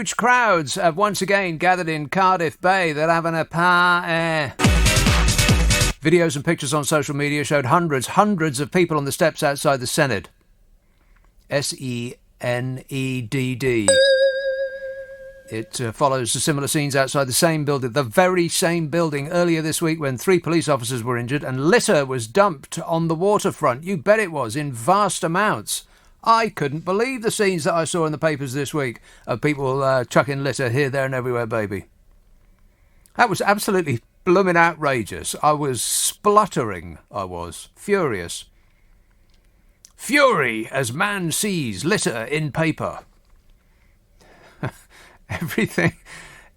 Huge crowds have once again gathered in Cardiff Bay. They're having a party. Videos and pictures on social media showed hundreds of people on the steps outside the Senedd. Senedd. It follows the similar scenes outside the very same building earlier this week when 3 police officers were injured and litter was dumped on the waterfront. You bet it was, in vast amounts. I couldn't believe the scenes that I saw in the papers this week of people chucking litter here, there and everywhere, baby. That was absolutely blooming outrageous. I was spluttering. I was furious. Fury as man sees litter in paper.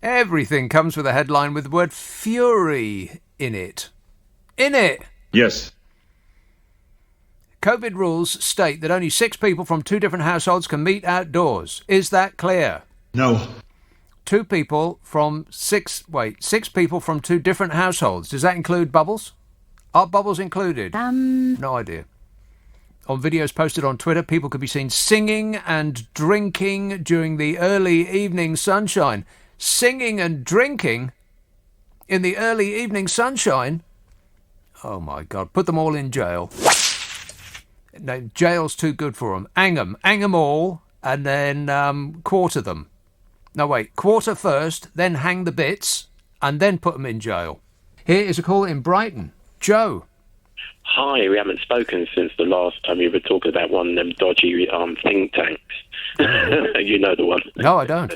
Everything comes with a headline with the word fury in it. In it! Yes. COVID rules state that only 6 people from 2 different households can meet outdoors. Is that clear? No. 6 people from 2 different households. Does that include bubbles? Are bubbles included? No idea. On videos posted on Twitter, people could be seen singing and drinking during the early evening sunshine. Singing and drinking in the early evening sunshine? Oh, my God. Put them all in jail. No, jail's too good for them. Hang them all, and then quarter them. No, wait. Quarter first, then hang the bits, and then put them in jail. Here is a call in Brighton. Joe. Hi, we haven't spoken since the last time you were talking about one of them dodgy think tanks. You know the one. No, I don't.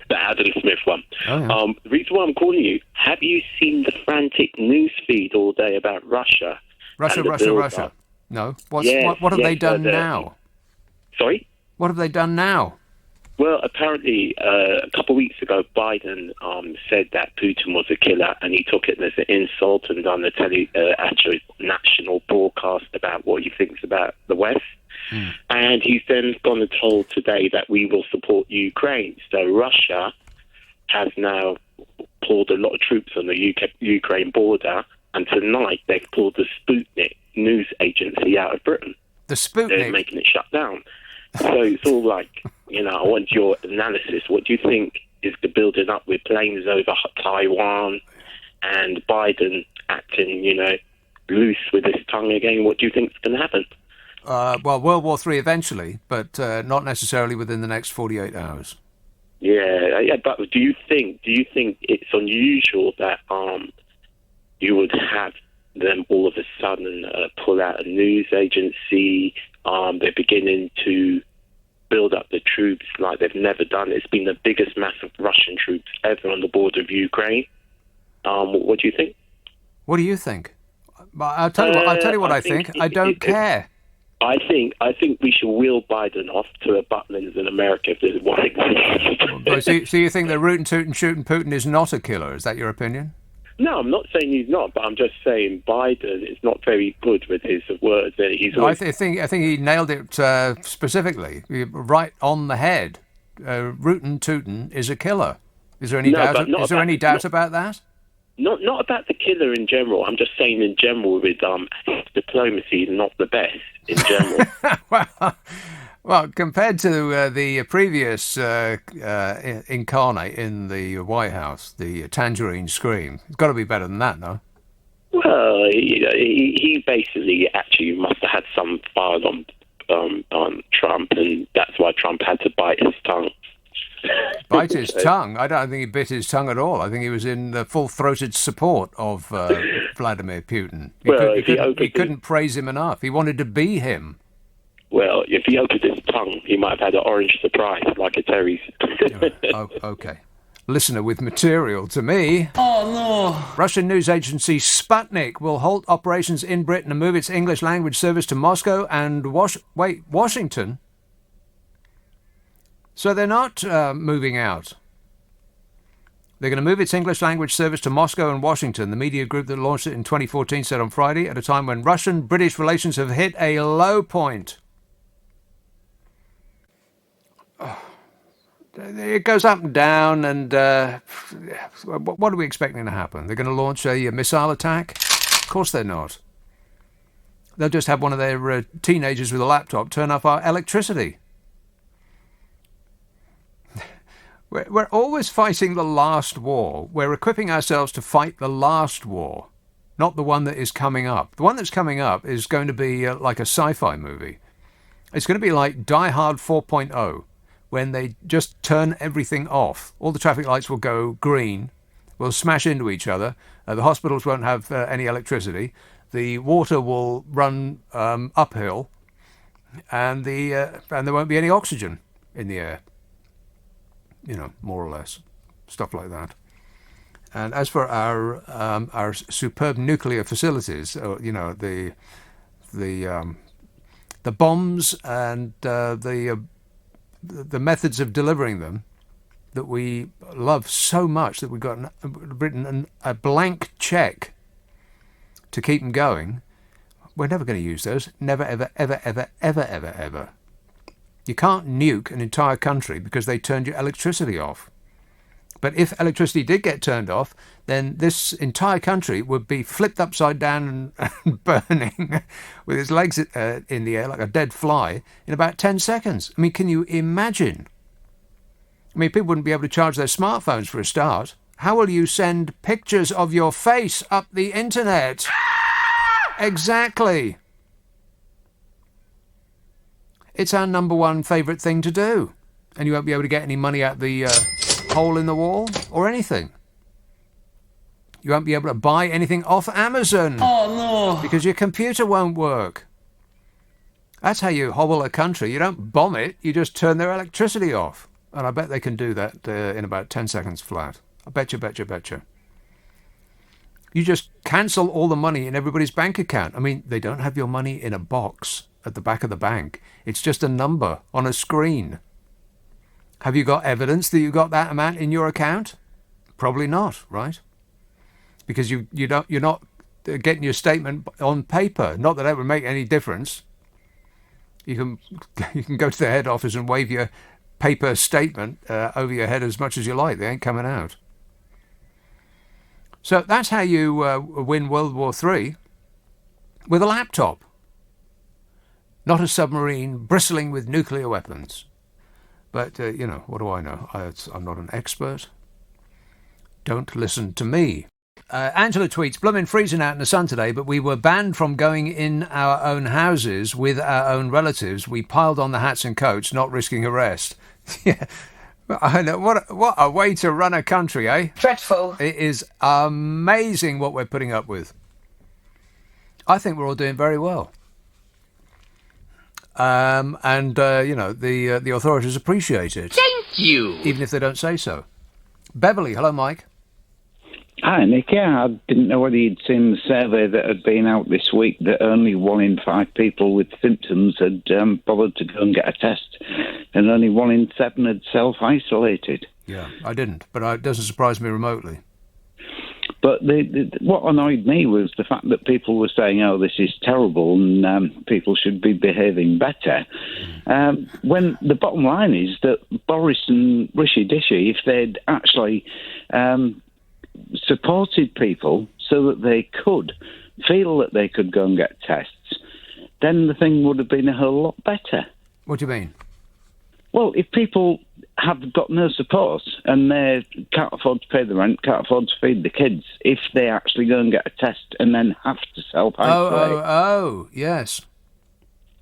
The Adam Smith one. Oh, yeah. The reason why I'm calling you, have you seen the frantic news feed all day about Russia? Russia. No. What have they done now? Sorry? What have they done now? Well, apparently, a couple of weeks ago, Biden said that Putin was a killer, and he took it as an insult and done a national broadcast about what he thinks about the West. And he's then gone and told today that we will support Ukraine. So Russia has now pulled a lot of troops on the Ukraine border, and tonight they've pulled the Sputnik news agency out of Britain. The Sputnik? They're making it shut down. So it's all like, I want your analysis. What do you think is the building up with planes over Taiwan and Biden acting, loose with his tongue again? What do you think is going to happen? Well, World War III eventually, but not necessarily within the next 48 hours. Yeah, but do you think it's unusual that you would have them all of a sudden pull out a news agency? They're beginning to build up the troops like they've never done. It's been the biggest mass of Russian troops ever on the border of Ukraine. What do you think? What do you think? I'll tell you what I think. I don't care. I think we should wheel Biden off to a Butlins in America if there's one. So you think that rootin' tootin' shooting Putin is not a killer? Is that your opinion? No, I'm not saying he's not, but I'm just saying Biden is not very good with his words. I think he nailed it specifically, right on the head. Rootin' tootin' is a killer. Is there any doubt? Is there any doubt about that? Not about the killer in general. I'm just saying in general with diplomacy is not the best in general. Well, compared to the previous incarnate in the White House, the Tangerine Scream, it's got to be better than that, no? Well, he basically actually must have had some fire on Trump, and that's why Trump had to bite his tongue. Bite his tongue? I don't think he bit his tongue at all. I think he was in full-throated support of Vladimir Putin. He couldn't praise him enough. He wanted to be him. Well, if he opened his tongue, he might have had an orange surprise, like a Terry's. Oh, okay. Listener with material to me. Oh, no. Russian news agency Sputnik will halt operations in Britain and move its English language service to Moscow and Washington. So they're not moving out. They're going to move its English language service to Moscow and Washington. The media group that launched it in 2014 said on Friday, at a time when Russian-British relations have hit a low point. It goes up and down, and what are we expecting to happen? They're going to launch a missile attack? Of course they're not. They'll just have one of their teenagers with a laptop turn off our electricity. We're always fighting the last war. We're equipping ourselves to fight the last war, not the one that is coming up. The one that's coming up is going to be like a sci-fi movie. It's going to be like Die Hard 4.0, when they just turn everything off. All the traffic lights will go green. We'll smash into each other. The hospitals won't have any electricity. The water will run uphill, and there won't be any oxygen in the air. More or less, stuff like that. And as for our superb nuclear facilities, the bombs and the methods of delivering them that we love so much that we've got written a blank check to keep them going. We're never going to use those. Never, ever, ever, ever, ever, ever, ever. You can't nuke an entire country because they turned your electricity off. But if electricity did get turned off, then this entire country would be flipped upside down and burning with its legs in the air like a dead fly in about 10 seconds. I mean, can you imagine? I mean, people wouldn't be able to charge their smartphones for a start. How will you send pictures of your face up the internet? Exactly. It's our number one favourite thing to do. And you won't be able to get any money out the hole in the wall or anything. You won't be able to buy anything off Amazon. Oh, no. Because your computer won't work. That's how you hobble a country. You don't bomb it, you just turn their electricity off. And I bet they can do that in about 10 seconds flat. I betcha. You just cancel all the money in everybody's bank account. I mean, they don't have your money in a box at the back of the bank. It's just a number on a screen. Have you got evidence that you got that amount in your account? Probably not, right? Because you're not getting your statement on paper. Not that that would make any difference. You can go to the head office and wave your paper statement over your head as much as you like. They ain't coming out. So that's how you win World War III, with a laptop. Not a submarine bristling with nuclear weapons. But, what do I know? I'm not an expert. Don't listen to me. Angela tweets, "Bloomin' freezing out in the sun today, but we were banned from going in our own houses with our own relatives. We piled on the hats and coats, not risking arrest." Yeah. I know. What a way to run a country, eh? Dreadful. It is amazing what we're putting up with. I think we're all doing very well. The authorities appreciate it. Thank you. Even if they don't say so. Beverly, hello, Mike. Hi, Nick. Yeah, I didn't know whether you'd seen the survey that had been out this week that only 1 in 5 people with symptoms had bothered to go and get a test, and only 1 in 7 had self-isolated. Yeah, I didn't, but it doesn't surprise me remotely. But what annoyed me was the fact that people were saying, "Oh, this is terrible," and people should be behaving better. When the bottom line is that Boris and Rishi Rishi, if they'd actually supported people so that they could feel that they could go and get tests, then the thing would have been a whole lot better. What do you mean? Well, if people have got no support and they can't afford to pay the rent, can't afford to feed the kids, if they actually go and get a test and then have to self-isolate... Oh, yes.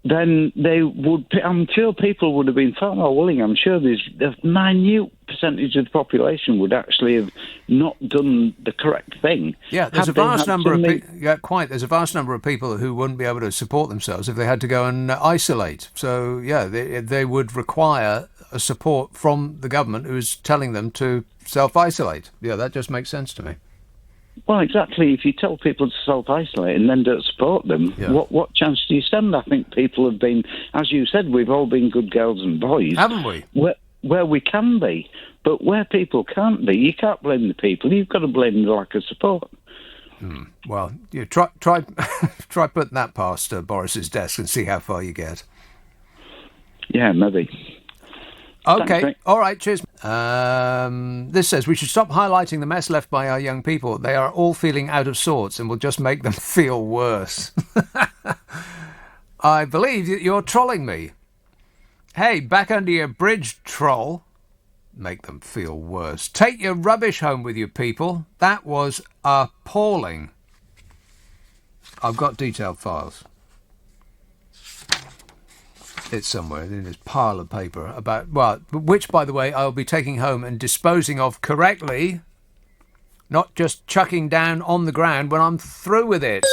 Then they would... I'm sure people would have been far more willing. I'm sure there's a minute percentage of the population would actually have not done the correct thing. Yeah, there's a vast number of there's a vast number of people who wouldn't be able to support themselves if they had to go and isolate. So yeah, they would require a support from the government who's telling them to self-isolate. Yeah, that just makes sense to me. Well, exactly. If you tell people to self-isolate and then don't support them, what chance do you stand? I think people have been, as you said, we've all been good girls and boys. Haven't we? Where we can be. But where people can't be, you can't blame the people. You've got to blame the lack of support. Well, try putting that past Boris's desk and see how far you get. Yeah, maybe. Okay, Thanks, all right, cheers. This says, we should stop highlighting the mess left by our young people. They are all feeling out of sorts and will just make them feel worse. I believe you're trolling me. Hey, back under your bridge, troll. make them feel worse. Take your rubbish home with you, people. That was appalling. I've got detailed files. It's somewhere in this pile of paper which, by the way, I'll be taking home and disposing of correctly, not just chucking down on the ground when I'm through with it.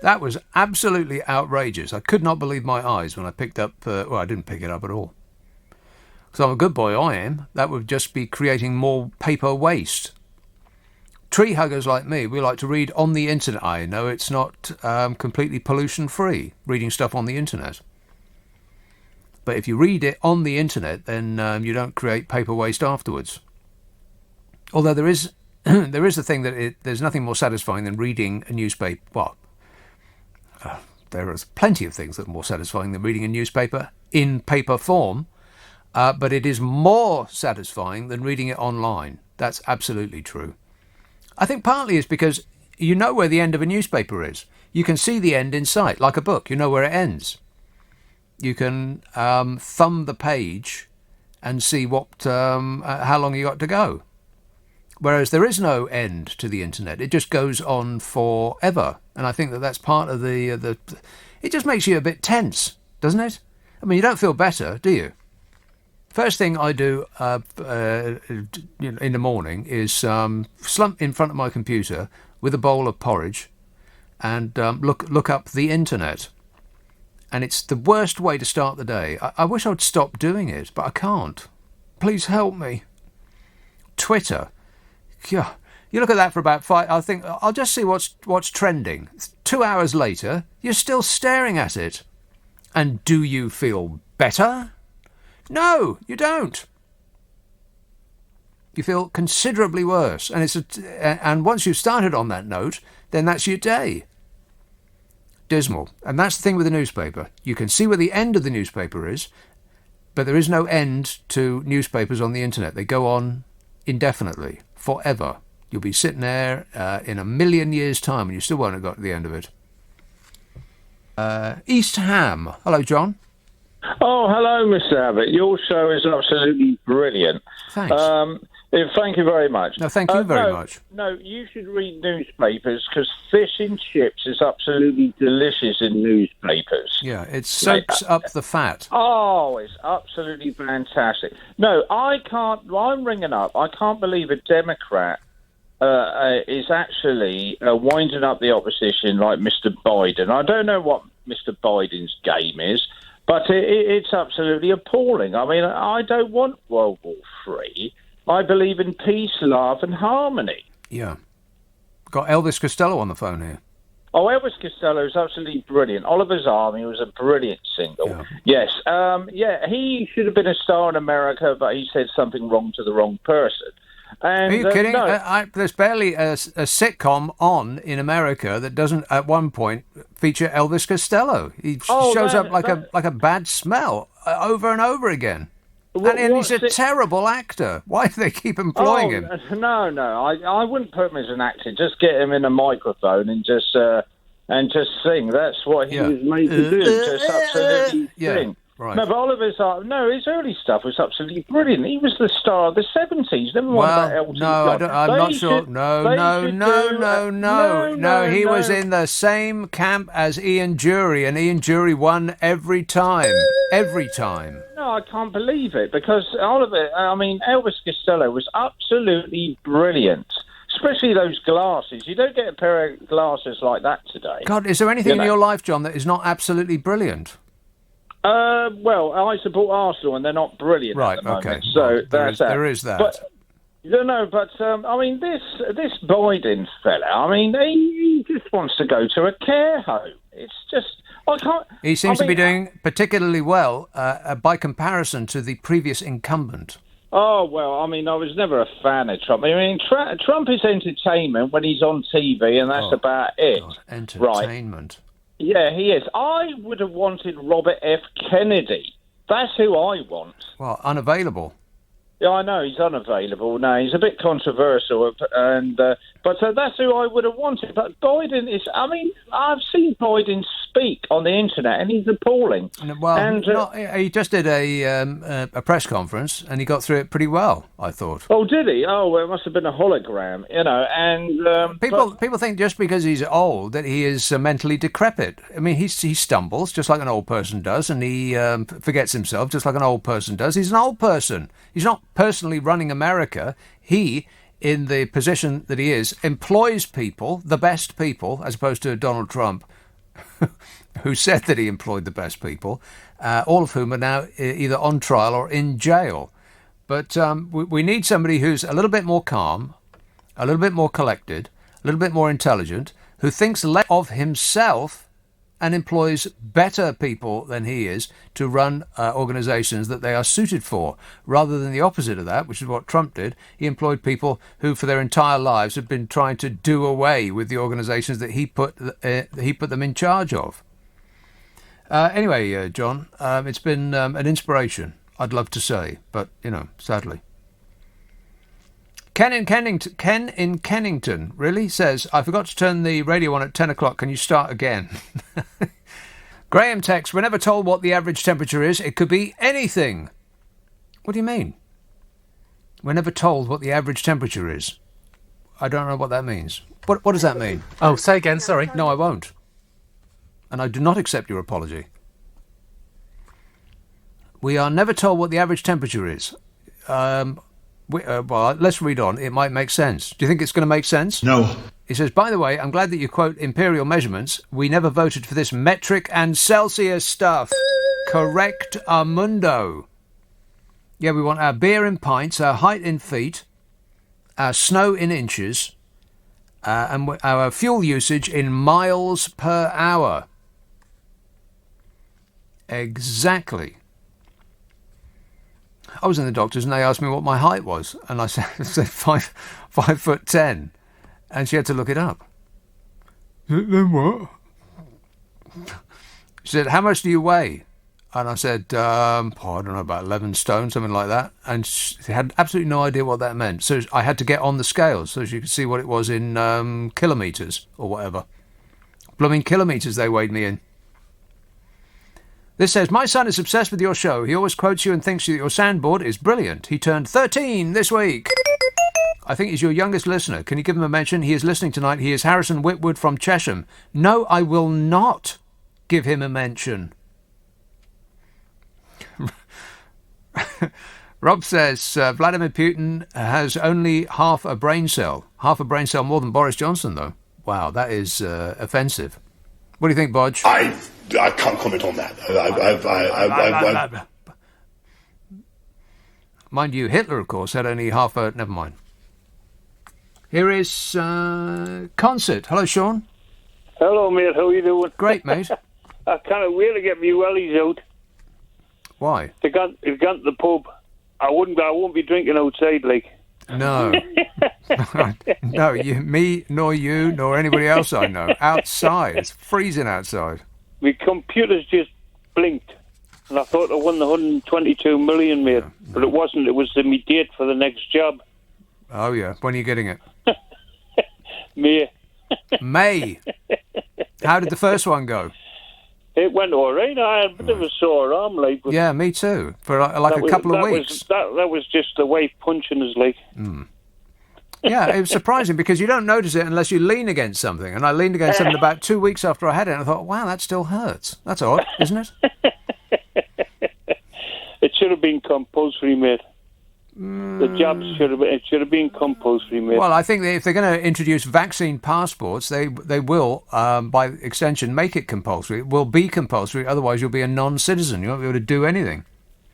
That was absolutely outrageous. I could not believe my eyes when I picked up... I didn't pick it up at all. So I'm a good boy, I am. That would just be creating more paper waste. Tree huggers like me, we like to read on the internet. I know it's not completely pollution-free, reading stuff on the internet. But if you read it on the internet, then you don't create paper waste afterwards. Although there is the thing that there's nothing more satisfying than reading a newspaper. Well, there are plenty of things that are more satisfying than reading a newspaper in paper form, but it is more satisfying than reading it online. That's absolutely true. I think partly it's because you know where the end of a newspaper is. You can see the end in sight, like a book. You know where it ends. You can thumb the page and see how long you got to go. Whereas there is no end to the internet. It just goes on forever. And I think that's part of the... It just makes you a bit tense, doesn't it? I mean, you don't feel better, do you? First thing I do in the morning is slump in front of my computer with a bowl of porridge and look up the internet. And it's the worst way to start the day. I wish I'd stop doing it, but I can't. Please help me. Twitter. Yeah. You look at that for about 5... I think I'll just see what's trending. 2 hours later, you're still staring at it. And do you feel better? No, you don't. You feel considerably worse. And once you've started on that note, then that's your day. Dismal. And that's the thing with the newspaper. You can see where the end of the newspaper is, but there is no end to newspapers on the internet. They go on indefinitely, forever. You'll be sitting there in 1,000,000 years' time and you still won't have got to the end of it. East Ham. Hello, John. Oh, hello, Mr. Abbott. Your show is absolutely brilliant. Thanks. Thank you very much. No, thank you very much. No, you should read newspapers because fish and chips is absolutely delicious in newspapers. Yeah, it soaks up the fat. Oh, it's absolutely fantastic. No, I can't... I'm ringing up. I can't believe a Democrat is actually winding up the opposition like Mr. Biden. I don't know what Mr. Biden's game is, but it's absolutely appalling. I mean, I don't want World War III. I believe in peace, love, and harmony. Yeah. Got Elvis Costello on the phone here. Oh, Elvis Costello is absolutely brilliant. Oliver's Army was a brilliant single. Yeah. Yes. He should have been a star in America, but he said something wrong to the wrong person. And, are you kidding? No. There's barely a sitcom on in America that doesn't at one point feature Elvis Costello. He shows up like a bad smell over and over again. And he's a terrible actor. Why do they keep employing him? No. I wouldn't put him as an actor. Just get him in a microphone and just sing. That's what he was made to do. Just absolutely sing. Right. No, but Oliver's his early stuff was absolutely brilliant. He was the star of the 70s. Never mind about Elton John. I'm not sure. No. He was in the same camp as Ian Dury, and Ian Dury won every time. Every time. No, I can't believe it, because Elvis Costello was absolutely brilliant. Especially those glasses. You don't get a pair of glasses like that today. God, is there anything in your life, John, that is not absolutely brilliant? Well, I support Arsenal, and they're not brilliant at the moment. Okay. So there is that. But this Biden fella, he just wants to go to a care home. It's just, I can't... He seems to be doing particularly well by comparison to the previous incumbent. Oh, well, I was never a fan of Trump. Trump is entertainment when he's on TV, and that's about it. God, entertainment. Right. Yeah, he is. I would have wanted Robert F. Kennedy. That's who I want. Well, unavailable. Yeah, I know, he's unavailable. No, he's a bit controversial, but that's who I would have wanted. But Biden is... I've seen Biden's speak on the internet, and he's appalling. Well, and, he just did a press conference, and he got through it pretty well, I thought. Oh, did he? Oh, well, it must have been a hologram, and... People think just because he's old that he is mentally decrepit. I mean, he stumbles, just like an old person does, and he forgets himself, just like an old person does. He's an old person. He's not personally running America. He, in the position that he is, employs people, the best people, as opposed to Donald Trump, who said that he employed the best people, all of whom are now either on trial or in jail. But we need somebody who's a little bit more calm, a little bit more collected, a little bit more intelligent, who thinks less of himself and employs better people than he is to run organisations that they are suited for, rather than the opposite of that, which is what Trump did. He employed people who, for their entire lives, have been trying to do away with the organisations that he put them in charge of. Anyway, John, it's been an inspiration, I'd love to say, but, sadly. Ken in Kennington really says, I forgot to turn the radio on at 10 o'clock. Can you start again? Graham texts, we're never told what the average temperature is. It could be anything. What do you mean? We're never told what the average temperature is. I don't know what that means. What does that mean? Oh, say again, sorry. No, I won't. And I do not accept your apology. We are never told what the average temperature is. Well, let's read on. It might make sense. Do you think it's going to make sense? No. He says, by the way, I'm glad that you quote imperial measurements. We never voted for this metric and Celsius stuff. Correct, Amundo. Yeah, we want our beer in pints, our height in feet, our snow in inches, and our fuel usage in miles per hour. Exactly. I was in the doctor's and they asked me what my height was, and I said 5'10", and she had to look it up. Then what? She said, how much do you weigh? And I said, I don't know, about 11 stone, something like that. And she had absolutely no idea what that meant. So I had to get on the scales so she could see what it was in kilometres or whatever. Blooming kilometres they weighed me in. This says, my son is obsessed with your show. He always quotes you and thinks that your soundboard is brilliant. He turned 13 this week. I think he's your youngest listener. Can you give him a mention? He is listening tonight. He is Harrison Whitwood from Chesham. No, I will not give him a mention. Rob says, Vladimir Putin has only half a brain cell. Half a brain cell more than Boris Johnson, though. Wow, that is offensive. What do you think, Bodge? I can't comment on that. Mind you, Hitler, of course, had only half a... Never mind. Here is Concert. Hello, Sean. Hello, mate. How you doing? Great, mate. I can't wait to get me wellies out. Why? They've gone to the pub. I won't be drinking outside, like. No. No, me, nor you, nor anybody else I know. Outside. It's freezing outside. My computers just blinked. And I thought I won the 122 million, mate. Yeah. But it wasn't. It was my date for the next job. Oh, yeah. When are you getting it? May. May. How did the first one go? It went all right. I had a bit of a sore arm, like. Yeah, me too. For like a couple of weeks. That was just the wife punching us, like. Mm. Yeah, it was surprising because you don't notice it unless you lean against something. And I leaned against something about 2 weeks after I had it, and I thought, wow, that still hurts. That's odd, isn't it? It should have been compulsory, mate. The jobs should have been compulsory, mate. Well, I think if they're going to introduce vaccine passports, they will, by extension, make it compulsory. It will be compulsory. Otherwise, you'll be a non-citizen. You won't be able to do anything.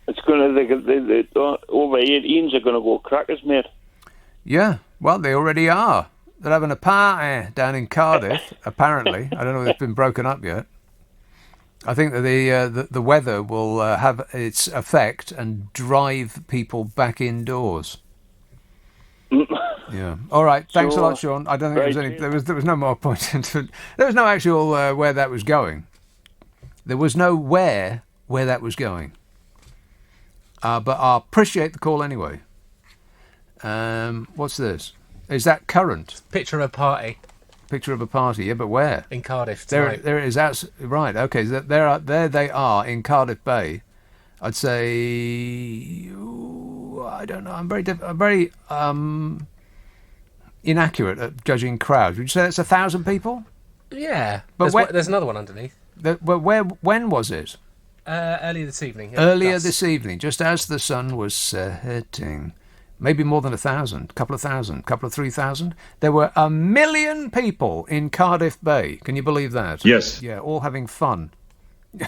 It's going to over 18s are going to go crackers, mate. Yeah, well, they already are. They're having a party down in Cardiff. Apparently, I don't know if it's been broken up yet. I think that the weather will have its effect and drive people back indoors. Yeah. All right. Thanks a lot, Sean. I don't think there was no more point into it. There was no actual where that was going. There was no where that was going. But I appreciate the call anyway. What's this? Is that current? Picture of a party. Picture of a party. Yeah, but where? In Cardiff There tonight. it is. Right. Okay. So there they are in Cardiff Bay. I'd say I don't know. I'm very inaccurate at judging crowds. Would you say that's 1,000 people? Yeah. But There's another one underneath. When was it? Earlier this evening. Earlier this evening, just as the sun was setting. Maybe more than 1,000, couple of 3,000. There were 1 million people in Cardiff Bay. Can you believe that? Yes. Yeah, all having fun.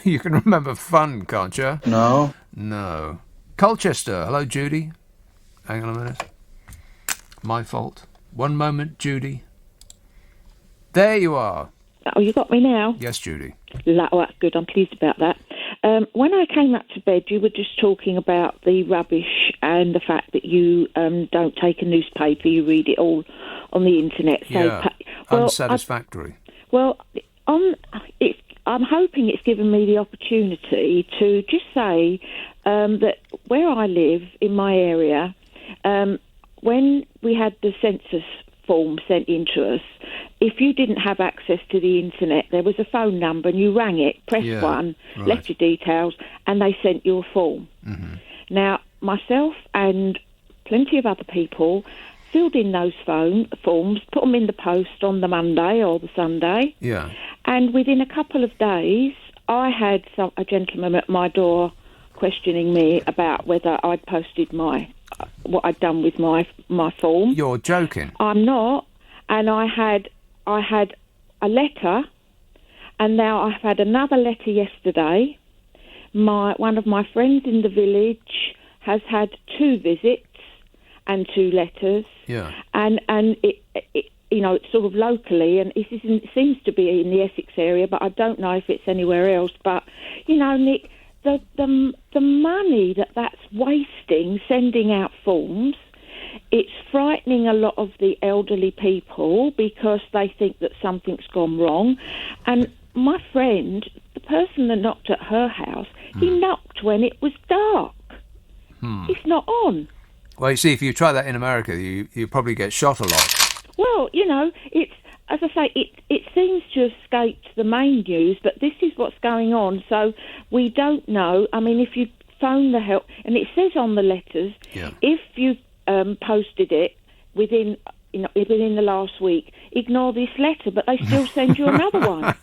You can remember fun, can't you? No. No. Colchester. Hello, Judy. Hang on a minute. My fault. One moment, Judy. There you are. Oh, you got me now? Yes, Judy. Oh, that's good. I'm pleased about that. When I came up to bed, you were just talking about the rubbish and the fact that you don't take a newspaper, you read it all on the internet. So, Yeah, unsatisfactory. I'm hoping it's given me the opportunity to just say that where I live, in my area, when we had the census form sent in to us, if you didn't have access to the internet, there was a phone number and you rang it, pressed one, left your details, and they sent you a form. Mm-hmm. Now, myself and plenty of other people filled in those forms, put them in the post on the Monday or the Sunday, Yeah. and within a couple of days, I had a gentleman at my door questioning me about whether I'd posted what I'd done with my form. You're joking. I'm not, and I had a letter, and now I've had another letter yesterday. One of my friends in the village has had 2 visits and 2 letters. Yeah. And it it's sort of locally, and it seems to be in the Essex area, but I don't know if it's anywhere else. But Nick, the money that's wasting sending out forms, it's frightening a lot of the elderly people because they think that something's gone wrong. And my friend, the person that knocked at her house, he knocked when it was dark. It's not on. Well, you see, if you try that in America, you probably get shot a lot. Well, it's, as I say, it seems to have escaped the main news, but this is what's going on. So we don't know. I mean, if you phone the help, and it says on the letters, if you posted it within the last week, ignore this letter, but they still send you another one.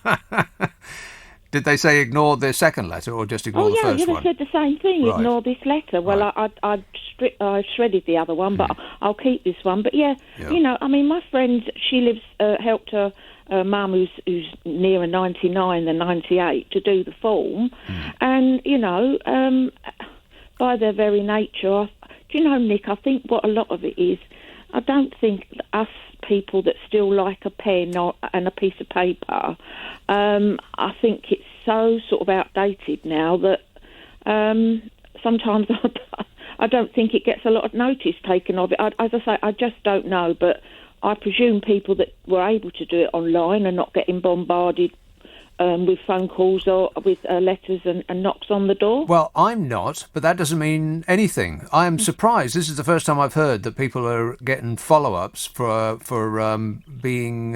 Did they say ignore the second letter or just ignore the first one? They said the same thing. Right. Ignore this letter. Well, Right. I shredded the other one, but I'll keep this one. But I mean, my friend, she lives, helped her mum who's nearer 99 than 98 to do the form, and by their very nature, Nick, I think what a lot of it is, I don't think us people that still like a pen and a piece of paper, I think it's so sort of outdated now that sometimes I don't think it gets a lot of notice taken of it. As I say, I just don't know, but I presume people that were able to do it online are not getting bombarded with phone calls or with letters and knocks on the door. Well, I'm not, but that doesn't mean anything. I am surprised. This is the first time I've heard that people are getting follow-ups for being,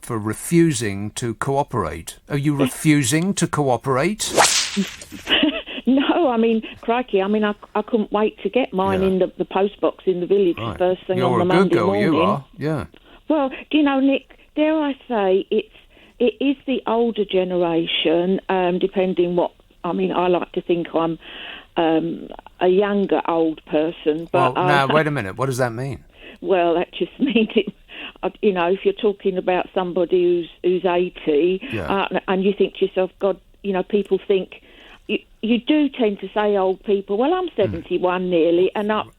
for refusing to cooperate. Are you refusing to cooperate? No, I mean, crikey, I mean, I couldn't wait to get mine in the post box in the village first thing on the Monday morning. You're a good girl, you are, yeah. Well, Nick, dare I say, it is the older generation, depending what... I mean, I like to think I'm a younger old person. But now, wait a minute. What does that mean? Well, that just means if you're talking about somebody who's 80, and you think to yourself, God, people think... You do tend to say old people. Well, I'm 71 nearly, and I'm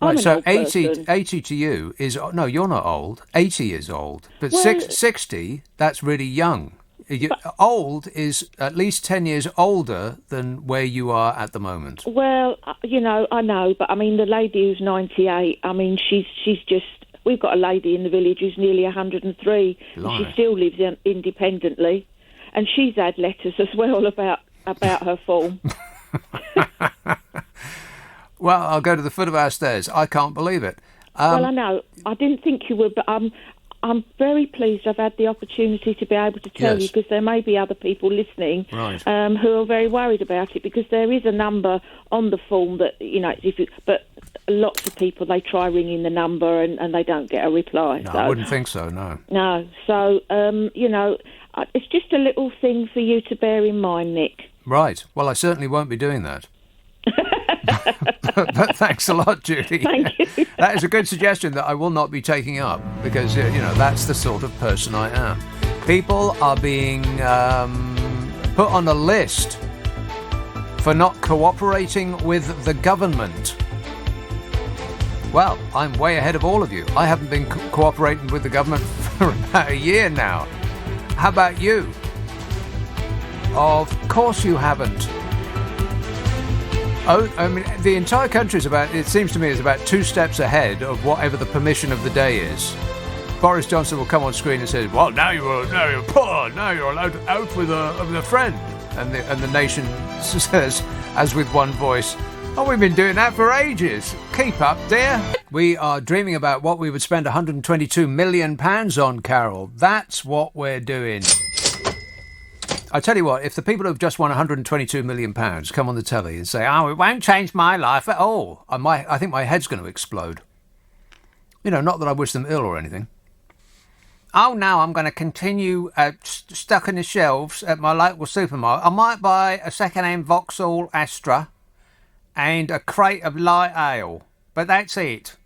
Right, so an old person. 80 to you is... No, you're not old. 80 is old. But 60, that's really young. Old is at least 10 years older than where you are at the moment. Well, I know, but I mean, the lady who's 98, I mean, she's just... We've got a lady in the village who's nearly 103, and she still lives independently, and she's had letters as well about her form. Well, I'll go to the foot of our stairs. I can't believe it. Well, I know. I didn't think you would, but I'm very pleased I've had the opportunity to be able to tell you, because there may be other people listening who are very worried about it, because there is a number on the form that, but lots of people, they try ringing the number and they don't get a reply. No, so, I wouldn't think so, no. No. So, it's just a little thing for you to bear in mind, Nick. Right. Well, I certainly won't be doing that. But thanks a lot, Judy. Thank you. That is a good suggestion that I will not be taking up, because, that's the sort of person I am. People are being put on a list for not cooperating with the government. Well, I'm way ahead of all of you. I haven't been cooperating with the government for about a year now. How about you? Of course you haven't. Oh, I mean, the entire country it seems to me, is about 2 steps ahead of whatever the permission of the day is. Boris Johnson will come on screen and say, well, now you're poor, now you're allowed out with a friend. And the nation says, as with one voice, oh, we've been doing that for ages. Keep up, dear. We are dreaming about what we would spend £122 million on, Carol. That's what we're doing. I tell you what, if the people who've just won £122 million come on the telly and say, oh, it won't change my life at all, I think my head's going to explode. Not that I wish them ill or anything. Oh, no, I'm going to continue stocking the shelves at my local supermarket. I might buy a second-hand Vauxhall Astra and a crate of light ale, but that's it.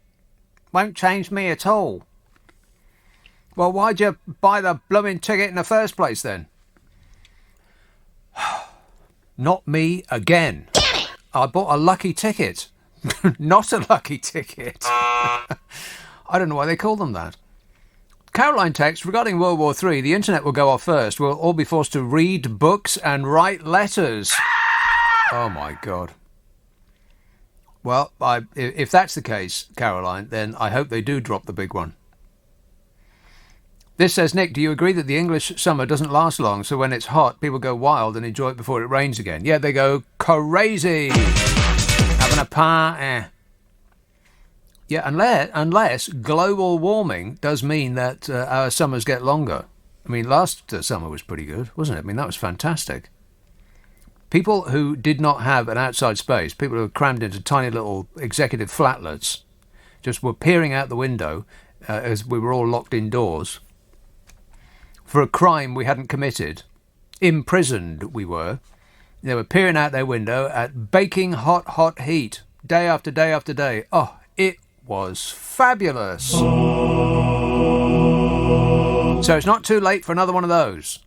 Won't change me at all. Well, why'd you buy the blooming ticket in the first place, then? Not me again. I bought a lucky ticket. Not a lucky ticket. I don't know why they call them that. Caroline texts, regarding World War III, the internet will go off first. We'll all be forced to read books and write letters. Oh, my God. Well, if that's the case, Caroline, then I hope they do drop the big one. This says, Nick, do you agree that the English summer doesn't last long, so when it's hot, people go wild and enjoy it before it rains again? Yeah, they go crazy. Having a party. Yeah, unless global warming does mean that our summers get longer. I mean, last summer was pretty good, wasn't it? I mean, that was fantastic. People who did not have an outside space, people who were crammed into tiny little executive flatlets, just were peering out the window as we were all locked indoors for a crime we hadn't committed. Imprisoned we were. They were peering out their window at baking hot heat, day after day after day. Oh, it was fabulous. So it's not too late for another one of those.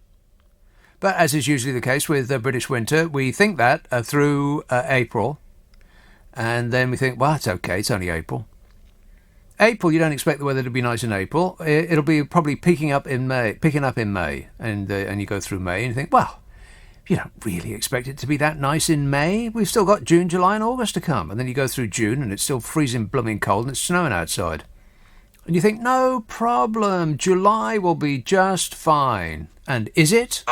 But as is usually the case with British winter, we think that through April, and then we think, well, it's okay, it's only April. April, you don't expect the weather to be nice in April. It'll be probably picking up in May, and you go through May and you think, well, you don't really expect it to be that nice in May. We've still got June, July and August to come. And then you go through June and it's still freezing blooming cold and it's snowing outside. And you think, no problem, July will be just fine. And is it?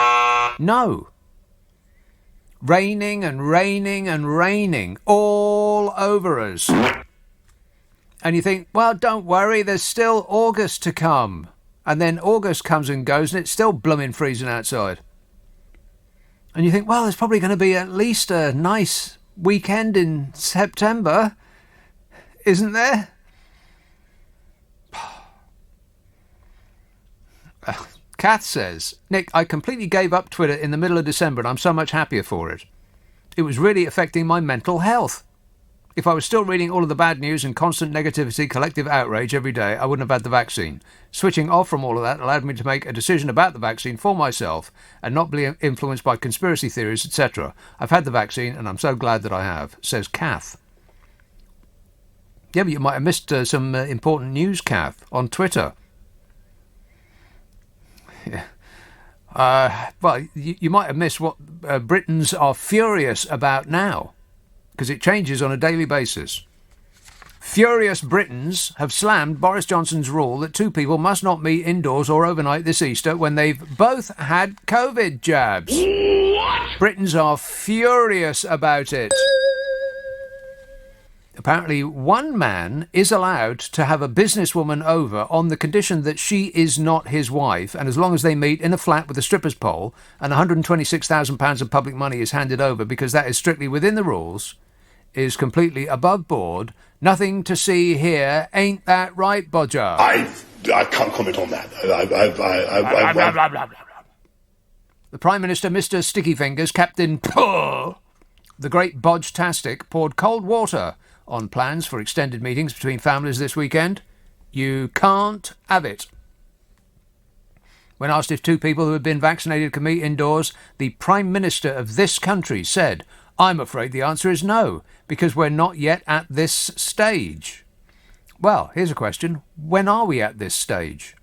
No. Raining and raining and raining all over us. And you think, well, don't worry, there's still August to come. And then August comes and goes and it's still blooming freezing outside. And you think, well, there's probably going to be at least a nice weekend in September, isn't there? Kath says, Nick, I completely gave up Twitter in the middle of December and I'm so much happier for it. It was really affecting my mental health. If I was still reading all of the bad news and constant negativity, collective outrage every day, I wouldn't have had the vaccine. Switching off from all of that allowed me to make a decision about the vaccine for myself and not be influenced by conspiracy theories, etc. I've had the vaccine and I'm so glad that I have, says Kath. Yeah, but you might have missed some important news, Kath, on Twitter. Yeah. Well, you might have missed what Britons are furious about now, because it changes on a daily basis. Furious Britons have slammed Boris Johnson's rule that two people must not meet indoors or overnight this Easter when they've both had COVID jabs. What? Britons are furious about it. Apparently, one man is allowed to have a businesswoman over on the condition that she is not his wife, and as long as they meet in a flat with a stripper's pole and £126,000 of public money is handed over, because that is strictly within the rules, is completely above board. Nothing to see here. Ain't that right, Bodger? I can't comment on that. The Prime Minister, Mr. Sticky Fingers, Captain Puh, the great Bodge-tastic, poured cold water on plans for extended meetings between families this weekend. You can't have it. When asked if two people who had been vaccinated can meet indoors, the Prime Minister of this country said, "I'm afraid the answer is no, because we're not yet at this stage." Well, here's a question. When are we at this stage?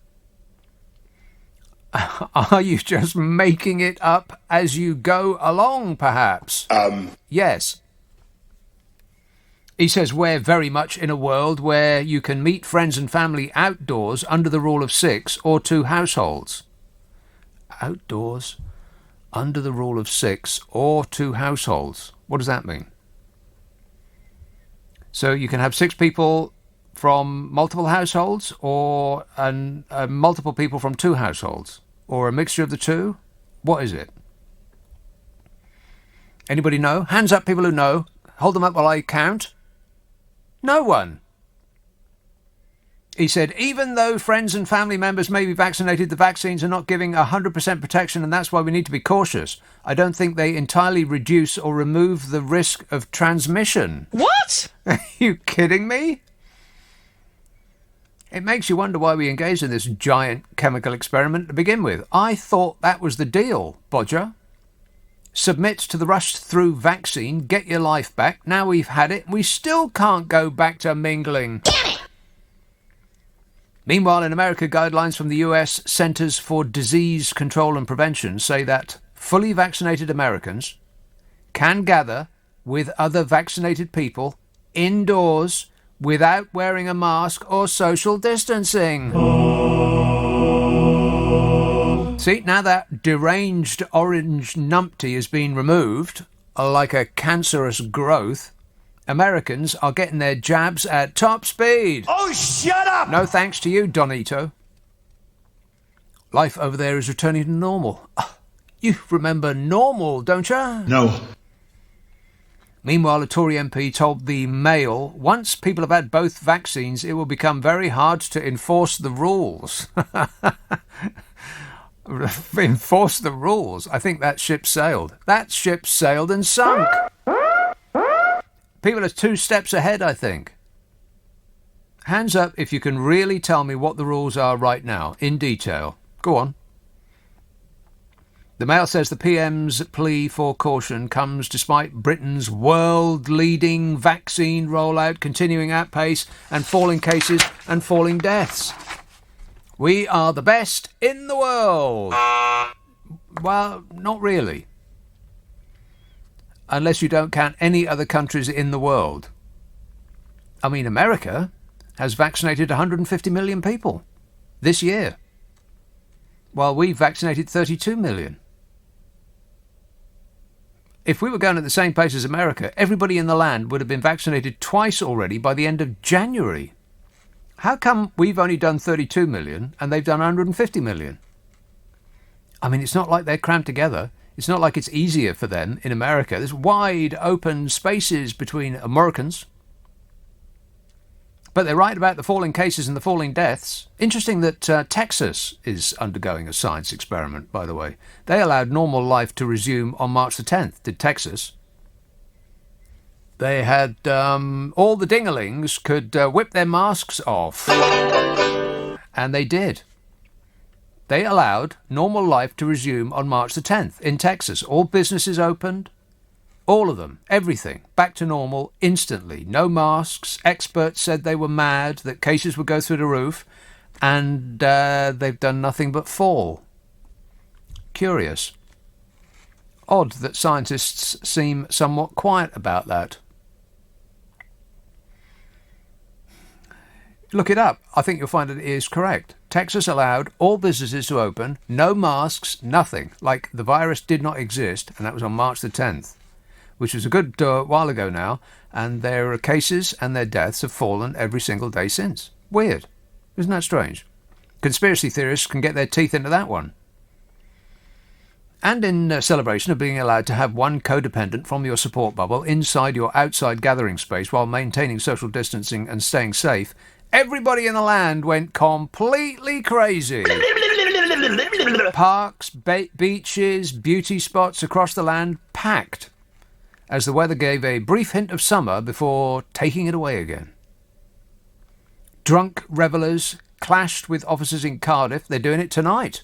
Are you just making it up as you go along, perhaps? Yes. He says we're very much in a world where you can meet friends and family outdoors under the rule of 6 or 2 households. Outdoors, under the rule of 6 or 2 households. What does that mean? So you can have 6 people from multiple households, or multiple people from 2 households, or a mixture of the two? What is it? Anybody know? Hands up, people who know. Hold them up while I count. No one. He said, even though friends and family members may be vaccinated, the vaccines are not giving 100% protection, and that's why we need to be cautious. I don't think they entirely reduce or remove the risk of transmission. What? Are you kidding me? It makes you wonder why we engaged in this giant chemical experiment to begin with. I thought that was the deal, Bodger. Submit to the rush-through vaccine, get your life back. Now we've had it, we still can't go back to mingling. Damn it! Meanwhile, in America, guidelines from the US Centers for Disease Control and Prevention say that fully vaccinated Americans can gather with other vaccinated people indoors without wearing a mask or social distancing. See, now that deranged orange numpty has been removed, like a cancerous growth, Americans are getting their jabs at top speed. Oh, shut up! No thanks to you, Donito. Life over there is returning to normal. You remember normal, don't you? No. Meanwhile, a Tory MP told the Mail, once people have had both vaccines, it will become very hard to enforce the rules. Enforce the rules? I think that ship sailed. That ship sailed and sunk. People are 2 steps ahead, I think. Hands up if you can really tell me what the rules are right now, in detail. Go on. The Mail says the PM's plea for caution comes despite Britain's world-leading vaccine rollout continuing at pace and falling cases and falling deaths. We are the best in the world. Well, not really. Unless you don't count any other countries in the world. I mean, America has vaccinated 150 million people this year, while we've vaccinated 32 million. If we were going at the same pace as America, everybody in the land would have been vaccinated twice already by the end of January. How come we've only done 32 million and they've done 150 million? I mean, it's not like they're crammed together. It's not like it's easier for them in America. There's wide open spaces between Americans. But they're right about the falling cases and the falling deaths. Interesting that Texas is undergoing a science experiment, by the way. They allowed normal life to resume on March the 10th, did Texas. They had all the dingalings could whip their masks off. And they did. They allowed normal life to resume on March the 10th in Texas. All businesses opened. All of them, everything, back to normal instantly. No masks. Experts said they were mad, that cases would go through the roof, and they've done nothing but fall. Curious. Odd that scientists seem somewhat quiet about that. Look it up. I think you'll find that it is correct. Texas allowed all businesses to open, no masks, nothing, like the virus did not exist, and that was on March the 10th. which was a good while ago now, and their cases and their deaths have fallen every single day since. Weird. Isn't that strange? Conspiracy theorists can get their teeth into that one. And in celebration of being allowed to have one codependent from your support bubble inside your outside gathering space while maintaining social distancing and staying safe, everybody in the land went completely crazy. Parks, beaches, beauty spots across the land packed, as the weather gave a brief hint of summer before taking it away again. Drunk revellers clashed with officers in Cardiff. They're doing it tonight.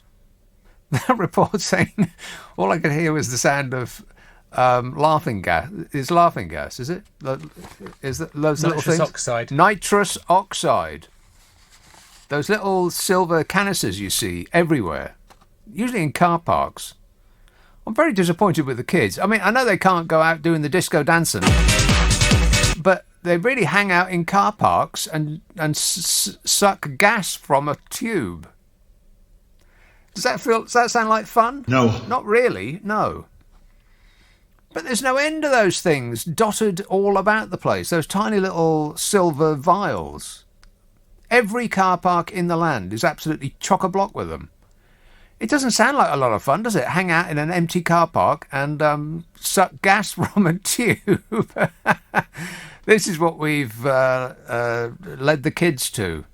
That report saying all I could hear was the sound of laughing gas. Is laughing gas, is it? Is that those little things? Nitrous oxide. Nitrous oxide. Those little silver canisters you see everywhere, usually in car parks. I'm very disappointed with the kids. I mean, I know they can't go out doing the disco dancing, but they really hang out in car parks and suck gas from a tube. Does that sound like fun? No. Not really, no. But there's no end to those things dotted all about the place, those tiny little silver vials. Every car park in the land is absolutely chock-a-block with them. It doesn't sound like a lot of fun, does it? Hang out in an empty car park and suck gas from a tube. This is what we've led the kids to.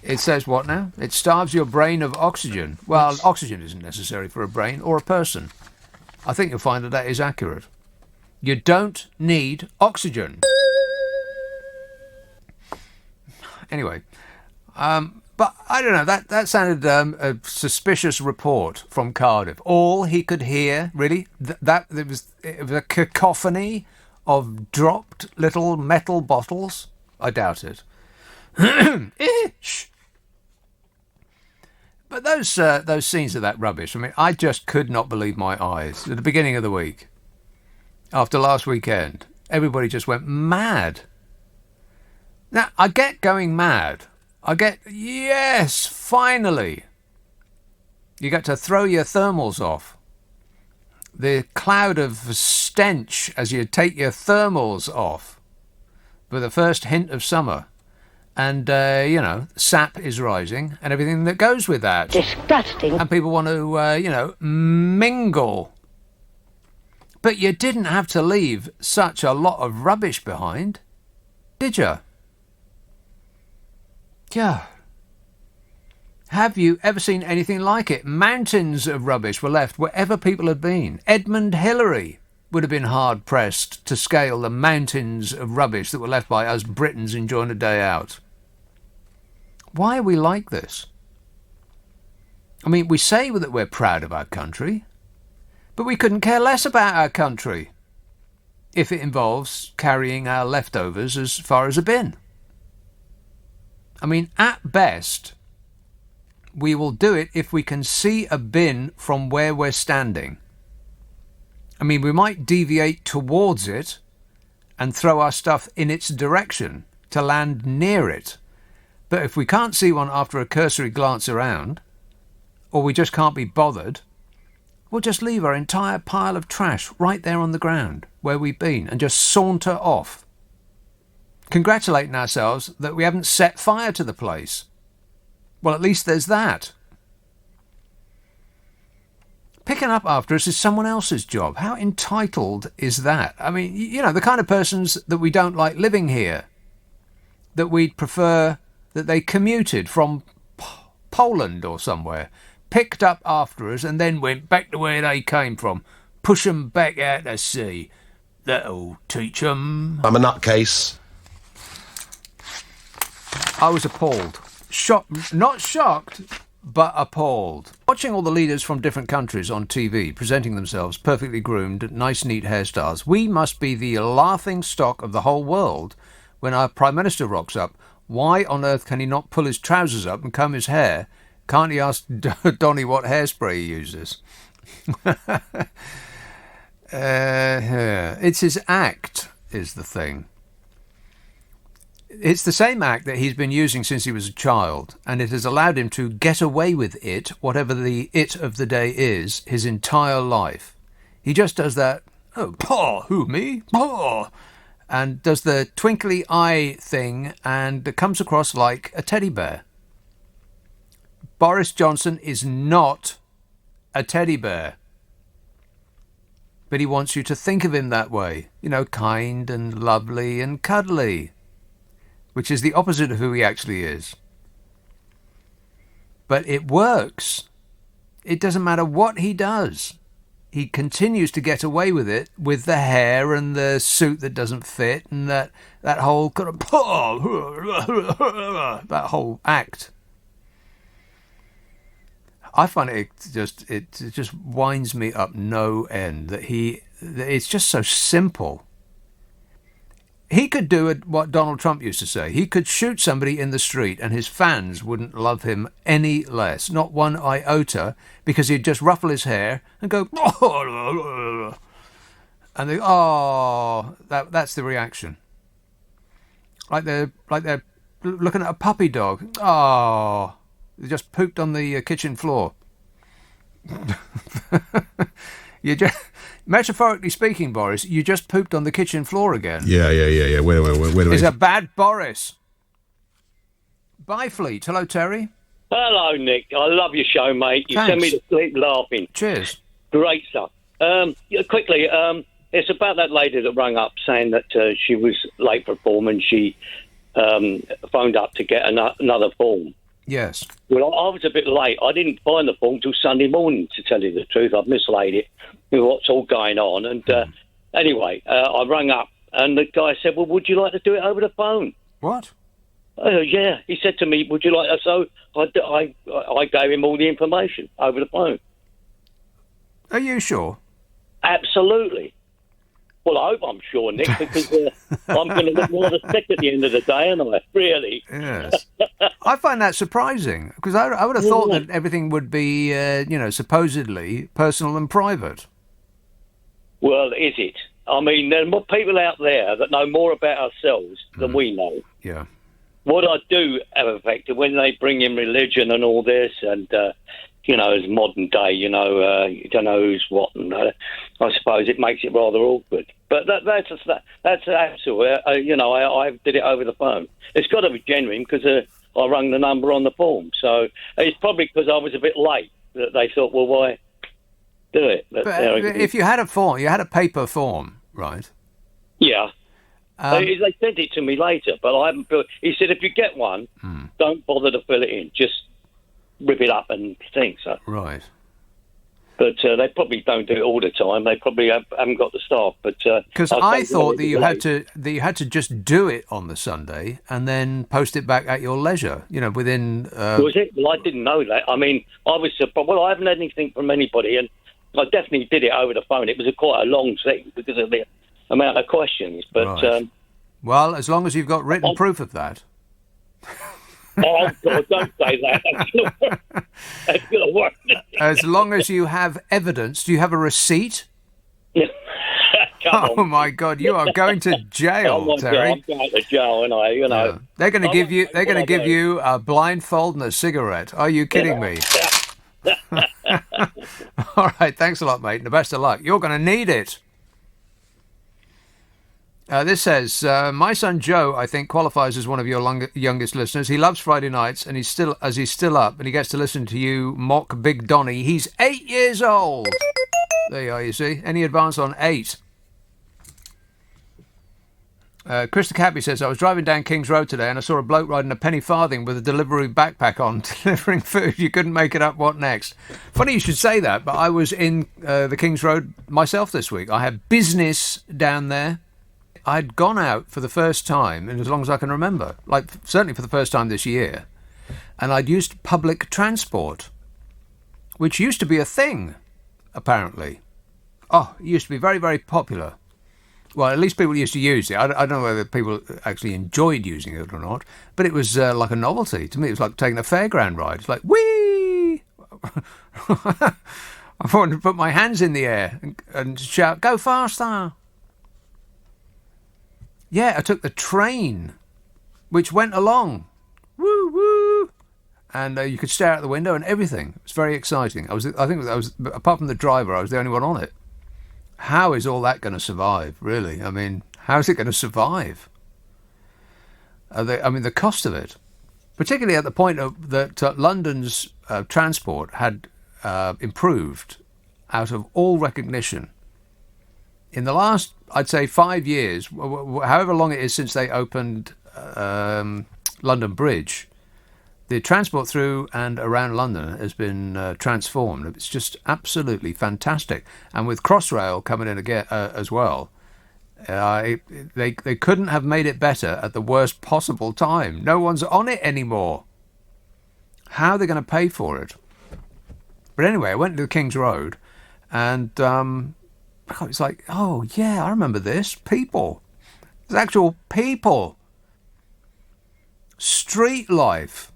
It says what now? It starves your brain of oxygen. Well, oxygen isn't necessary for a brain or a person. I think you'll find that is accurate. You don't need oxygen. Anyway, but I don't know, that sounded a suspicious report from Cardiff. All he could hear, really, it was a cacophony of dropped little metal bottles. I doubt it. Itch. But those scenes of that rubbish, I mean, I just could not believe my eyes. At the beginning of the week, after last weekend, everybody just went mad. Now, I get going mad. I get, yes, finally. You get to throw your thermals off. The cloud of stench as you take your thermals off for the first hint of summer. And, sap is rising and everything that goes with that. Disgusting. And people want to, mingle. But you didn't have to leave such a lot of rubbish behind, did you? Yeah. Have you ever seen anything like it? Mountains of rubbish were left wherever people had been. Edmund Hillary would have been hard-pressed to scale the mountains of rubbish that were left by us Britons enjoying a day out. Why are we like this? I mean, we say that we're proud of our country, but we couldn't care less about our country if it involves carrying our leftovers as far as a bin. I mean, at best, we will do it if we can see a bin from where we're standing. I mean, we might deviate towards it and throw our stuff in its direction to land near it. But if we can't see one after a cursory glance around, or we just can't be bothered, we'll just leave our entire pile of trash right there on the ground where we've been and just saunter off, congratulating ourselves that we haven't set fire to the place. Well, at least there's that. Picking up after us is someone else's job. How entitled is that? I mean, the kind of persons that we don't like living here, that we'd prefer that they commuted from Poland or somewhere, picked up after us and then went back to where they came from. Push 'em back out to sea. That'll teach 'em. I'm a nutcase. I was appalled. Not shocked, but appalled. Watching all the leaders from different countries on TV presenting themselves perfectly groomed, nice, neat hairstyles, we must be the laughing stock of the whole world when our Prime Minister rocks up. Why on earth can he not pull his trousers up and comb his hair? Can't he ask Donny what hairspray he uses? It's his act, is the thing. It's the same act that he's been using since he was a child, and it has allowed him to get away with it, whatever the it of the day is, his entire life. He just does that Oh, paw, who, me? Paw. And does the twinkly eye thing and comes across like a teddy bear. Boris Johnson is not a teddy bear. But he wants you to think of him that way. You know, kind and lovely and cuddly. Which is the opposite of who he actually is. But it works. It doesn't matter what he does. He continues to get away with it, with the hair and the suit that doesn't fit and that whole kind of that whole act. I find it just winds me up no end that it's just so simple. He could do what Donald Trump used to say. He could shoot somebody in the street and his fans wouldn't love him any less, not one iota, because he'd just ruffle his hair and go, and they, that's the reaction. Like they're looking at a puppy dog. Oh, they just pooped on the kitchen floor. You just, metaphorically speaking, Boris, you just pooped on the kitchen floor again. Yeah. Wait a minute. It's a bad Boris. Bye, Fleet. Hello, Terry. Hello, Nick. I love your show, mate. You send me to sleep laughing. Cheers. Great stuff. Quickly, it's about that lady that rang up saying that she was late for a form and she phoned up to get another form. Yes. Well, I was a bit late. I didn't find the form till Sunday morning, to tell you the truth. I've mislaid it with what's all going on. And anyway, I rang up and the guy said, well, would you like to do it over the phone? What? Yeah. He said to me, would you like... So I gave him all the information over the phone. Are you sure? Absolutely. Well, I hope I'm sure, Nick, because I'm going to look rather sick at the end of the day, and I really. Yes. I find that surprising, because I would have thought that everything would be, supposedly personal and private. Well, is it? I mean, there are more people out there that know more about ourselves than we know. Yeah. What I do have affected when they bring in religion and all this, and as modern day, you don't know who's what, and I suppose it makes it rather awkward. But that's absolutely, I did it over the phone. It's got to be genuine because I rang the number on the form. So it's probably because I was a bit late that they thought, well, why do it? But if you had a form, you had a paper form, right? Yeah. They sent it to me later, but I haven't filled. He said, if you get one, don't bother to fill it in. Just rip it up and things. So. Right. But they probably don't do it all the time. They probably haven't got the staff. But because I thought that you had to just do it on the Sunday and then post it back at your leisure. Within. Was it? Well, I didn't know that. I mean, I was surprised. Well, I haven't had anything from anybody, and I definitely did it over the phone. It was quite a long thing because of the amount of questions. But right. Well, as long as you've got written proof of that. Oh, God, don't say that. That's going to work. As long as you have evidence. Do you have a receipt? Oh, my God, you are going to jail, Terry. I'm going to jail, and Yeah. They're going to give you. They're going to give you a blindfold and a cigarette. Are you kidding me? All right, thanks a lot, mate, and the best of luck. You're going to need it. This says, my son Joe, I think, qualifies as one of your youngest listeners. He loves Friday nights, and he's still up, and he gets to listen to you mock Big Donny. He's 8 years old. There you are, you see. Any advance on 8? Chris the Cabbie says, I was driving down King's Road today, and I saw a bloke riding a penny farthing with a delivery backpack on, delivering food. You couldn't make it up. What next? Funny you should say that, but I was in the King's Road myself this week. I had business down there. I'd gone out for the first time in as long as I can remember, certainly for the first time this year, and I'd used public transport, which used to be a thing, apparently. Oh, it used to be very, very popular. Well, at least people used to use it. I don't know whether people actually enjoyed using it or not, but it was like a novelty. To me, it was like taking a fairground ride. It's like, whee! I wanted to put my hands in the air and shout, go faster! Yeah, I took the train, which went along. Woo, woo! And you could stare out the window and everything. It was very exciting. I think apart from the driver, I was the only one on it. how is all that going to survive, really? I mean, how is it going to survive? The cost of it, particularly at the point that London's transport had improved out of all recognition. In the last, I'd say, 5 years, however long it is since they opened London Bridge, the transport through and around London has been transformed. It's just absolutely fantastic. And with Crossrail coming in again as well, they couldn't have made it better at the worst possible time. No one's on it anymore. How are they going to pay for it? But anyway, I went to the King's Road, and it's like, oh yeah, I remember this. People. There's actual people. Street life.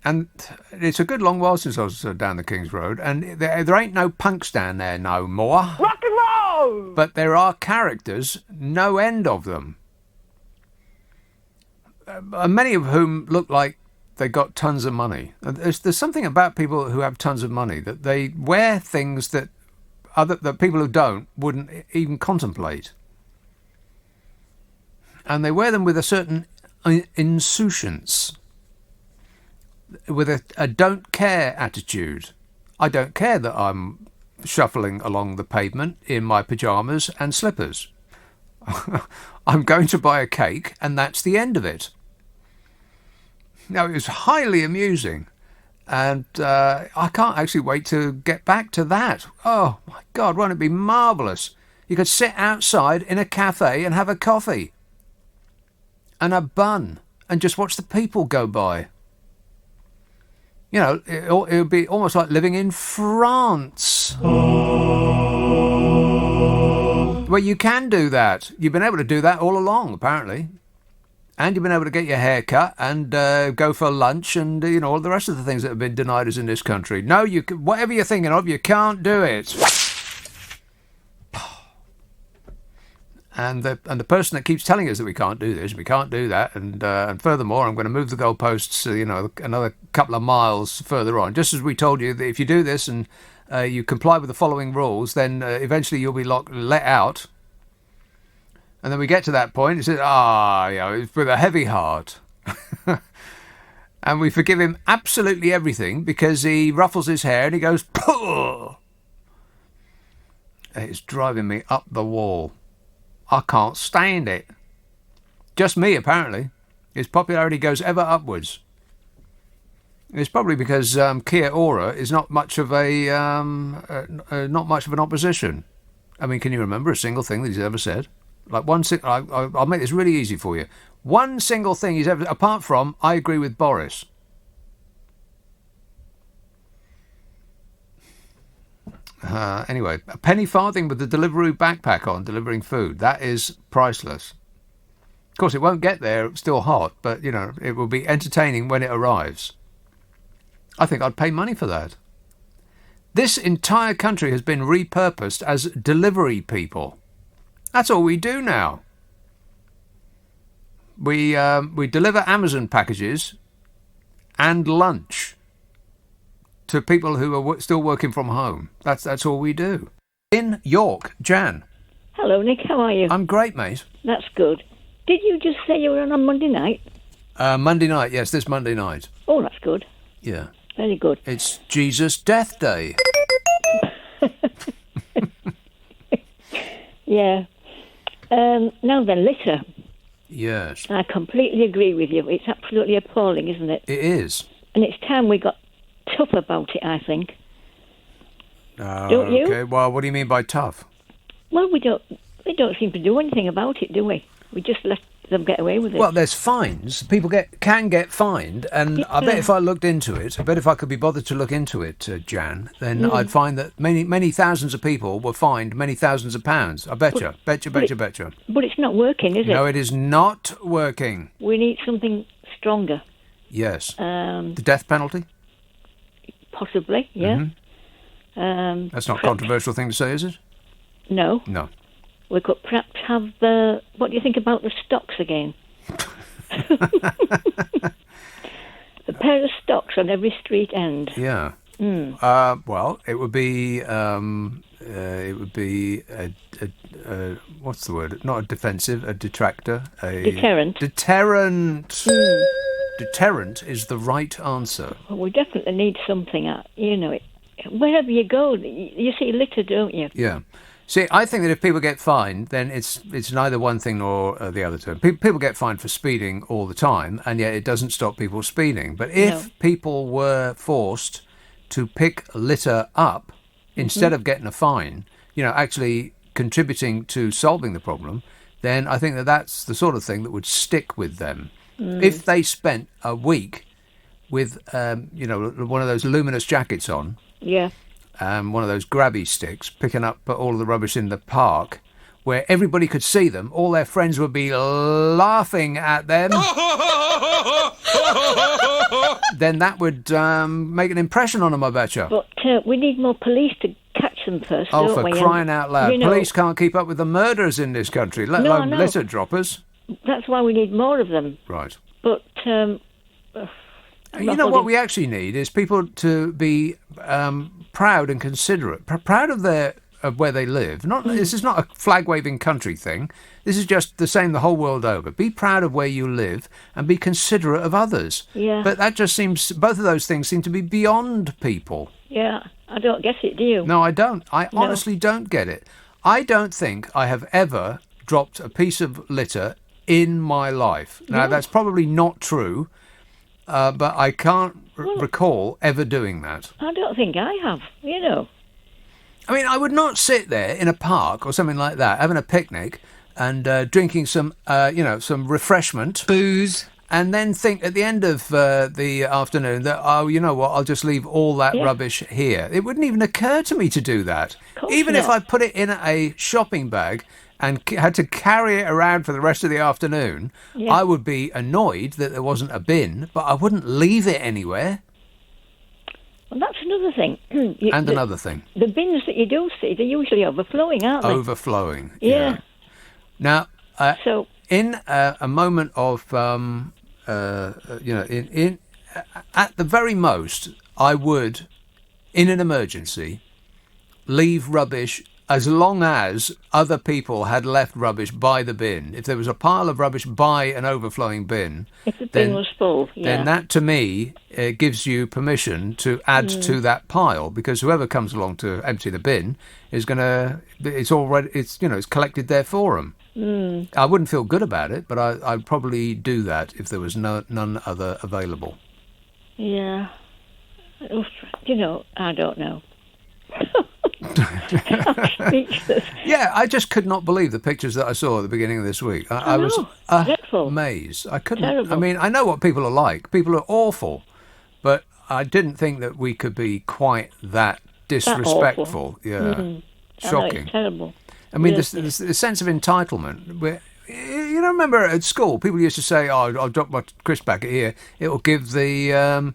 And it's a good long while since I was down the King's Road, and there ain't no punks down there no more. Rock and roll! But there are characters, no end of them. Many of whom look like they got tons of money. There's something about people who have tons of money, that they wear things that people who don't wouldn't even contemplate. And they wear them with a certain insouciance, with a don't care attitude. I don't care that I'm shuffling along the pavement in my pyjamas and slippers. I'm going to buy a cake, and that's the end of it. Now, it was highly amusing, and I can't actually wait to get back to that. Oh, my God, won't it be marvellous? You could sit outside in a cafe and have a coffee and a bun and just watch the people go by. You know, it would be almost like living in France. Well, you can do that. You've been able to do that all along, apparently. And you've been able to get your hair cut and go for lunch and, all the rest of the things that have been denied us in this country. No, whatever you're thinking of, you can't do it. And the person that keeps telling us that we can't do this, we can't do that, and furthermore, I'm going to move the goalposts, another couple of miles further on. Just as we told you that if you do this and you comply with the following rules, then eventually you'll be let out. And then we get to that point, he says, it's with a heavy heart. And we forgive him absolutely everything because he ruffles his hair and he goes, "Puh!" It's driving me up the wall. I can't stand it. Just me, apparently. His popularity goes ever upwards. It's probably because Kia Ora is not much of not much of an opposition. I mean, can you remember a single thing that he's ever said? Like I'll make this really easy for you. One single thing he's ever, apart from, I agree with Boris. Anyway, a penny farthing with the Deliveroo backpack on, delivering food. That is priceless. Of course, it won't get there still hot, but, it will be entertaining when it arrives. I think I'd pay money for that. This entire country has been repurposed as delivery people. That's all we do now. We deliver Amazon packages and lunch to people who are still working from home. That's all we do. In York, Jan. Hello, Nick. How are you? I'm great, mate. That's good. Did you just say you were on Monday night? Monday night, yes, this Monday night. Oh, that's good. Yeah. Very good. It's Jesus' death day. Yeah. Now then, litter. Yes. I completely agree with you. It's absolutely appalling, isn't it? It is. And it's time we got tough about it, I think. Don't you? Okay, well, what do you mean by tough? Well, we don't seem to do anything about it, do we? We just let them get away with it. Well, there's fines. People can get fined, and yeah. I bet if I looked into it, I bet if I could be bothered to look into it, Jan, then I'd find that many thousands of people were fined many thousands of pounds. I betcha. Betcha. But it's not working, is it? No, it is not working. We need something stronger. Yes. The death penalty? Possibly, yeah. Mm-hmm. That's not a controversial thing to say, is it? No. No. We could perhaps have what do you think about the stocks again? A pair of stocks on every street end. Yeah. Mm. Well, it would be it would be what's the word? Not a defensive, a detractor. A Deterrent. Deterrent. Deterrent is the right answer. Well, we definitely need something. Wherever you go, you see litter, don't you? Yeah. See, I think that if people get fined, then it's neither one thing nor the other term. People get fined for speeding all the time, and yet it doesn't stop people speeding. But if people were forced to pick litter up instead of getting a fine, actually contributing to solving the problem, then I think that that's the sort of thing that would stick with them. If they spent a week with, one of those luminous jackets on, one of those grabby sticks, picking up all of the rubbish in the park, where everybody could see them, all their friends would be laughing at them, then that would make an impression on them, I betcha. But we need more police to catch them first, don't we? Oh, for crying out loud. Police can't keep up with the murders in this country, let alone litter droppers. That's why we need more of them. Right. But, what we actually need is people to be proud and considerate, proud of where they live. This is not a flag-waving country thing. This is just the same the whole world over. Be proud of where you live and be considerate of others. Yeah. But that just both of those things seem to be beyond people. Yeah, I don't get it, do you? No, I don't. I honestly don't get it. I don't think I have ever dropped a piece of litter in my life. Now, that's probably not true, but I can't recall ever doing that. I don't think I have, I mean, I would not sit there in a park or something like that, having a picnic and drinking some refreshment. Booze. And then think at the end of the afternoon that, you know what, I'll just leave all that rubbish here. It wouldn't even occur to me to do that. Even if I put it in a shopping bag and had to carry it around for the rest of the afternoon, I would be annoyed that there wasn't a bin, but I wouldn't leave it anywhere. Well, that's another thing. Another thing. The bins that you do see, they're usually overflowing, aren't they? Overflowing. Yeah. Now, in a moment of, at the very most, I would, in an emergency, leave rubbish as long as other people had left rubbish by the bin. If there was a pile of rubbish by an overflowing bin, if the bin was full, then that to me gives you permission to add to that pile, because whoever comes along to empty the bin is it's collected there for them. I wouldn't feel good about it, but I'd probably do that if there was none other available. Yeah. I don't know. Yeah, I just could not believe the pictures that I saw at the beginning of this week. I was amazed. I couldn't. Terrible. I mean, I know what people are like. People are awful, but I didn't think that we could be quite that disrespectful. Yeah, shocking. It's terrible. I mean, the sense of entitlement. Remember at school, people used to say, "Oh, I'll drop my crisp packet here. It will give the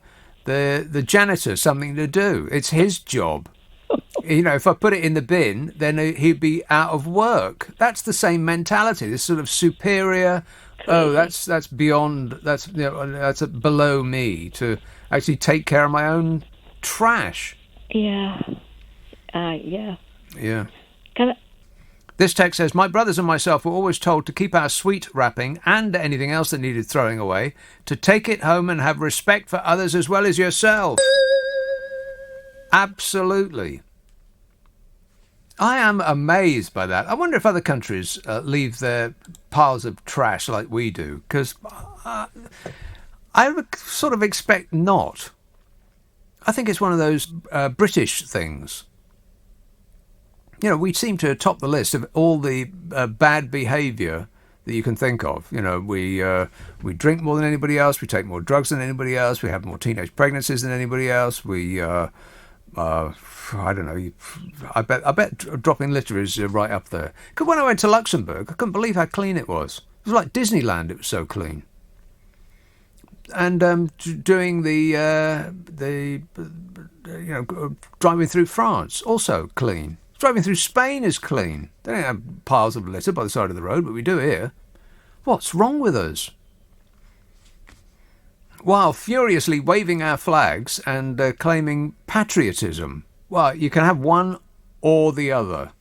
janitor something to do. It's his job." If I put it in the bin, then he'd be out of work. That's the same mentality. This sort of superior. Oh, that's beyond. That's below me to actually take care of my own trash. Yeah. Yeah. Can I... This text says, my brothers and myself were always told to keep our sweet wrapping and anything else that needed throwing away, to take it home and have respect for others as well as yourself. Absolutely. I am amazed by that. I wonder if other countries leave their piles of trash like we do, because I would sort of expect not. I think it's one of those British things. We seem to top the list of all the bad behaviour that you can think of. We drink more than anybody else. We take more drugs than anybody else. We have more teenage pregnancies than anybody else. We, I don't know. I bet dropping litter is right up there. Because when I went to Luxembourg, I couldn't believe how clean it was. It was like Disneyland. It was so clean. And doing driving through France, also clean. Driving through Spain is clean. They don't have piles of litter by the side of the road, but we do here. What's wrong with us? While furiously waving our flags and claiming patriotism. Well, you can have one or the other.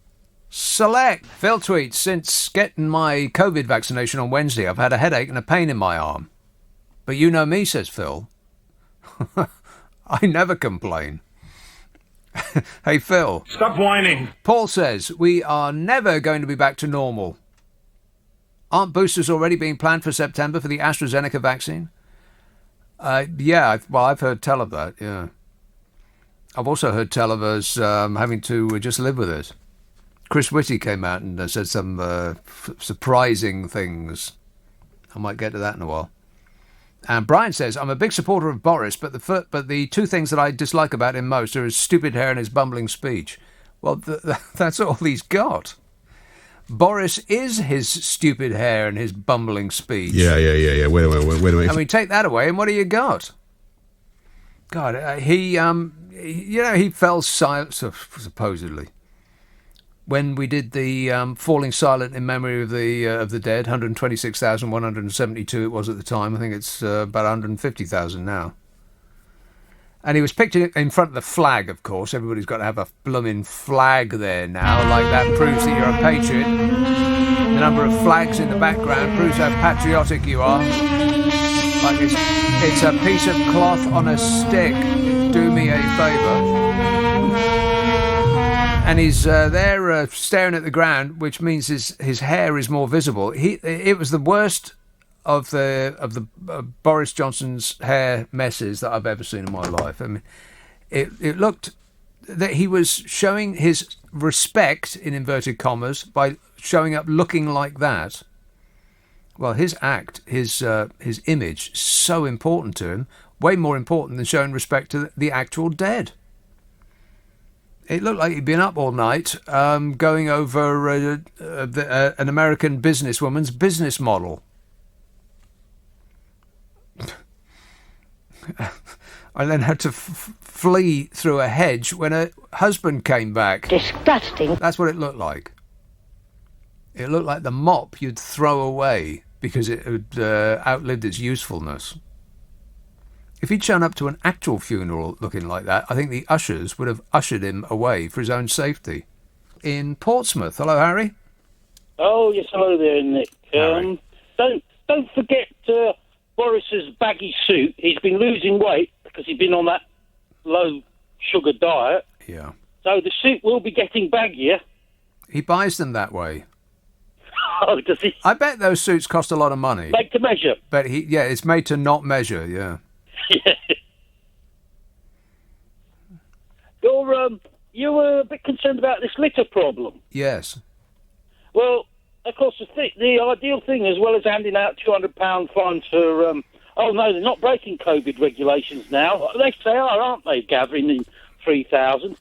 Select. Phil tweets, since getting my COVID vaccination on Wednesday, I've had a headache and a pain in my arm. But you know me, says Phil. I never complain. Hey, Phil. Stop whining. Paul says, we are never going to be back to normal. Aren't boosters already being planned for September for the AstraZeneca vaccine? Yeah, I've heard tell of that, yeah. I've also heard tell of us having to just live with it. Chris Whitty came out and said some surprising things. I might get to that in a while. And Brian says, I'm a big supporter of Boris, but the two things that I dislike about him most are his stupid hair and his bumbling speech. Well, that's all he's got. Boris is his stupid hair and his bumbling speech. Yeah. Wait a minute. I mean, take that away, and what do you got? God, he fell silent, supposedly, when we did the falling silent in memory of the dead. 126,172 it was at the time. I think it's about 150,000 now. And he was pictured in front of the flag, of course. Everybody's got to have a blooming flag there now. Like, that proves that you're a patriot. The number of flags in the background proves how patriotic you are. Like, it's a piece of cloth on a stick. Do me a favour. And he's there staring at the ground, which means his hair is more visible. It was the worst of the Boris Johnson's hair messes that I've ever seen in my life. I mean, it looked that he was showing his respect, in inverted commas, by showing up looking like that. Well, his act, his image, so important to him, way more important than showing respect to the actual dead. It looked like he'd been up all night going over an American businesswoman's business model. I then had to flee through a hedge when her husband came back. Disgusting. That's what it looked like. It looked like the mop you'd throw away because it had outlived its usefulness. If he'd shown up to an actual funeral looking like that, I think the ushers would have ushered him away for his own safety. In Portsmouth. Hello, Harry. Oh, yes, hello there, Nick. Don't forget Boris's baggy suit. He's been losing weight because he's been on that low sugar diet. Yeah. So the suit will be getting baggier. He buys them that way. Oh, does he? I bet those suits cost a lot of money. Made to measure. But it's made to not measure, yeah. You were a bit concerned about this litter problem. Yes. Well, of course, the ideal thing, as well as handing out £200 fines for... oh, no, they're not breaking COVID regulations now. They are, aren't they, gathering in 3,000?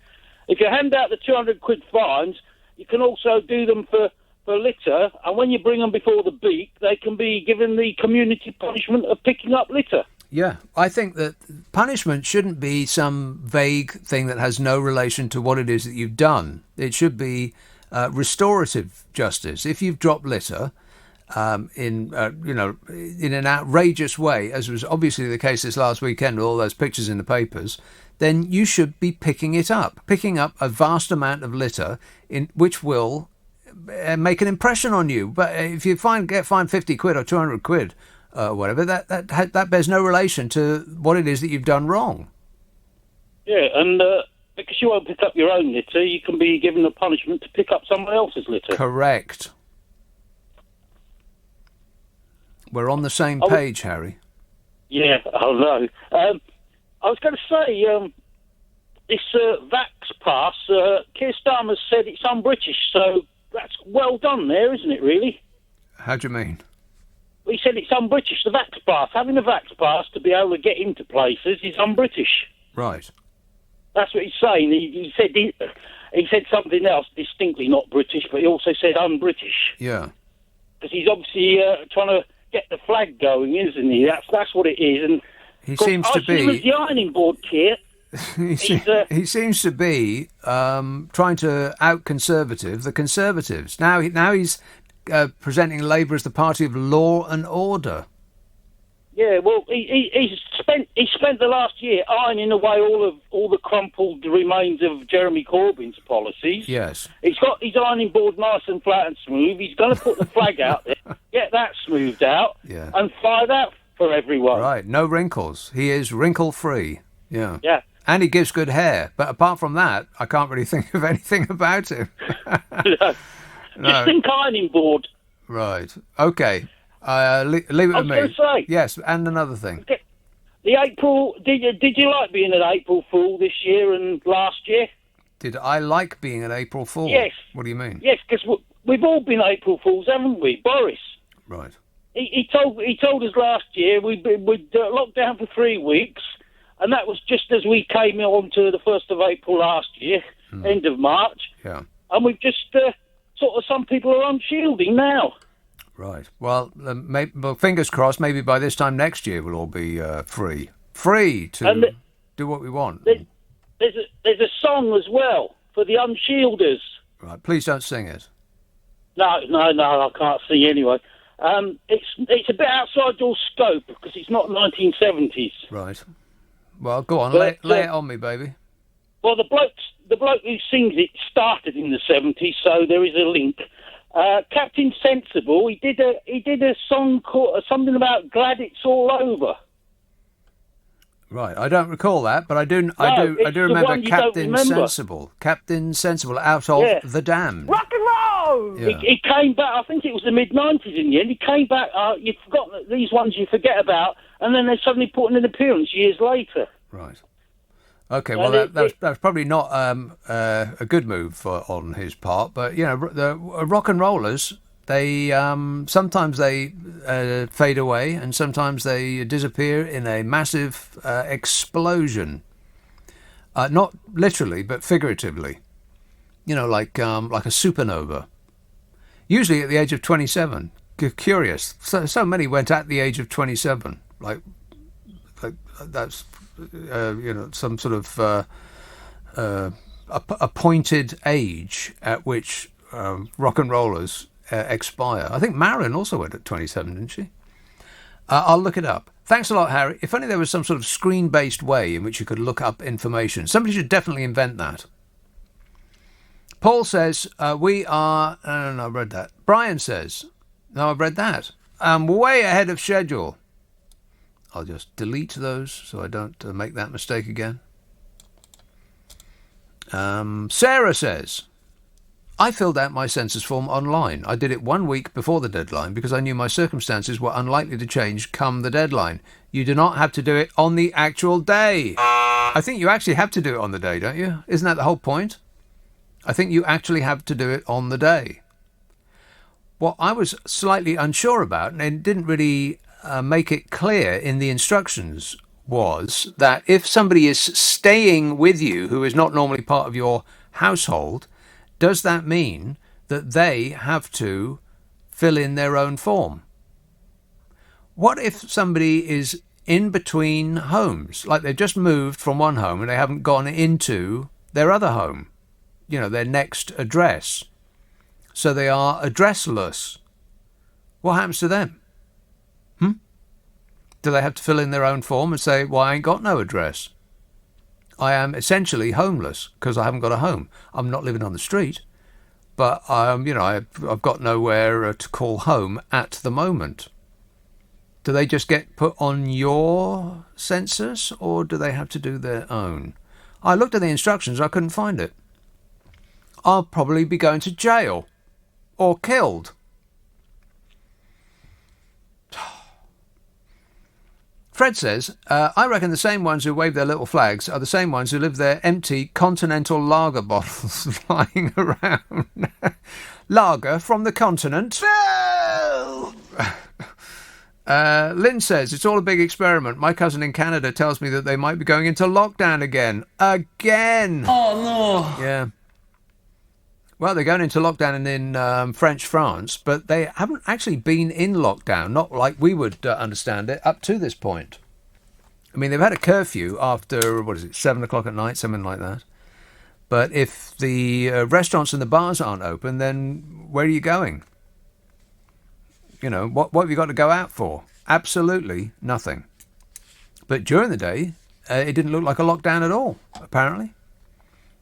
If you hand out the 200 quid fines, you can also do them for litter, and when you bring them before the beak, they can be given the community punishment of picking up litter. Yeah, I think that punishment shouldn't be some vague thing that has no relation to what it is that you've done. It should be restorative justice. If you've dropped litter in an outrageous way, as was obviously the case this last weekend with all those pictures in the papers, then you should be picking it up. Picking up a vast amount of litter which will make an impression on you. But if you get fined 50 quid or 200 quid, whatever, that bears no relation to what it is that you've done wrong. Yeah, and because you won't pick up your own litter, you can be given a punishment to pick up someone else's litter. Correct. We're on the same page, Harry. Yeah, I know. I was going to say, this Vax Pass, Keir Starmer said it's un-British, so that's well done there, isn't it, really? How do you mean? He said it's un-British, the Vax Pass. Having a Vax Pass to be able to get into places is un-British. Right. That's what he's saying. He said something else, distinctly not British, but he also said un-British. Yeah. Because he's obviously trying to get the flag going, isn't he? That's what it is. And he seems to be... the ironing board, Keir. He seems to be trying to out-conservative the Conservatives. Now he's... presenting Labour as the party of law and order. Yeah, well, he spent the last year ironing away all the crumpled remains of Jeremy Corbyn's policies. Yes. He's got his ironing board nice and flat and smooth. He's going to put the flag out there, get that smoothed out, and fly that for everyone. Right, no wrinkles. He is wrinkle-free. Yeah. Yeah. And he gives good hair. But apart from that, I can't really think of anything about him. No. Just think ironing board. Right. Okay. Leave it with me. I was going to say. Yes, and another thing. The April. Did you like being an April Fool this year and last year? Did I like being an April Fool? Yes. What do you mean? Yes, because we've all been April Fools, haven't we? Boris. Right. He told us last year we'd locked down for 3 weeks, and that was just as we came on to the 1st of April last year, end of March. Yeah. And we've just sort of, some people are unshielding now. Right. Well, fingers crossed, maybe by this time next year we'll all be free. Free to do what we want. There's a song as well for the unshielders. Right. Please don't sing it. No, I can't sing anyway. It's a bit outside your scope because it's not 1970s. Right. Well, go on, But, lay it on me, baby. Well, the bloke who sings it started in the 70s, so there is a link. Captain Sensible, he did a song called something about "Glad It's All Over." Right, I don't recall that, but I do remember Captain Sensible. Captain Sensible out of The Damned. Rock and roll! Yeah. He came back, I think it was the mid-90s in the end. He came back, you've forgotten these ones you forget about, and then they suddenly put in an appearance years later. Right. Okay, well, that's probably not a good move on his part, but, you know, the rock and rollers, they sometimes they fade away and sometimes they disappear in a massive explosion. Not literally, but figuratively. You know, like a supernova. Usually at the age of 27. Curious. So many went at the age of 27. Like that's some sort of appointed age at which rock and rollers expire. I think Marilyn also went at 27, didn't she? I'll look it up. Thanks a lot, Harry. If only there was some sort of screen-based way in which you could look up information. Somebody should definitely invent that. Paul says, we are... No, I've read that. Brian says, no, I've read that. I'm way ahead of schedule. I'll just delete those so I don't make that mistake again. Sarah says, I filled out my census form online. I did it 1 week before the deadline because I knew my circumstances were unlikely to change come the deadline. You do not have to do it on the actual day. I think you actually have to do it on the day, don't you? Isn't that the whole point? I think you actually have to do it on the day. What I was slightly unsure about, and it didn't really make it clear in the instructions, was that if somebody is staying with you who is not normally part of your household, does that mean that they have to fill in their own form? What if somebody is in between homes, like they've just moved from one home and they haven't gone into their other home, you know, their next address, so they are addressless? What happens to them? Do they have to fill in their own form and say, well, I ain't got no address? I am essentially homeless because I haven't got a home. I'm not living on the street, but I've got nowhere to call home at the moment. Do they just get put on your census, or do they have to do their own? I looked at the instructions, I couldn't find it. I'll probably be going to jail or killed. Fred says, I reckon the same ones who wave their little flags are the same ones who leave their empty continental lager bottles lying around. Lager from the continent. Lynn says, it's all a big experiment. My cousin in Canada tells me that they might be going into lockdown again. Again! Oh, no! Yeah. Well, they're going into lockdown in French France, but they haven't actually been in lockdown, not like we would understand it, up to this point. I mean, they've had a curfew after, 7 o'clock at night, something like that. But if the restaurants and the bars aren't open, then where are you going? You know, what have you got to go out for? Absolutely nothing. But during the day, it didn't look like a lockdown at all, apparently.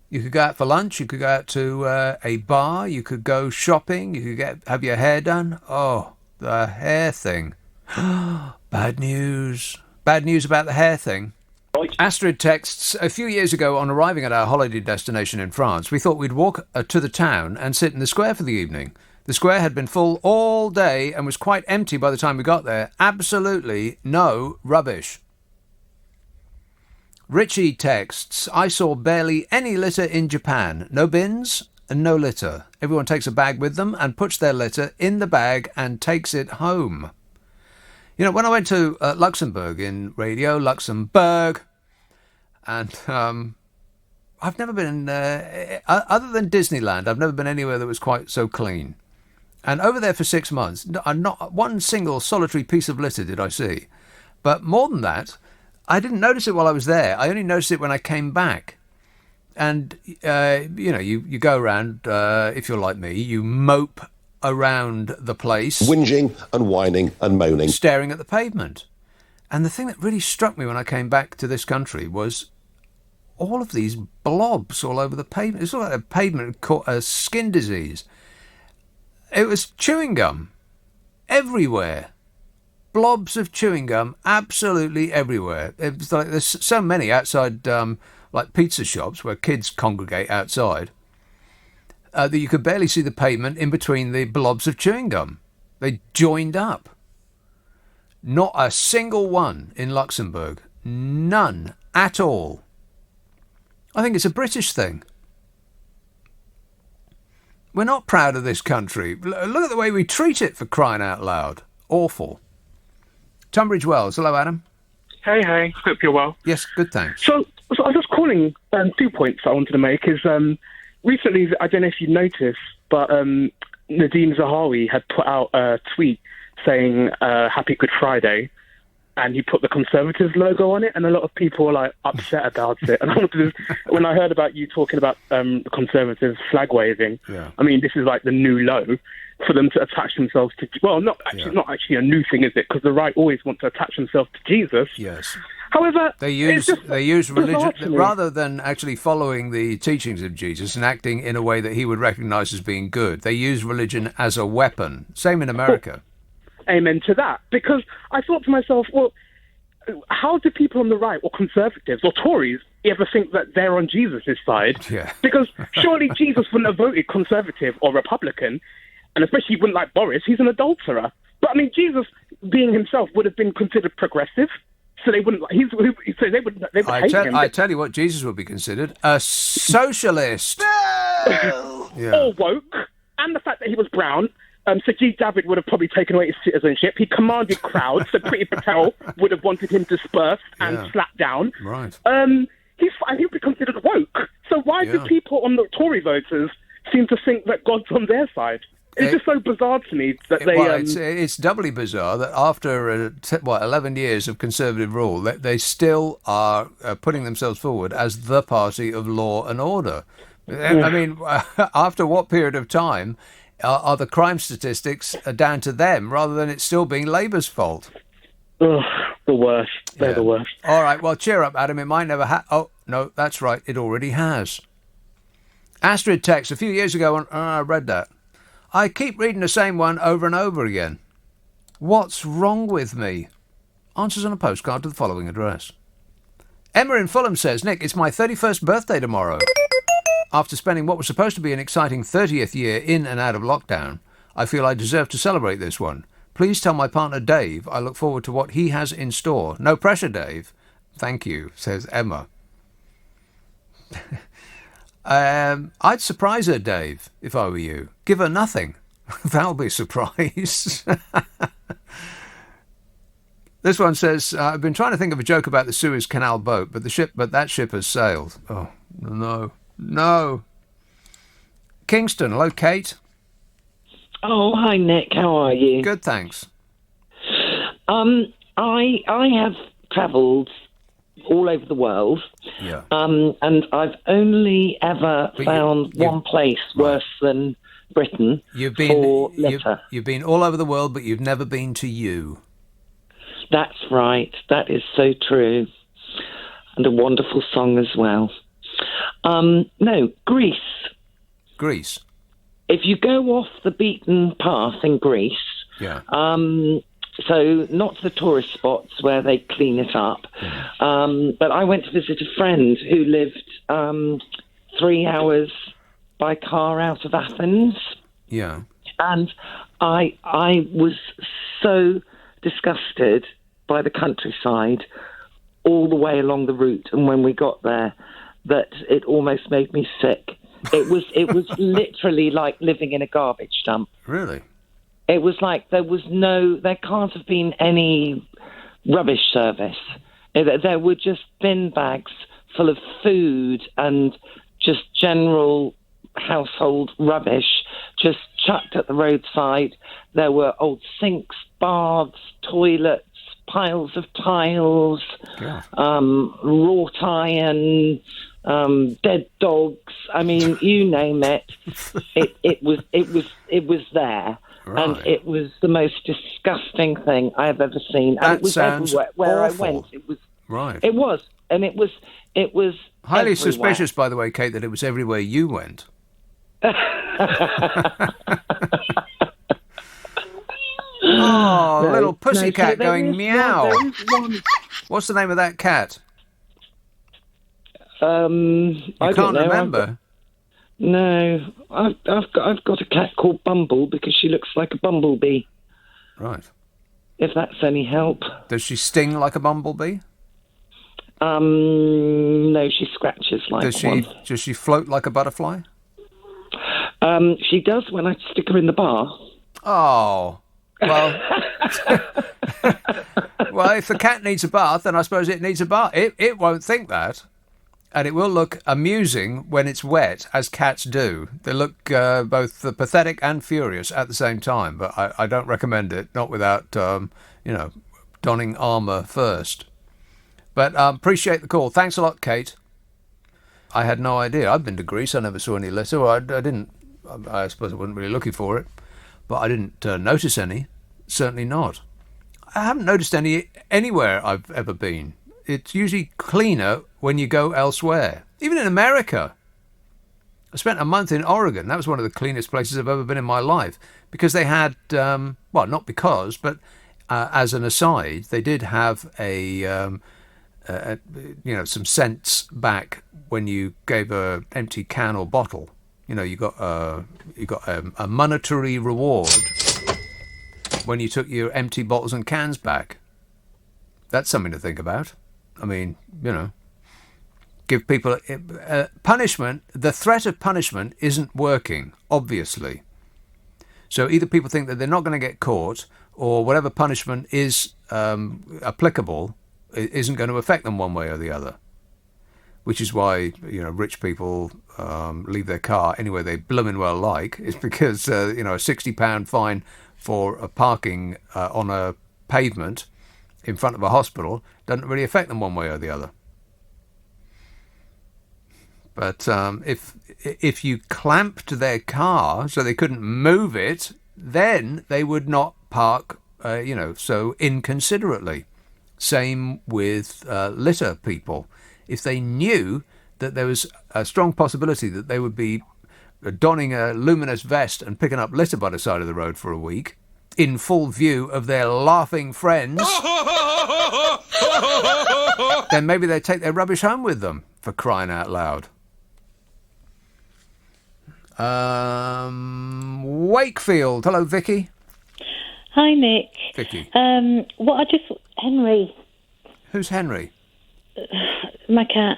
You could go out for lunch, you could go out to a bar, you could go shopping, you could have your hair done. Oh, the hair thing. Bad news. Bad news about the hair thing. Astrid texts, a few years ago on arriving at our holiday destination in France, we thought we'd walk to the town and sit in the square for the evening. The square had been full all day and was quite empty by the time we got there. Absolutely no rubbish. Richie texts, I saw barely any litter in Japan. No bins and no litter. Everyone takes a bag with them and puts their litter in the bag and takes it home. You know, when I went to Luxembourg in Radio Luxembourg, and I've never been, other than Disneyland, I've never been anywhere that was quite so clean. And over there for 6 months, not one single solitary piece of litter did I see. But more than that, I didn't notice it while I was there. I only noticed it when I came back. And, you go around, if you're like me, you mope around the place. Whinging and whining and moaning. Staring at the pavement. And the thing that really struck me when I came back to this country was all of these blobs all over the pavement. It's all like a pavement caught a skin disease. It was chewing gum everywhere. Blobs of chewing gum absolutely everywhere. It was like there's so many outside, like pizza shops where kids congregate outside, that you could barely see the pavement in between the blobs of chewing gum. They joined up. Not a single one in Luxembourg. None at all. I think it's a British thing. We're not proud of this country. Look at the way we treat it, for crying out loud. Awful. Tunbridge Wells. Hello, Adam. Hey. Hope you're well. Yes, good, thanks. So I was just calling 2 points I wanted to make. Is recently, I don't know if you noticed, but Nadine Zahawi had put out a tweet saying Happy Good Friday, and he put the Conservatives logo on it, and a lot of people were like upset about it. And I wanted to, when I heard about you talking about the Conservatives flag waving, I mean, this is like the new low for them to attach themselves to. Well, not actually a new thing, is it? Because the right always want to attach themselves to Jesus. Yes. However, they use religion rather than actually following the teachings of Jesus and acting in a way that he would recognise as being good. They use religion as a weapon. Same in America. Amen to that. Because I thought to myself, well, how do people on the right, or conservatives, or Tories, ever think that they're on Jesus' side? Yeah. Because surely Jesus wouldn't have voted Conservative or Republican, and especially he wouldn't like Boris. He's an adulterer. But I mean, Jesus, being himself, would have been considered progressive. So they wouldn't. They would hate him. I tell you what, Jesus would be considered a socialist. Yeah. Or woke, and the fact that he was brown. Sajid David would have probably taken away his citizenship. He commanded crowds, so Priti Patel would have wanted him dispersed and slapped down. Right. He would be considered woke. So why do people on the Tory voters seem to think that God's on their side? It's just so bizarre to me that they... Well, it's doubly bizarre that after 11 years of Conservative rule, they still are putting themselves forward as the party of law and order. I mean, after what period of time are the crime statistics down to them rather than it still being Labour's fault? Ugh, the worst. They're the worst. All right, well, cheer up, Adam. It might never Oh, no, that's right. It already has. Astrid texts a few years ago, I read that. I keep reading the same one over and over again. What's wrong with me? Answers on a postcard to the following address. Emma in Fulham says, Nick, it's my 31st birthday tomorrow. After spending what was supposed to be an exciting 30th year in and out of lockdown, I feel I deserve to celebrate this one. Please tell my partner Dave I look forward to what he has in store. No pressure, Dave. Thank you, says Emma. I'd surprise her, Dave, if I were you. Give her nothing. That'll be a surprise. This one says, I've been trying to think of a joke about the Suez Canal boat, but that ship has sailed. Oh, no. Kingston, hello, Kate. Oh, hi, Nick. How are you? Good, thanks. I have travelled all over the world. Yeah. And I've only ever found one place worse than Britain for litter. You've been all over the world, but you've never been to you. That's right. That is so true. And a wonderful song as well. No, Greece. Greece. If you go off the beaten path in Greece, Yeah. so not the tourist spots where they clean it up, but I went to visit a friend who lived 3 hours by car out of Athens. Yeah. And I was so disgusted by the countryside all the way along the route, and when we got there, that it almost made me sick. It was literally like living in a garbage dump. Really? It was like there can't have been any rubbish service. There were just bin bags full of food and just general household rubbish just chucked at the roadside. There were old sinks, baths, toilets, piles of tiles, wrought iron, dead dogs. I mean, you name it. It was there. Right. And it was the most disgusting thing I have ever seen. And That it was sounds everywhere where awful. I went. It was Right. It was. And it was Highly everywhere. suspicious, by the way, Kate, that it was everywhere you went. Oh, No, little pussycat so there going is meow. there is one. What's the name of that cat? I You don't can't know. remember. No, I've got a cat called Bumble because she looks like a bumblebee. Right. If that's any help. Does she sting like a bumblebee? No, she scratches like one. Does she float like a butterfly? She does when I stick her in the bath. Oh, well. Well, if the cat needs a bath, then I suppose it needs a bath. It won't think that. And it will look amusing when it's wet, as cats do. They look both pathetic and furious at the same time. But I don't recommend it, not without, donning armour first. But appreciate the call. Thanks a lot, Kate. I had no idea. I've been to Greece. I never saw any litter. Well, I didn't. I suppose I wasn't really looking for it. But I didn't notice any. Certainly not. I haven't noticed any anywhere I've ever been. It's usually cleaner when you go elsewhere. Even in America. I spent a month in Oregon. That was one of the cleanest places I've ever been in my life. Because they had, well, not because, but as an aside, they did have some cents back when you gave an empty can or bottle. You know, you got a monetary reward when you took your empty bottles and cans back. That's something to think about. I mean, give people punishment. The threat of punishment isn't working, obviously. So either people think that they're not going to get caught, or whatever punishment is applicable isn't going to affect them one way or the other. Which is why, rich people leave their car anywhere they blooming well like. It's because, a £60 fine for a parking on a pavement in front of a hospital doesn't really affect them one way or the other. But if you clamped their car so they couldn't move it, then they would not park, so inconsiderately. Same with litter people. If they knew that there was a strong possibility that they would be donning a luminous vest and picking up litter by the side of the road for a week, in full view of their laughing friends, then maybe they'd take their rubbish home with them, for crying out loud. Wakefield. Hello, Vicky. Hi, Nick. Vicky. Henry. Who's Henry? My cat.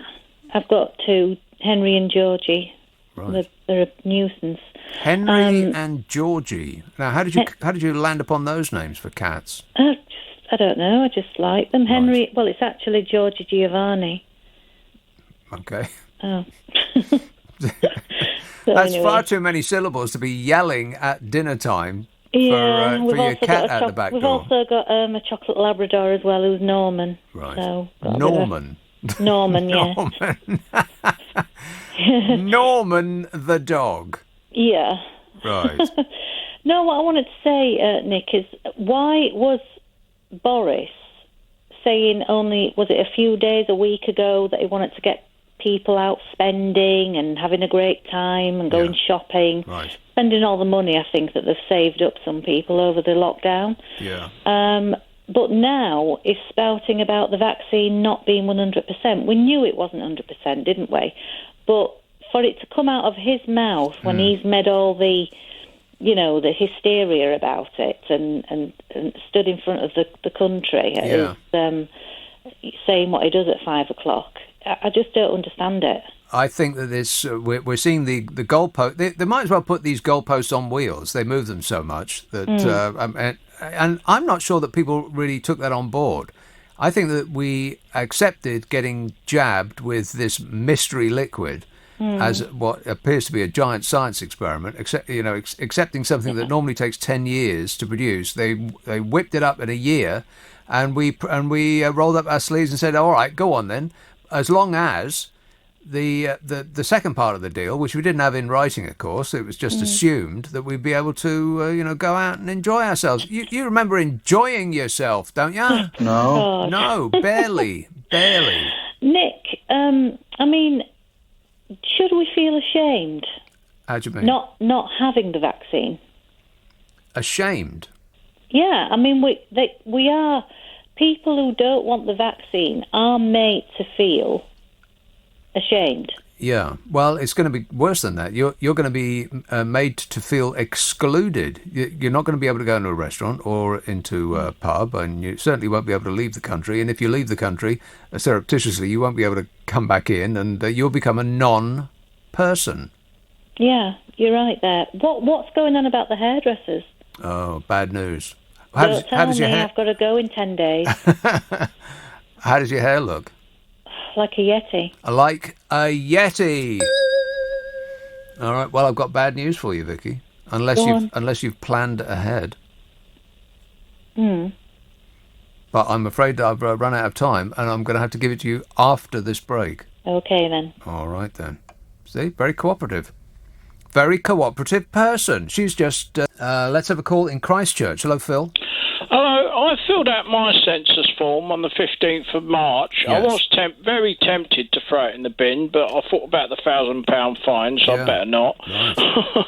I've got two, Henry and Georgie. Right. They're a nuisance. Henry and Georgie. Now, how did you land upon those names for cats? I don't know. I just like them. Henry. Well, it's actually Georgie Giovanni. Okay. Oh. That's far too many syllables to be yelling at dinner time for your cat out the back door. We've also got a chocolate Labrador as well, who's Norman. Right. So Norman. Norman, yeah. Norman the dog. Yeah. Right. No, what I wanted to say, Nick, is why was Boris saying only, was it a few days, a week ago, that he wanted to get people out spending and having a great time and going shopping. Right. Spending all the money, I think, that they've saved up, some people, over the lockdown. Yeah. But now he's spouting about the vaccine not being 100%. We knew it wasn't 100%, didn't we? But for it to come out of his mouth when he's made all the, the hysteria about it and stood in front of the country as saying what he does at 5 o'clock, I just don't understand it. I think that this we're seeing the goalpost. They might as well put these goalposts on wheels. They move them so much that, and I'm not sure that people really took that on board. I think that we accepted getting jabbed with this mystery liquid as what appears to be a giant science experiment. Accepting something that normally takes 10 years to produce, they whipped it up in a year, and we rolled up our sleeves and said, "All right, go on then." As long as the second part of the deal, which we didn't have in writing, of course, it was just assumed that we'd be able to, go out and enjoy ourselves. You remember enjoying yourself, don't you? No. No, barely. Nick, I mean, should we feel ashamed? How do you mean? Not having the vaccine. Ashamed? Yeah, I mean, we are... People who don't want the vaccine are made to feel ashamed. Yeah, well, it's going to be worse than that. You're going to be made to feel excluded. You're not going to be able to go into a restaurant or into a pub, and you certainly won't be able to leave the country. And if you leave the country surreptitiously, you won't be able to come back in, and you'll become a non-person. Yeah, you're right there. What's going on about the hairdressers? Oh, bad news. Don't tell me I've got to go in 10 days. How does your hair look? Like a Yeti. Like a Yeti. All right. Well, I've got bad news for you, Vicky. Unless you've planned ahead. But I'm afraid that I've run out of time, and I'm going to have to give it to you after this break. Okay, then. All right, then. See, very cooperative. Very cooperative person. She's just... let's have a call in Christchurch. Hello, Phil. Hello. I filled out my census form on the 15th of March. Yes. I was very tempted to throw it in the bin, but I thought about the £1,000 fine, so I better not. Right.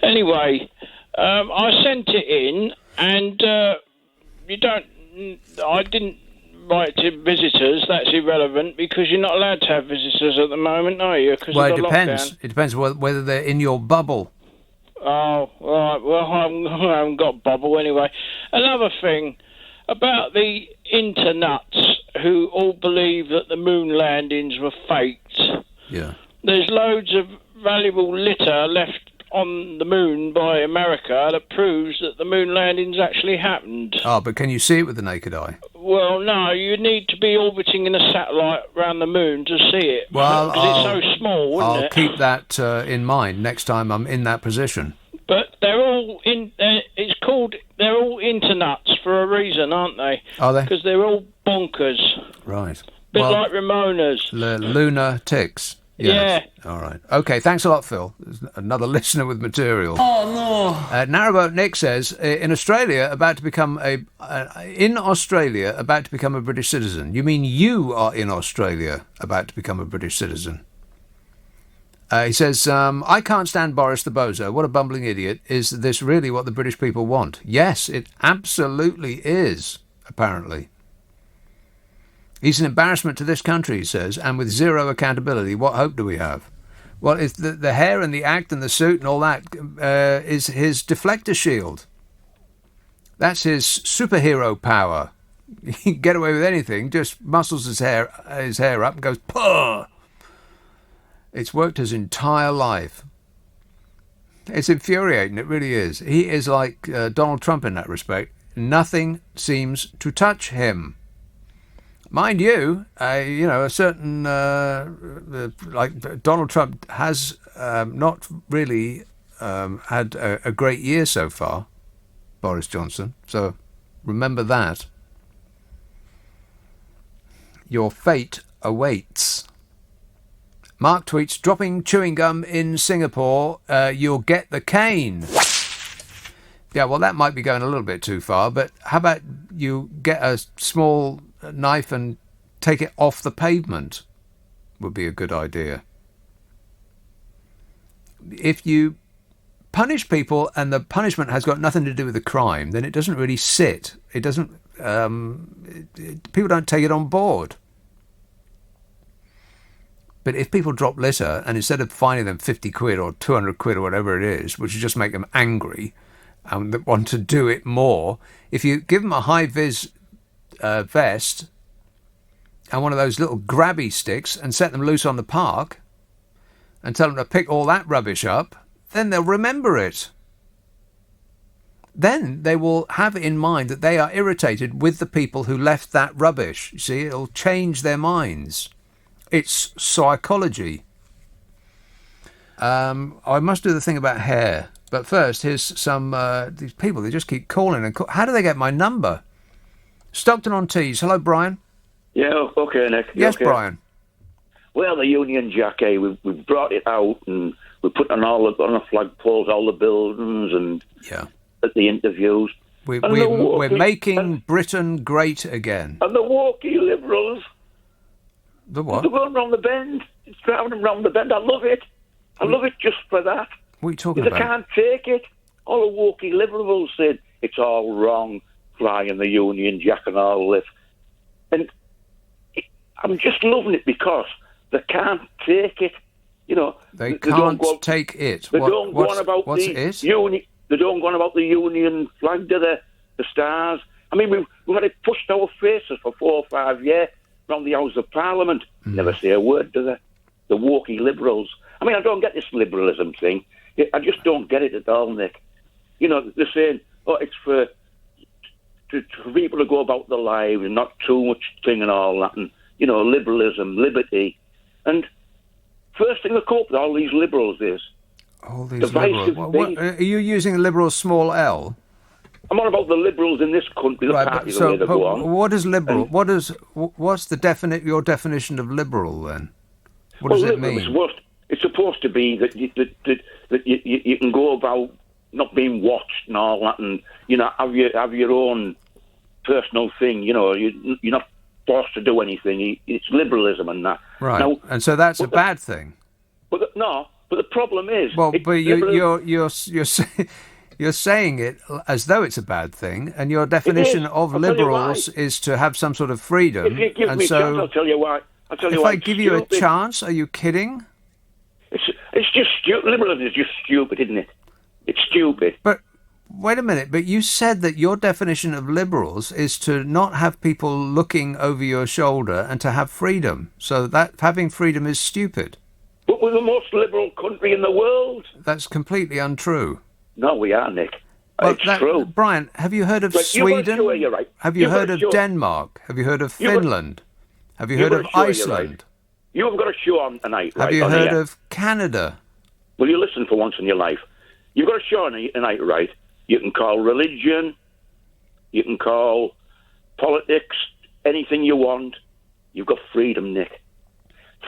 Anyway, I sent it in, and I didn't write to visitors. That's irrelevant, because you're not allowed to have visitors at the moment, are you? Well, it depends. It depends whether they're in your bubble. Oh, right. Well, I haven't got bubble anyway. Another thing about the internuts who all believe that the moon landings were faked. Yeah. There's loads of valuable litter left on the moon by America that proves that the moon landings actually happened. Oh, but can you see it with the naked eye? Well, no, you need to be orbiting in a satellite around the moon to see it. Well, because it's so small, isn't it? I'll keep that in mind next time I'm in that position. But they're all in. They're all internuts for a reason, aren't they? Are they? Because they're all bonkers. Right. Bit like Ramona's. Lunar ticks. Yes. Yeah. All right. Okay, thanks a lot, Phil. There's another listener with material. Oh, no. Narrowboat Nick says, in Australia, about to become a British citizen. You mean you are in Australia about to become a British citizen? He says, I can't stand Boris the bozo. What a bumbling idiot. Is this really what the British people want? Yes, it absolutely is, apparently. He's an embarrassment to this country, he says, and with zero accountability, what hope do we have? Well, it's the hair and the act and the suit and all that is his deflector shield. That's his superhero power. He can get away with anything, just muscles his hair up and goes, puh! It's worked his entire life. It's infuriating, it really is. He is like Donald Trump in that respect. Nothing seems to touch him. Mind you, a certain, like Donald Trump has not really had a great year so far, Boris Johnson. So remember that. Your fate awaits. Mark tweets, dropping chewing gum in Singapore, you'll get the cane. Yeah, well, that might be going a little bit too far, but how about you get a small knife and take it off the pavement would be a good idea. If you punish people and the punishment has got nothing to do with the crime, then it doesn't really sit. It doesn't. People don't take it on board. But if people drop litter and instead of fining them 50 quid or 200 quid or whatever it is, which would just make them angry and want to do it more, if you give them a high-vis vest and one of those little grabby sticks and set them loose on the park and tell them to pick all that rubbish up, then they'll remember it. Then they will have in mind that they are irritated with the people who left that rubbish. You see, it'll change their minds. It's psychology. I must do the thing about hair. But first, here's some... these people, they just keep calling. How do they get my number? Stockton-on-Tees. Hello, Brian. Yeah, okay, Nick. Yes, okay? Brian. Well, the Union Jack, we've brought it out and we put on the flagpoles, all the buildings and at the interviews. We're making Britain great again. And the walkie Liberals... The what? They're going round the bend. It's driving them round the bend. I love it. I love it just for that. What are you talking They about? can't take it. All the walkie Liberals said it's all wrong, flying the Union Jack and all this. And I'm just loving it because they can't take it. You know, They can't take it. They don't go on about what's the it? Union. They don't go on about the Union flag, do they? The stars. I mean, we've had it pushed our faces for 4 or 5 years around the House of Parliament. Never say a word, do they? The walkie Liberals. I mean, I don't get this liberalism thing. I just don't get it at all, Nick. You know, they're saying, oh, it's for people to go about their lives and not too much thing and all that, and, you know, liberalism, liberty. And first thing that come up with all these Liberals is... All these Liberals. What, are you using Liberals small L? I'm on about the Liberals in this country, the parties the way they go on. What is liberal? What's the your definition of liberal then? What does it mean? It's supposed to be that you can go about not being watched and all that, and you know have your own personal thing. You know, you're not forced to do anything. It's liberalism and that. Right. Now, and so that's a bad thing. But the problem is. Well, but you're saying it as though it's a bad thing, and your definition of liberals is to have some sort of freedom. If you give me a chance, I'll tell you why. If I give you a chance, are you kidding? It's just stupid. Liberalism is just stupid, isn't it? It's stupid. But wait a minute. But you said that your definition of liberals is to not have people looking over your shoulder and to have freedom. So that having freedom is stupid. But we're the most liberal country in the world. That's completely untrue. No, we are, Nick. Well, it's true. Brian, have you heard of Sweden? You're right. Have you heard of Denmark? Have you heard of Finland? Have you heard of Iceland? You haven't got a show on tonight, right? Have you heard of Canada? Will you listen for once in your life? You've got a show on tonight, right? You can call religion, you can call politics, anything you want. You've got freedom, Nick.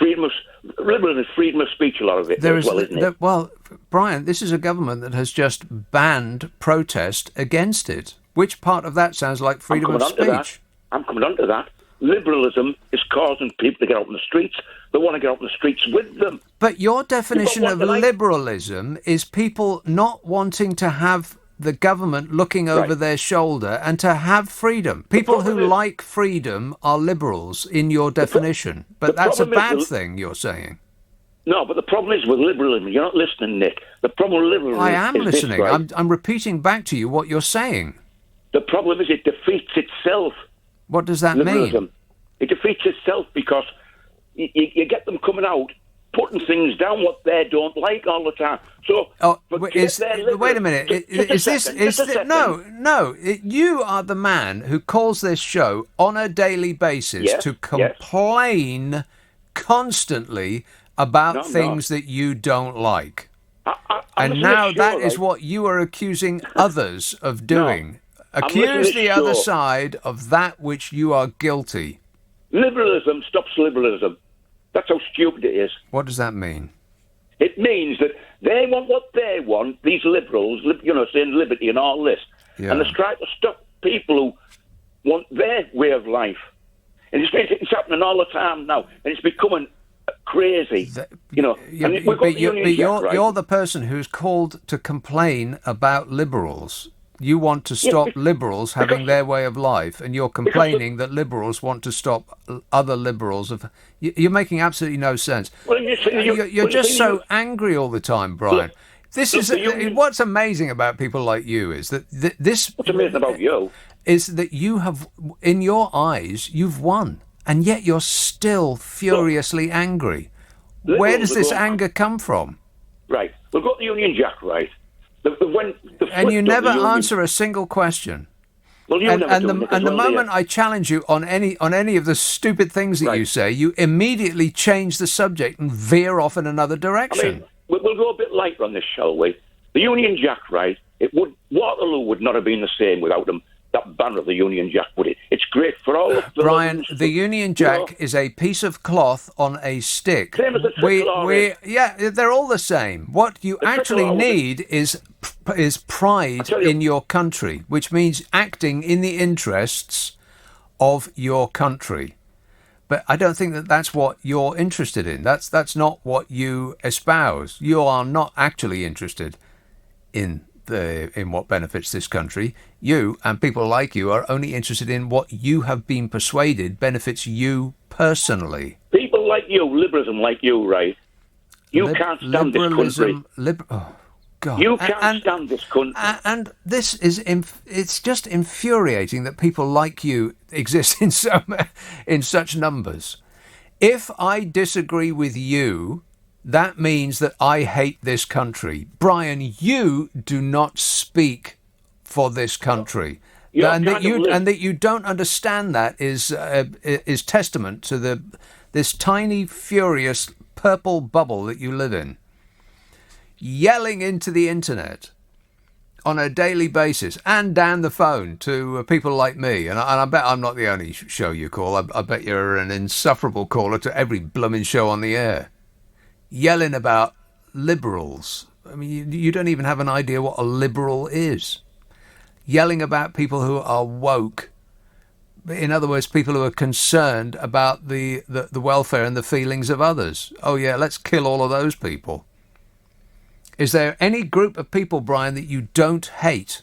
Liberalism is freedom of speech, a lot of it, isn't it? Well, Brian, this is a government that has just banned protest against it. Which part of that sounds like freedom of speech? I'm coming on to that. Liberalism is causing people to get out in the streets. They want to get out in the streets with them. But your definition of liberalism is people not wanting to have the government looking over their shoulder and to have freedom. People who like freedom are liberals in your definition. But that's a bad thing, you're saying. No, but the problem is with liberalism, you're not listening, Nick. The problem with liberalism I am is listening. This, right? I'm repeating back to you what you're saying. The problem is it defeats itself. What does that mean? It defeats itself because you get them coming out, putting things down what they don't like all the time. So, wait a minute. No. You are the man who calls this show on a daily basis to complain constantly about things that you don't like. And now that is what you are accusing others of doing. Accuse the other side of that which you are guilty. Liberalism stops liberalism. That's how stupid it is. What does that mean? It means that they want what they want, these liberals, saying liberty and all this. Yeah. And they're trying to stop people who want their way of life. And it's happening all the time now, and it's becoming crazy. You're the person who's called to complain about liberals. You want to stop liberals having their way of life, and you're complaining that liberals want to stop other liberals. You're making absolutely no sense. Well, you're just so angry all the time, Brian. What's amazing about people like you is that this. What's amazing about you is that you have, in your eyes, you've won, and yet you're still furiously angry. Where does this anger come from? Right, we've got the Union Jack, right? And you never answer a single question. Well, the moment I challenge you on any of the stupid things that you say, you immediately change the subject and veer off in another direction. I mean, we'll go a bit lighter on this, shall we? The Union Jack, right? Waterloo would not have been the same without them. That banner of the Union Jack, would it? It's great for all of the... Brian, the Union Jack is a piece of cloth on a stick. Same as the tricolor. Yeah, they're all the same. What you actually need is pride in your country, which means acting in the interests of your country. But I don't think that that's what you're interested in. That's not what you espouse. You are not actually interested in what benefits this country. You and people like you are only interested in what you have been persuaded benefits you personally. People like you, liberalism like you, right? You can't stand this country. Oh, God. You can't stand this country. And this is it's just infuriating that people like you exist in such numbers. If I disagree with you, that means that I hate this country. Brian, you do not speak for this country. And that you don't understand that is testament to this tiny, furious purple bubble that you live in. Yelling into the internet on a daily basis and down the phone to people like me. And I bet I'm not the only show you call. I bet you're an insufferable caller to every blooming show on the air. Yelling about liberals. I mean, you don't even have an idea what a liberal is. Yelling about people who are woke. In other words, people who are concerned about the welfare and the feelings of others. Oh, yeah, let's kill all of those people. Is there any group of people, Brian, that you don't hate?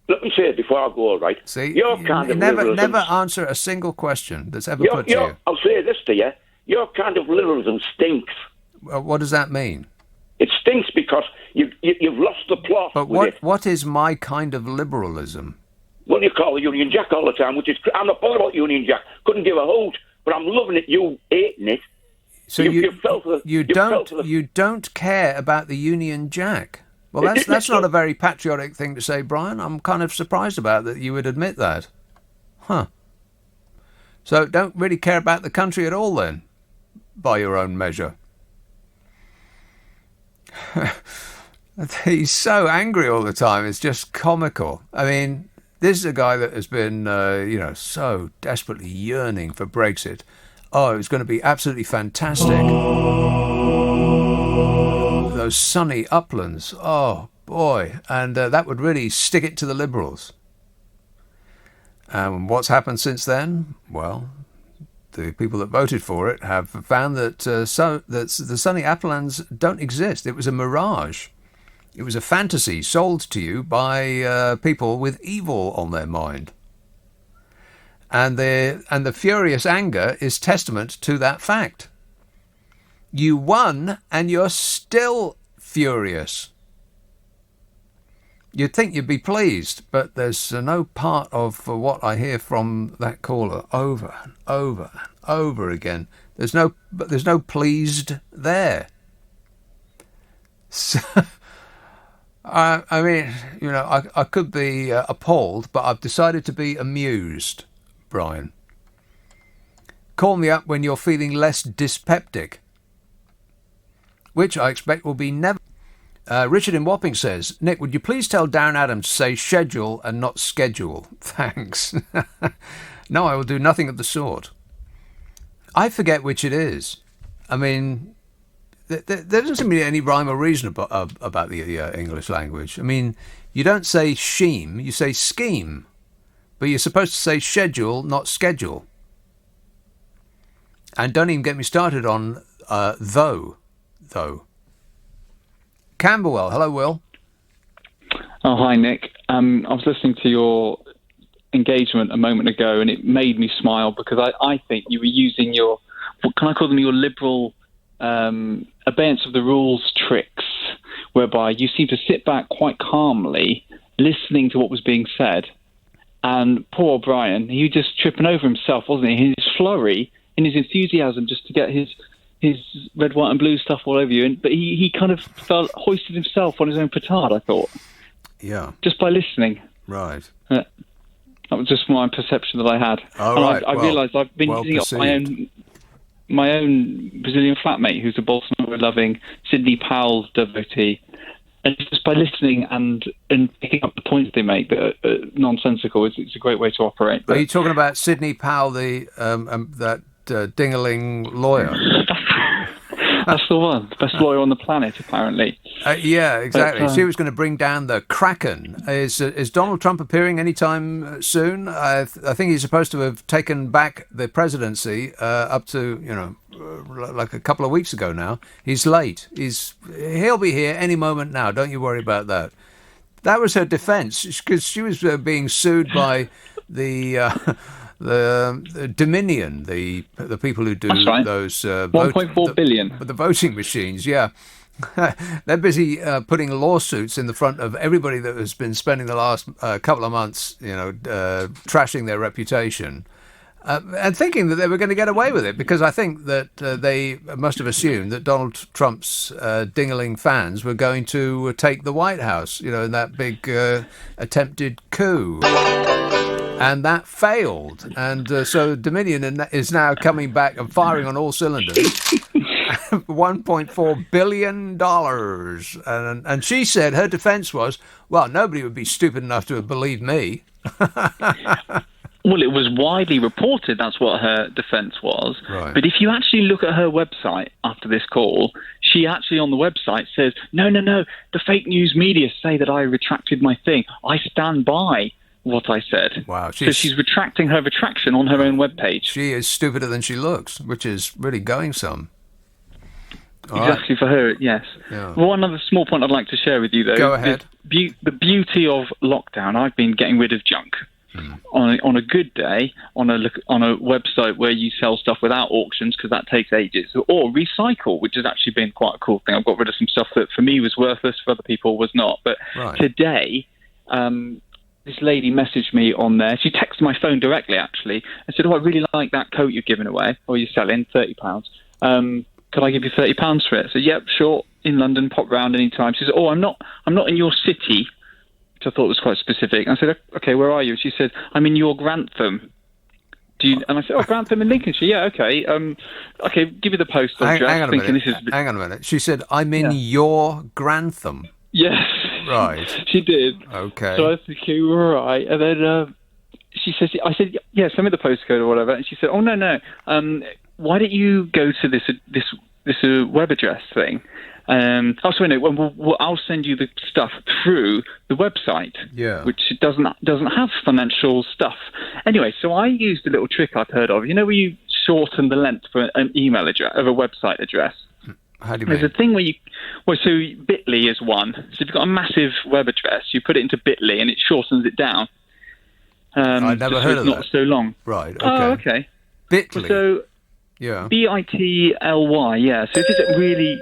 Let me say it before I go, all right? See, you never answer a single question that's ever put to you. I'll say this to you. Your kind of liberalism stinks. What does that mean? It stinks because you've lost the plot. But what is my kind of liberalism? Well, you call the Union Jack all the time, which is... I'm not bothered about Union Jack. Couldn't give a hoot, but I'm loving it. You hating it. So you don't care about the Union Jack. Well, that's not a very patriotic thing to say, Brian. I'm kind of surprised about that you would admit that. Huh. So don't really care about the country at all then, by your own measure. He's so angry all the time. It's just comical. I mean, this is a guy that has been, so desperately yearning for Brexit. Oh, it was going to be absolutely fantastic. Those sunny uplands. Oh, boy. And that would really stick it to the Liberals. And what's happened since then? Well, the people that voted for it have found that that the sunny uplands don't exist. It was a mirage. It was a fantasy sold to you by people with evil on their mind. And the furious anger is testament to that fact. You won, and you're still furious. You'd think you'd be pleased, but there's no part of what I hear from that caller over and over and over again. There's no pleased there. So, I mean, I could be appalled, but I've decided to be amused, Brian. Call me up when you're feeling less dyspeptic, which I expect will be never. Richard in Wapping says, Nick, would you please tell Darren Adams to say schedule and not schedule? Thanks. No, I will do nothing of the sort. I forget which it is. I mean, there doesn't seem to be any rhyme or reason about the English language. I mean, you don't say scheme, you say scheme. But you're supposed to say schedule, not schedule. And don't even get me started on though. Camberwell. Hello, Will. Oh, hi, Nick. I was listening to your engagement a moment ago, and it made me smile because I think you were using your, what can I call them, your liberal abeyance of the rules tricks, whereby you seem to sit back quite calmly, listening to what was being said. And poor O'Brien, he was just tripping over himself, wasn't he? In his flurry, in his enthusiasm, just to get his red, white, and blue stuff all over you. But he kind of hoisted himself on his own petard, I thought. Yeah. Just by listening. Right. That was just my perception that I had. Oh, and right. I realised I've been using it on my own Brazilian flatmate, who's a Bolsonaro-loving Sidney Powell devotee. And just by listening and picking up the points they make that are nonsensical, it's a great way to operate. Are you talking about Sidney Powell, that ding-a-ling lawyer? That's the one. The best lawyer on the planet, apparently. Yeah, exactly. But, she was going to bring down the Kraken. Is Donald Trump appearing anytime soon? I think he's supposed to have taken back the presidency up to, like a couple of weeks ago now. He's late. He'll be here any moment now. Don't you worry about that. That was her defence, because she was being sued by the Dominion, the people who do those 1.4 billion. The voting machines. Yeah, they're busy putting lawsuits in the front of everybody that has been spending the last couple of months, trashing their reputation. And thinking that they were going to get away with it, because I think that they must have assumed that Donald Trump's ding-a-ling fans were going to take the White House, in that big attempted coup. And that failed. And so Dominion is now coming back and firing on all cylinders. $1.4 billion. And she said her defense was, well, nobody would be stupid enough to have believed me. Well, it was widely reported, that's what her defence was. Right. But if you actually look at her website after this call, she actually on the website says, no, the fake news media say that I retracted my thing. I stand by what I said. Wow. So she's retracting her retraction on her own webpage. She is stupider than she looks, which is really going some. Exactly, for her, yes. Yeah. One other small point I'd like to share with you, though. Go ahead. The beauty of lockdown, I've been getting rid of junk. On a good day, on a website where you sell stuff without auctions, because that takes ages, or recycle, which has actually been quite a cool thing. I've got rid of some stuff that for me was worthless, for other people was not. But today, this lady messaged me on there. She texted my phone directly, actually, and said, "Oh, I really like that coat you're giving away, or you're selling, £30. Could I give you £30 for it?" So, yep, sure. In London, pop round anytime. She said, "Oh, I'm not in your city," which I thought was quite specific. I said, "Okay, where are you?" She said, "I'm in your Grantham." And I said, "Oh, Grantham in Lincolnshire. Yeah, okay. Okay, give me the postal address." Hang on a minute. She said, "I'm in your Grantham." Yes. Right. She did. Okay. So I was thinking, right. And then she says, I said, "Yeah, send me the postcode or whatever." And she said, "Oh, no. Why don't you go to this web address thing?" I'll send you the stuff through the website, which doesn't have financial stuff. Anyway, so I used a little trick I've heard of. You know, where you shorten the length for an email address of a website address. How do you mean? There's a thing where so Bitly is one. So if you've got a massive web address, you put it into Bitly and it shortens it down. I've never heard of that. Not so long. Right. Okay. Oh, okay. Bitly. So. Yeah. Bitly, yeah. So it isn't really...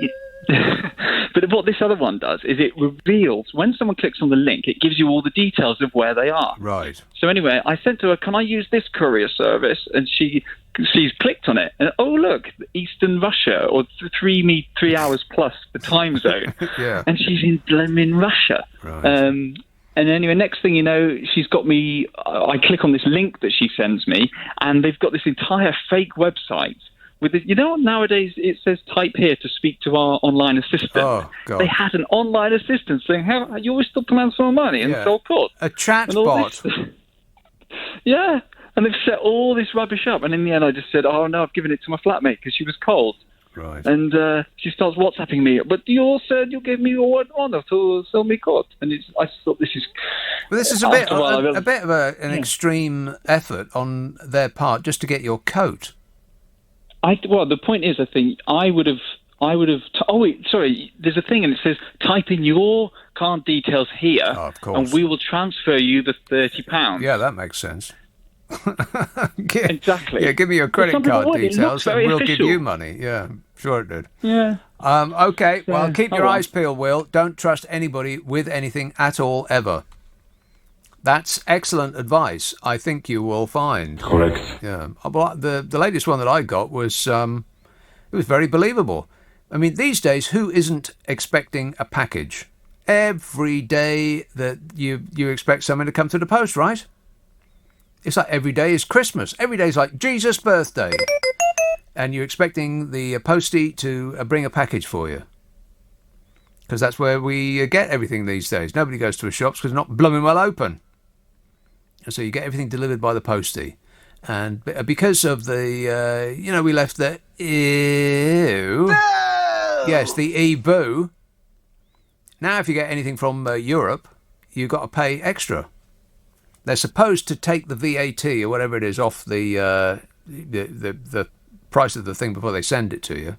But what this other one does is it reveals, when someone clicks on the link, it gives you all the details of where they are. Right. So anyway, I said to her, "Can I use this courier service?" And she's clicked on it. And oh, look, Eastern Russia, or 3 hours plus the time zone. Yeah. And she's in Russia. Right. And anyway, next thing you know, she's got me, I click on this link that she sends me, and they've got this entire fake website. Nowadays it says type here to speak to our online assistant. Oh, God. They had an online assistant saying, "How you always stop demands for money and so forth." A chatbot. Yeah, and they've set all this rubbish up. And in the end, I just said, "Oh no, I've given it to my flatmate because she was cold." Right. And she starts WhatsApping me, "But you said you gave me your word of honor to sell me coat." And I thought this is. Well, this is a bit of an extreme effort on their part just to get your coat. Well, the point is, I think I would have. Oh wait, sorry. There's a thing, and it says type in your card details here, of course, and we will transfer you the £30. Yeah, that makes sense. Exactly. Yeah, give me your credit card details, and we'll give you money. Yeah, sure it did. Yeah. Okay. Well, keep your well. eyes peeled, Will. Don't trust anybody with anything at all, ever. That's excellent advice. I think you will find. Correct. Yeah. Well, the latest one that I got was it was very believable. I mean, these days, who isn't expecting a package? Every day that you expect something to come through the post, right? It's like every day is Christmas. Every day is like Jesus' birthday. And you're expecting the postie to bring a package for you. Because that's where we get everything these days. Nobody goes to a shops because it's not blooming well open. And so you get everything delivered by the postie. And because of the, we left the ew. No! Yes, the e-boo. Now if you get anything from Europe, you've got to pay extra. They're supposed to take the VAT or whatever it is off the price of the thing before they send it to you.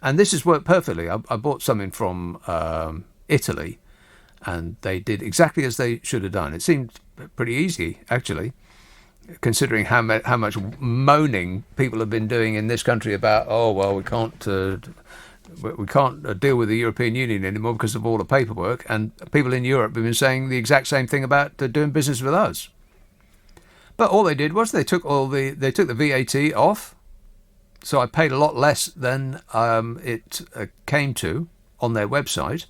And this has worked perfectly. I bought something from Italy, and they did exactly as they should have done. It seemed pretty easy, actually, considering how much moaning people have been doing in this country about, we can't deal with the European Union anymore because of all the paperwork. And people in Europe have been saying the exact same thing about doing business with us. But all they did was they took the VAT off. So I paid a lot less than it came to on their website.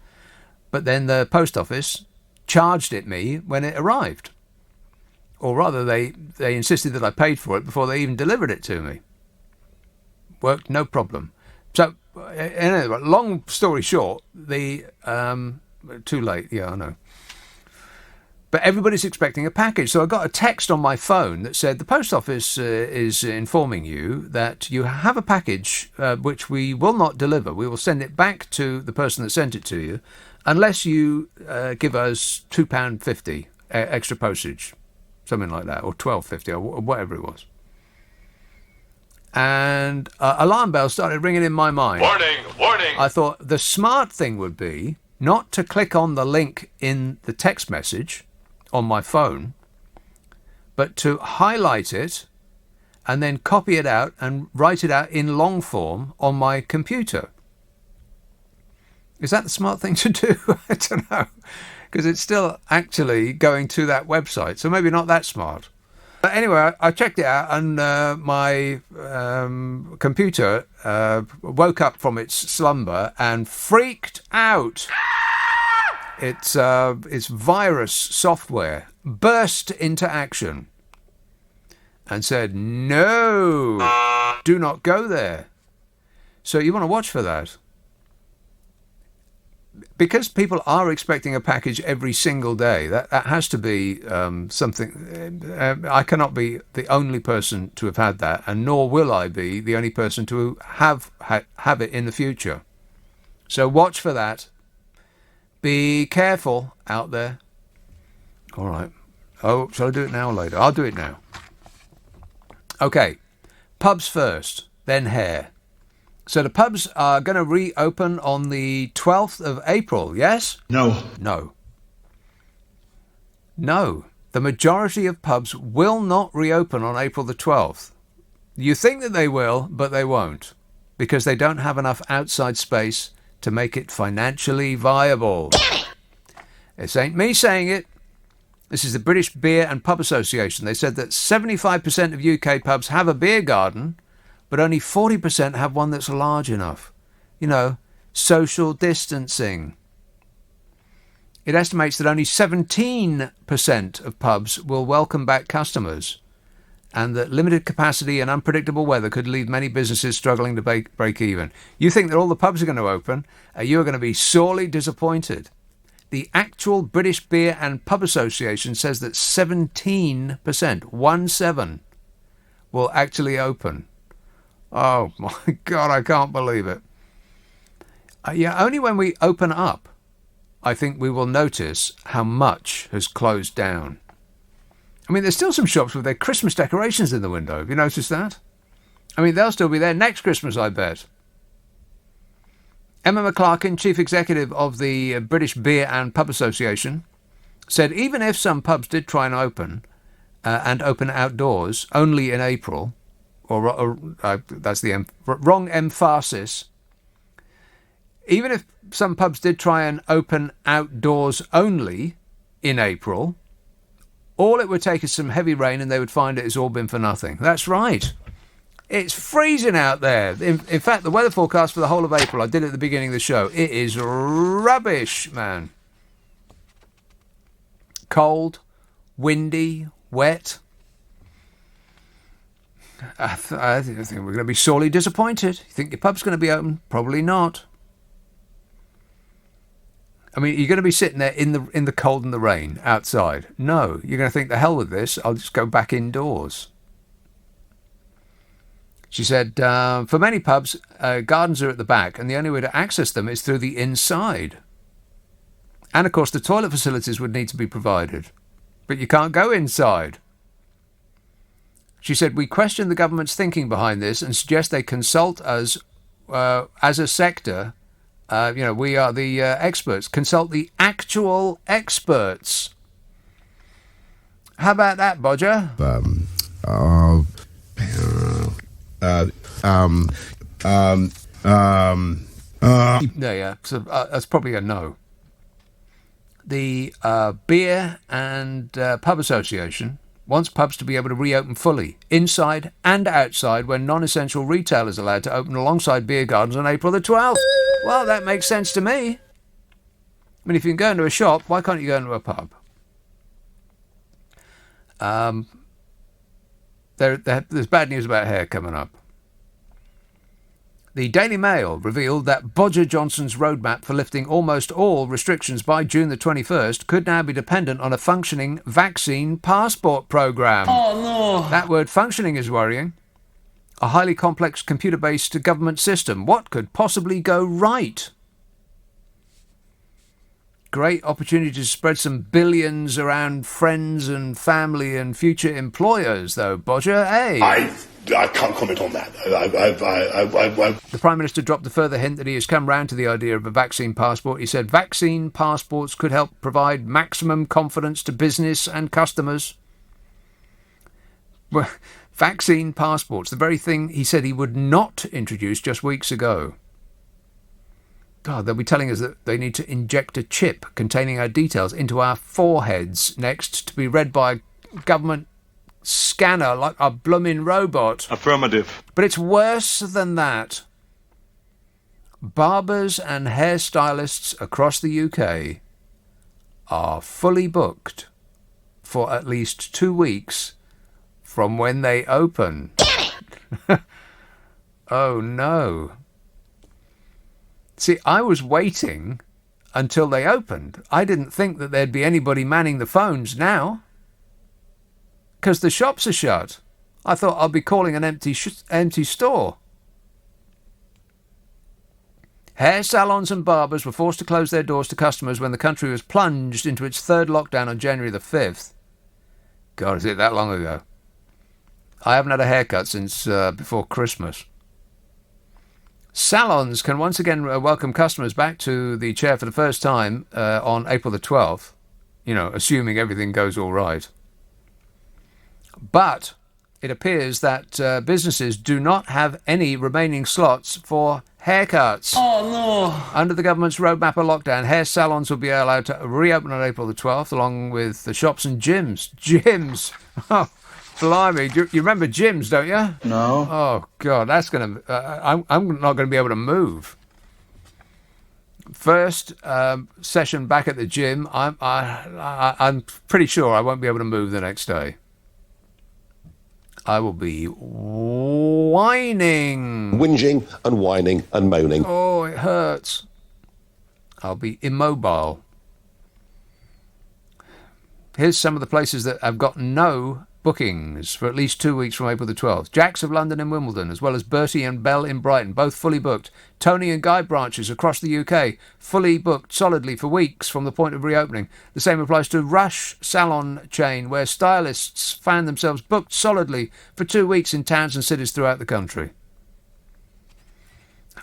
But then the post office charged it me when it arrived. Or rather, they insisted that I paid for it before they even delivered it to me. Worked no problem. So, anyway, long story short, too late, yeah, I know. But everybody's expecting a package. So I got a text on my phone that said the post office is informing you that you have a package which we will not deliver. We will send it back to the person that sent it to you unless you give us £2.50 extra postage, something like that, or £12.50 or whatever it was. And alarm bells started ringing in my mind. Warning, warning. I thought the smart thing would be not to click on the link in the text message on my phone, but to highlight it and then copy it out and write it out in long form on my computer. Is that the smart thing to do? I don't know, because it's still actually going to that website, so maybe not that smart. But anyway, I checked it out, and my computer woke up from its slumber and freaked out. Its virus software burst into action and said, no, do not go there. So you want to watch for that. Because people are expecting a package every single day, that has to be something. I cannot be the only person to have had that, and nor will I be the only person to have it in the future. So watch for that. Be careful out there. All right. Oh, shall I do it now or later? I'll do it now. Okay. Pubs first, then hair. So the pubs are going to reopen on the 12th of April, yes? No. No. No. The majority of pubs will not reopen on April the 12th. You think that they will, but they won't, because they don't have enough outside space to make it financially viable. This ain't me saying it. This is the British Beer and Pub Association. They said that 75% of UK pubs have a beer garden, but only 40% have one that's large enough. You know, social distancing. It estimates that only 17% of pubs will welcome back customers, and that limited capacity and unpredictable weather could leave many businesses struggling to break even. You think that all the pubs are going to open? You're going to be sorely disappointed. The actual British Beer and Pub Association says that 17%, 17, will actually open. Oh my God, I can't believe it. Yeah, only when we open up, I think we will notice how much has closed down. I mean, there's still some shops with their Christmas decorations in the window. Have you noticed that? I mean, they'll still be there next Christmas, I bet. Emma McClarkin, Chief Executive of the British Beer and Pub Association, said even if some pubs did try and open outdoors only in April, that's the wrong emphasis, even if some pubs did try and open outdoors only in April, all it would take is some heavy rain and they would find it has all been for nothing. That's right. It's freezing out there. In fact, the weather forecast for the whole of April, I did it at the beginning of the show, it is rubbish, man. Cold, windy, wet. I think we're going to be sorely disappointed. You think your pub's going to be open? Probably not. I mean, you're going to be sitting there in the cold and the rain outside. No, you're going to think, the hell with this, I'll just go back indoors. She said, for many pubs, gardens are at the back, and the only way to access them is through the inside. And, of course, the toilet facilities would need to be provided. But you can't go inside. She said, we question the government's thinking behind this and suggest they consult us as a sector. We are the experts. Consult the actual experts. How about that, Bodger? Yeah. So that's probably a no. The Beer and Pub Association wants pubs to be able to reopen fully, inside and outside, when non-essential retail is allowed to open alongside beer gardens on April the 12th. Well, that makes sense to me. I mean, if you can go into a shop, why can't you go into a pub? There's bad news about hair coming up. The Daily Mail revealed that Bodger Johnson's roadmap for lifting almost all restrictions by June the 21st could now be dependent on a functioning vaccine passport programme. Oh, no. That word functioning is worrying. A highly complex computer-based government system. What could possibly go right? Great opportunity to spread some billions around friends and family and future employers, though, Bodger, eh? I can't comment on that. The Prime Minister dropped a further hint that he has come round to the idea of a vaccine passport. He said vaccine passports could help provide maximum confidence to business and customers. Well, vaccine passports, the very thing he said he would not introduce just weeks ago. God, they'll be telling us that they need to inject a chip containing our details into our foreheads next to be read by a government scanner like a blooming robot. Affirmative. But it's worse than that. Barbers and hairstylists across the UK are fully booked for at least 2 weeks from when they open. Oh no. See, I was waiting until they opened. I didn't think that there'd be anybody manning the phones now, because the shops are shut. I thought I'd be calling an empty store. Hair salons and barbers were forced to close their doors to customers when the country was plunged into its third lockdown on January the 5th. God, is it that long ago? I haven't had a haircut since before Christmas. Salons can once again welcome customers back to the chair for the first time on April the 12th, assuming everything goes all right. But it appears that businesses do not have any remaining slots for haircuts. Oh, no. Under the government's roadmap of lockdown, hair salons will be allowed to reopen on April the 12th, along with the shops and gyms. Gyms! Oh, blimey. You remember gyms, don't you? No. Oh, God, that's going to... I'm not going to be able to move. First session back at the gym, I'm pretty sure I won't be able to move the next day. I will be whining. Whinging and whining and moaning. Oh, it hurts. I'll be immobile. Here's some of the places that have got no bookings for at least 2 weeks from April the 12th. Jack's of London and Wimbledon, as well as Bertie and Bell in Brighton, both fully booked. Tony and Guy branches across the UK, fully booked solidly for weeks from the point of reopening. The same applies to Rush salon chain, where stylists found themselves booked solidly for 2 weeks in towns and cities throughout the country.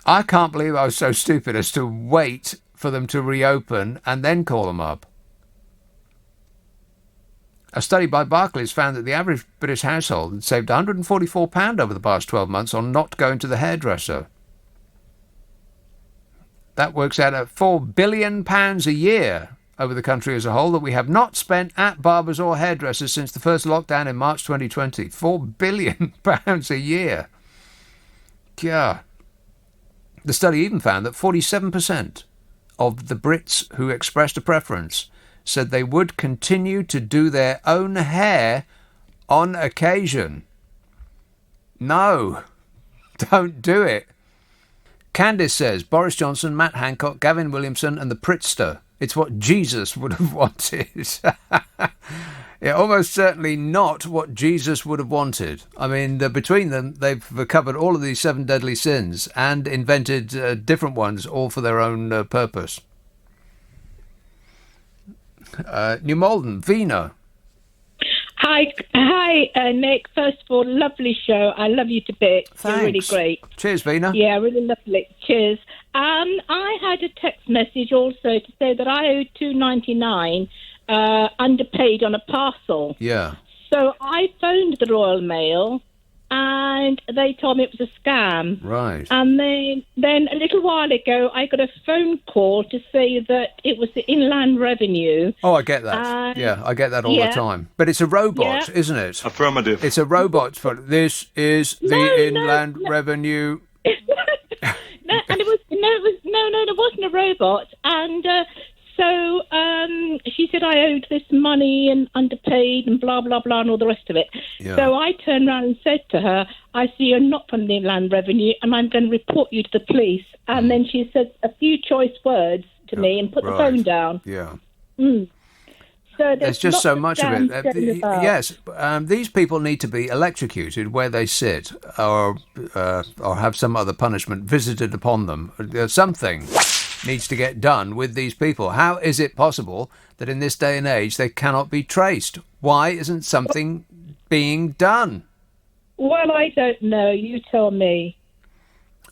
I can't believe I was so stupid as to wait for them to reopen and then call them up. A study by Barclays found that the average British household had saved £144 over the past 12 months on not going to the hairdresser. That works out at £4 billion a year over the country as a whole that we have not spent at barbers or hairdressers since the first lockdown in March 2020. £4 billion a year. God. The study even found that 47% of the Brits who expressed a preference said they would continue to do their own hair on occasion. No, don't do it. Candice says, Boris Johnson, Matt Hancock, Gavin Williamson and the Pritzker. It's what Jesus would have wanted. Yeah, almost certainly not what Jesus would have wanted. I mean, between them, they've covered all of these 7 deadly sins and invented different ones, all for their own purpose. New Malden, Vina. Hi, Nick. First of all, lovely show. I love you to bits. Thanks. You're really great. Cheers, Vina. Yeah, really lovely. Cheers. I had a text message also to say that I owed $2.99 underpaid on a parcel. Yeah. So I phoned the Royal Mail, and they told me it was a scam. Right. And then a little while ago, I got a phone call to say that it was the Inland Revenue. Oh, I get that. Yeah, I get that all the time. But it's a robot, isn't it? Affirmative. It's a robot. This is the Inland Revenue. It wasn't a robot. And so she said I owed this money and underpaid and blah, blah, blah, and all the rest of it. Yeah. So I turned around and said to her, I see you're not from the Inland Revenue, and I'm going to report you to the police. And then she said a few choice words to me and put the phone down. Yeah. So there's just so much of it. Yes. These people need to be electrocuted where they sit, or have some other punishment visited upon them. Something needs to get done with these people. How is it possible that in this day and age they cannot be traced? Why isn't something being done? Well, I don't know. You tell me.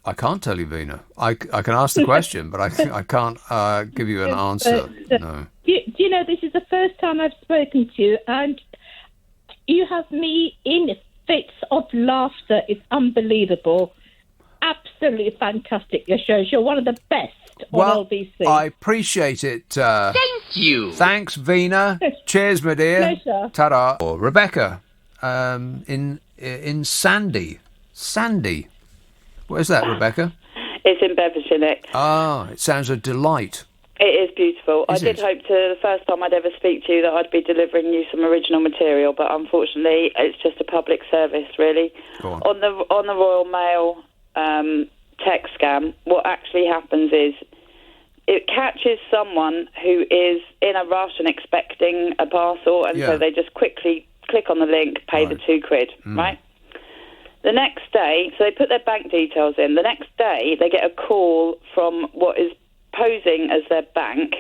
I can't tell you, Vina. I can ask the question, but I can't give you an answer. No. Do you know, this is the first time I've spoken to you, and you have me in fits of laughter. It's unbelievable. Absolutely fantastic, your shows. You're one of the best on LBC. I appreciate it. Thank you. Thanks, Vina. Cheers, my dear. Pleasure. Ta-da. Or Rebecca, in Sandy. Sandy. Where's that, Rebecca? It's in Bedfordshire, Nick. Ah, it sounds a delight. It is beautiful. Is I did hope the first time I'd ever speak to you that I'd be delivering you some original material, but unfortunately it's just a public service, really. Go on. On the Royal Mail text scam, what actually happens is it catches someone who is in a rush and expecting a parcel, and so they just quickly click on the link, pay the £2, right? The next day, so they put their bank details in. The next day, they get a call from what is posing as their bank,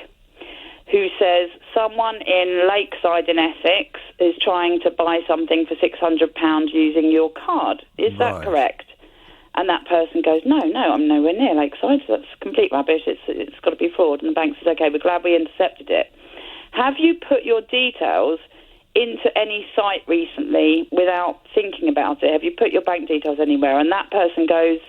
who says someone in Lakeside in Essex is trying to buy something for £600 using your card. Is that correct? And that person goes, no, I'm nowhere near Lakeside, so that's complete rubbish. It's got to be fraud. And the bank says, OK, we're glad we intercepted it. Have you put your details into any site recently without thinking about it? Have you put your bank details anywhere? And that person goes,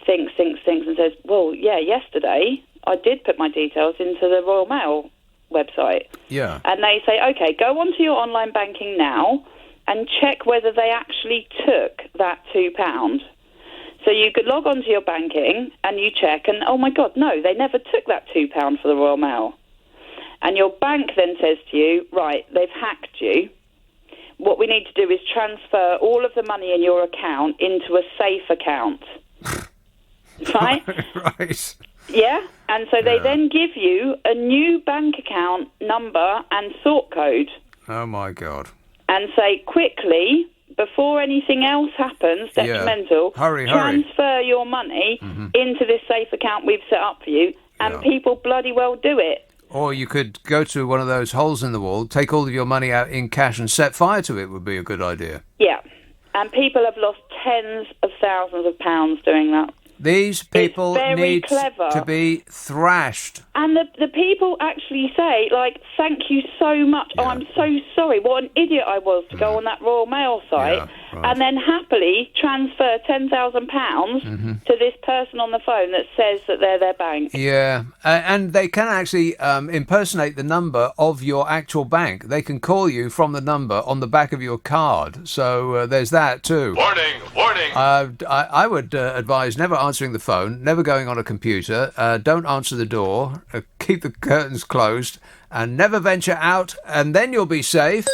thinks, and says, well, yeah, yesterday I did put my details into the Royal Mail website. Yeah. And they say, OK, go onto your online banking now and check whether they actually took that £2. So you could log on to your banking and you check, and oh my God, no, they never took that £2 for the Royal Mail. And your bank then says to you, right, they've hacked you. What we need to do is transfer all of the money in your account into a safe account. Right? Right. Yeah? And so they then give you a new bank account number and sort code. Oh, my God. and say quickly, before anything else happens detrimental, Hurry. transfer your money into this safe account we've set up for you, and people bloody well do it. Or you could go to one of those holes in the wall, take all of your money out in cash and set fire to it would be a good idea. Yeah, and people have lost tens of thousands of pounds doing that. These people need clever. to be thrashed. And the people actually say, like, thank you so much. Oh, I'm so sorry. What an idiot I was to go on that Royal Mail site and then happily transfer £10,000 to this person on the phone that says that they're their bank. Yeah, and they can actually impersonate the number of your actual bank. They can call you from the number on the back of your card. So there's that too. Warning! I would advise never answering the phone, never going on a computer, don't answer the door, keep the curtains closed, and never venture out, and then you'll be safe.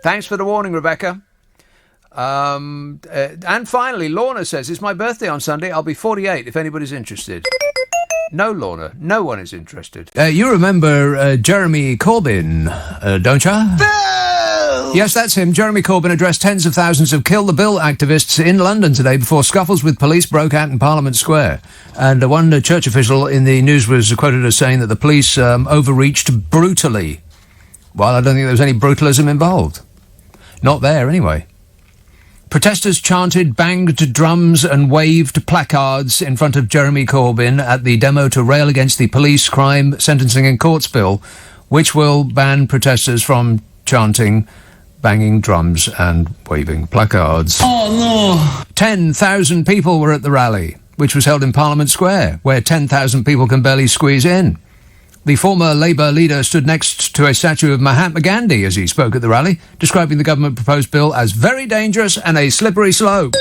Thanks for the warning, Rebecca. And finally, Lorna says, it's my birthday on Sunday. I'll be 48 if anybody's interested. No, Lorna, no one is interested. You remember Jeremy Corbyn, don't you? Yes, that's him. Jeremy Corbyn addressed tens of thousands of Kill the Bill activists in London today before scuffles with police broke out in Parliament Square. And one church official in the news was quoted as saying that the police overreached brutally. Well, I don't think there was any brutalism involved. Not there, anyway. Protesters chanted, banged drums and waved placards in front of Jeremy Corbyn at the demo to rail against the police crime sentencing and courts bill, which will ban protesters from chanting, banging drums and waving placards. Oh, no. 10,000 people were at the rally, which was held in Parliament Square, where 10,000 people can barely squeeze in. The former Labour leader stood next to a statue of Mahatma Gandhi as he spoke at the rally, describing the government-proposed bill as very dangerous and a slippery slope.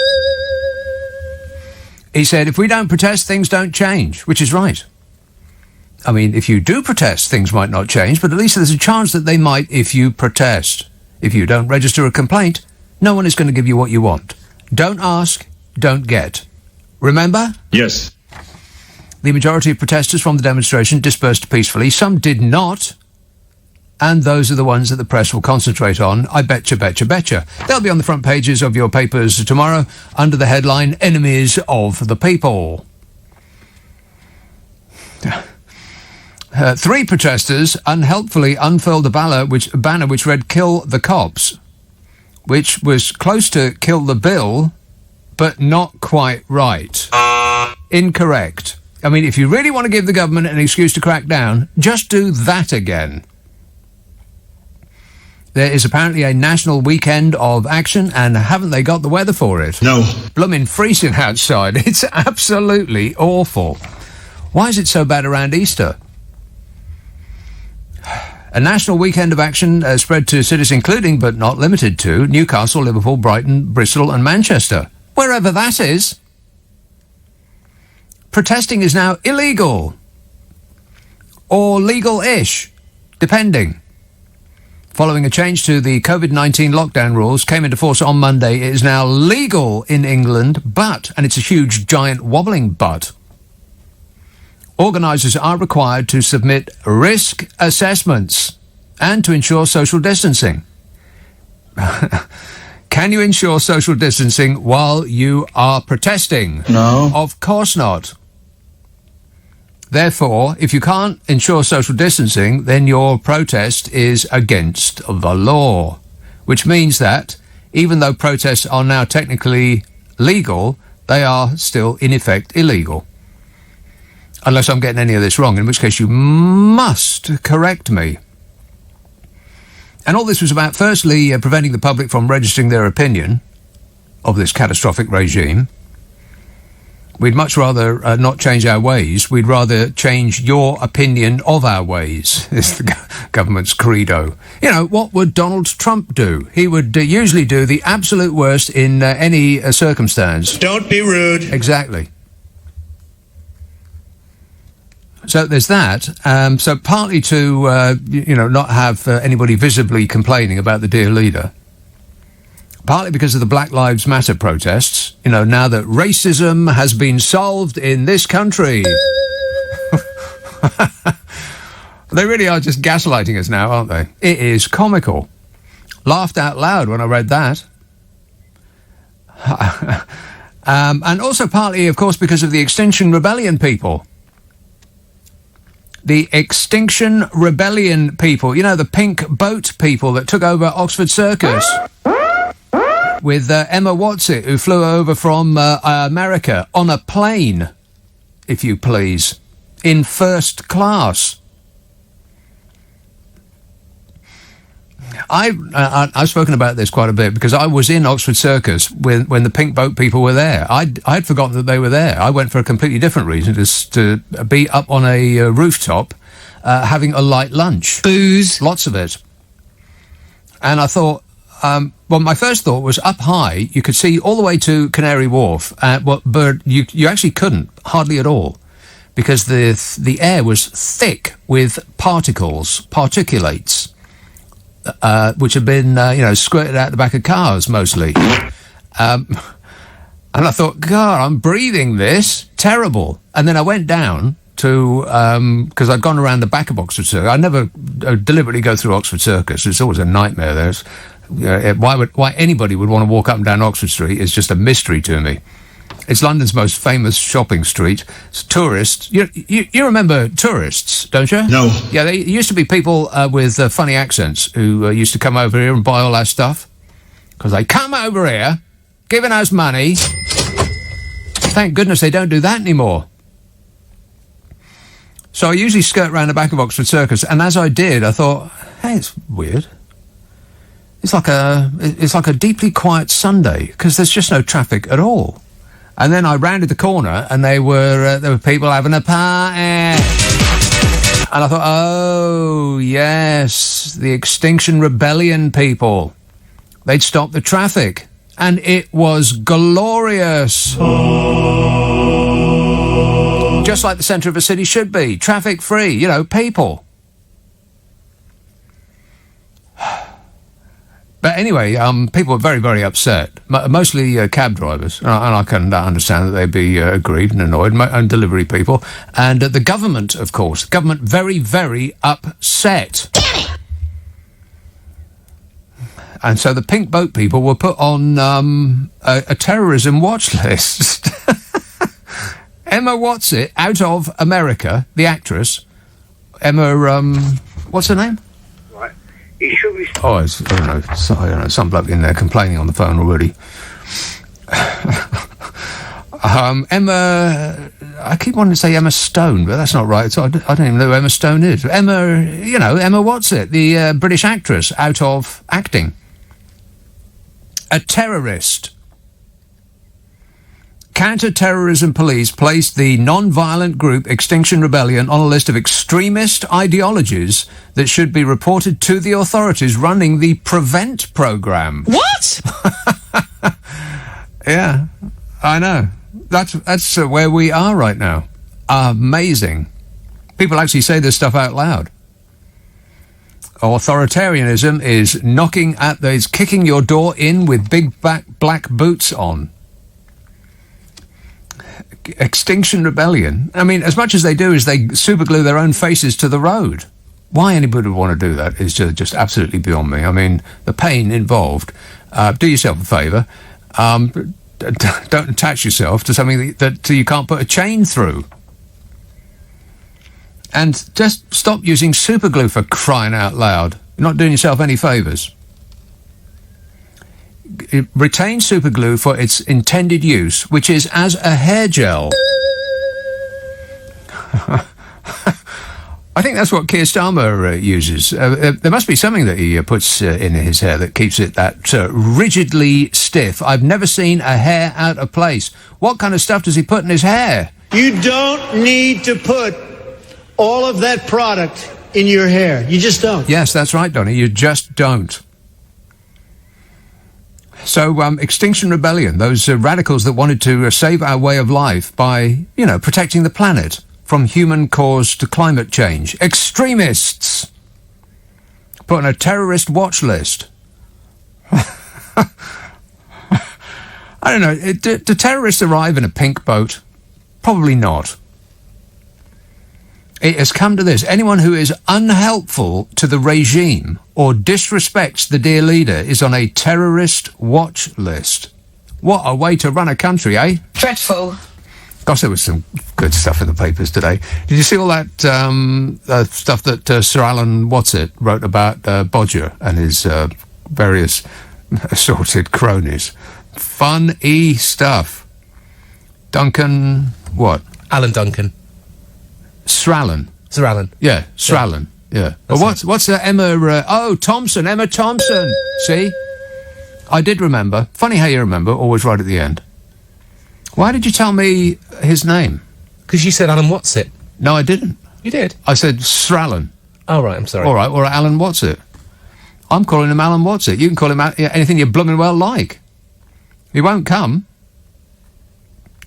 He said, if we don't protest, things don't change, which is right. I mean, if you do protest, things might not change, but at least there's a chance that they might if you protest. If you don't register a complaint, no one is going to give you what you want. Don't ask, don't get. Remember? Yes. The majority of protesters from the demonstration dispersed peacefully. Some did not. And those are the ones that the press will concentrate on. I betcha. They'll be on the front pages of your papers tomorrow under the headline, Enemies of the People. 3 protesters unhelpfully unfurled a banner which read, Kill the Cops, which was close to Kill the Bill, but not quite right. Incorrect. I mean, if you really want to give the government an excuse to crack down, just do that again. There is apparently a national weekend of action, and haven't they got the weather for it? No. Blooming freezing outside. It's absolutely awful. Why is it so bad around Easter? A national weekend of action spread to cities including, but not limited to, Newcastle, Liverpool, Brighton, Bristol and Manchester. Wherever that is. Protesting is now illegal. Or legal-ish, depending. Following a change to the COVID-19 lockdown rules, came into force on Monday, it is now legal in England, but, and it's a huge, giant, wobbling but, organisers are required to submit risk assessments and to ensure social distancing. Can you ensure social distancing while you are protesting? No. Of course not. Therefore, if you can't ensure social distancing, then your protest is against the law, which means that even though protests are now technically legal, they are still in effect illegal. Unless I'm getting any of this wrong, in which case you must correct me. And all this was about, firstly, preventing the public from registering their opinion of this catastrophic regime. We'd much rather not change our ways. We'd rather change your opinion of our ways, is the government's credo. You know, what would Donald Trump do? He would usually do the absolute worst in any circumstance. Don't be rude. Exactly. So there's that. So partly to, not have anybody visibly complaining about the dear leader. Partly because of the Black Lives Matter protests. You know, now that racism has been solved in this country. They really are just gaslighting us now, aren't they? It is comical. Laughed out loud when I read that. And also partly, of course, because of the Extinction Rebellion people. The Extinction Rebellion people. You know, the pink boat people that took over Oxford Circus. With Emma Watson, who flew over from America on a plane, if you please, in first class. I've spoken about this quite a bit because I was in Oxford Circus when the pink boat people were there. I'd forgotten that they were there. I went for a completely different reason, just to be up on a rooftop having a light lunch. Booze. Lots of it. And I thought, well, my first thought was up high, you could see all the way to Canary Wharf, but you actually couldn't, hardly at all, because the air was thick with particulates, which had been, squirted out the back of cars, mostly. And I thought, God, I'm breathing this. Terrible. And then I went down to, because I'd gone around the back of Oxford Circus. I never deliberately go through Oxford Circus. It's always a nightmare there. Why anybody would want to walk up and down Oxford Street is just a mystery to me. It's London's most famous shopping street. It's tourists. You remember tourists, don't you? No. Yeah, they used to be people with funny accents who used to come over here and buy all our stuff. Because they come over here, giving us money. Thank goodness they don't do that anymore. So I usually skirt around the back of Oxford Circus, and as I did, I thought, hey, it's weird. It's like a deeply quiet Sunday, because there's just no traffic at all. And then I rounded the corner, and there were people having a party. And I thought, oh, yes, the Extinction Rebellion people. They'd stopped the traffic. And it was glorious. Just like the centre of a city should be. Traffic-free, people. But anyway, people were very, very upset. Mostly cab drivers. And I can understand that they'd be aggrieved and annoyed, and delivery people. And the government, of course. Government very, very upset. And so the pink boat people were put on a terrorism watch list. Emma Watson, out of America, the actress. Emma, what's her name? Right. It should be... Oh, I don't know, some bloke in there complaining on the phone already. Emma, I keep wanting to say Emma Stone, but that's not right. So I don't even know who Emma Stone is. Emma Watson, the British actress, out of acting. A terrorist. Counter-terrorism police placed the non-violent group Extinction Rebellion on a list of extremist ideologies that should be reported to the authorities running the PREVENT program. What? Yeah, I know. That's where we are right now. Amazing. People actually say this stuff out loud. Authoritarianism is kicking your door in with big black boots on. Extinction Rebellion. I mean, as much as they do is they superglue their own faces to the road. Why anybody would want to do that is just absolutely beyond me. I mean, the pain involved. Do yourself a favour. Don't attach yourself to something that you can't put a chain through. And just stop using superglue, for crying out loud. You're not doing yourself any favours. Retain superglue for its intended use, which is as a hair gel. I think that's what Keir Starmer uses. There must be something that he puts in his hair that keeps it that rigidly stiff. I've never seen a hair out of place. What kind of stuff does he put in his hair? You don't need to put all of that product in your hair. You just don't. Yes, that's right, Donny. You just don't. So, Extinction Rebellion, those radicals that wanted to save our way of life by, protecting the planet from human-caused climate change. Extremists! Put on a terrorist watch list. I don't know. Do terrorists arrive in a pink boat? Probably not. It has come to this. Anyone who is unhelpful to the regime or disrespects the dear leader is on a terrorist watch list. What a way to run a country, eh? Dreadful. Gosh, there was some good stuff in the papers today. Did you see all that stuff that Sir Alan Watson wrote about Bodger and his various assorted cronies? Fun-y stuff. Duncan, what? Alan Duncan. Sir Alan. Yeah, Sir Alan. Yeah. But what's Emma? Thompson. Emma Thompson. See, I did remember. Funny how you remember. Always right at the end. Why did you tell me his name? Because you said Alan Watson. No, I didn't. You did. I said Sir Alan. Oh right, I'm sorry. All right, or Alan Watson. I'm calling him Alan Watson. You can call him anything you blooming well like. He won't come.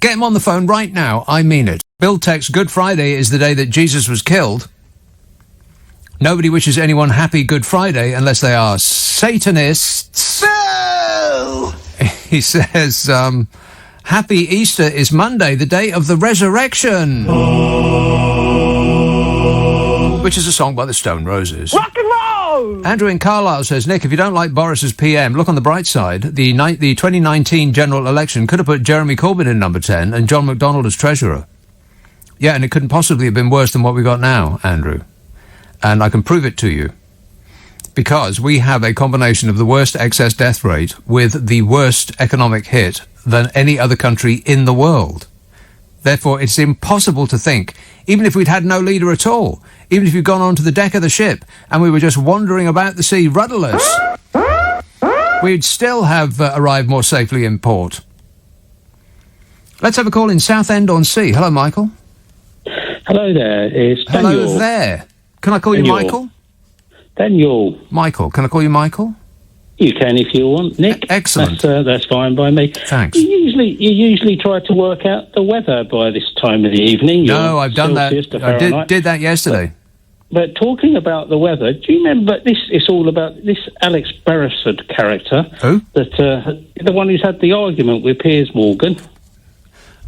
Get him on the phone right now. I mean it. Bill texts, Good Friday is the day that Jesus was killed. Nobody wishes anyone happy Good Friday unless they are Satanists. Bill! He says, Happy Easter is Monday, the day of the resurrection. Which is a song by the Stone Roses. Rock and roll! Andrew in Carlisle says, Nick, if you don't like Boris as PM, look on the bright side. The 2019 general election could have put Jeremy Corbyn in number 10 and John McDonnell as treasurer. Yeah, and it couldn't possibly have been worse than what we got now, Andrew. And I can prove it to you. Because we have a combination of the worst excess death rate with the worst economic hit than any other country in the world. Therefore, it's impossible to think, even if we'd had no leader at all, even if you'd gone onto the deck of the ship and we were just wandering about the sea rudderless, we'd still have arrived more safely in port. Let's have a call in Southend-on-Sea. Hello, Michael. Hello there, it's Daniel. Hello there. Can I call you Michael? Daniel. Michael. Can I call you Michael? You can if you want, Nick. Excellent. That's fine by me. Thanks. You usually try to work out the weather by this time of the evening. No, I've done that. I did that yesterday. But talking about the weather, do you remember this? It's all about this Alex Beresford character. Who? The one who's had the argument with Piers Morgan.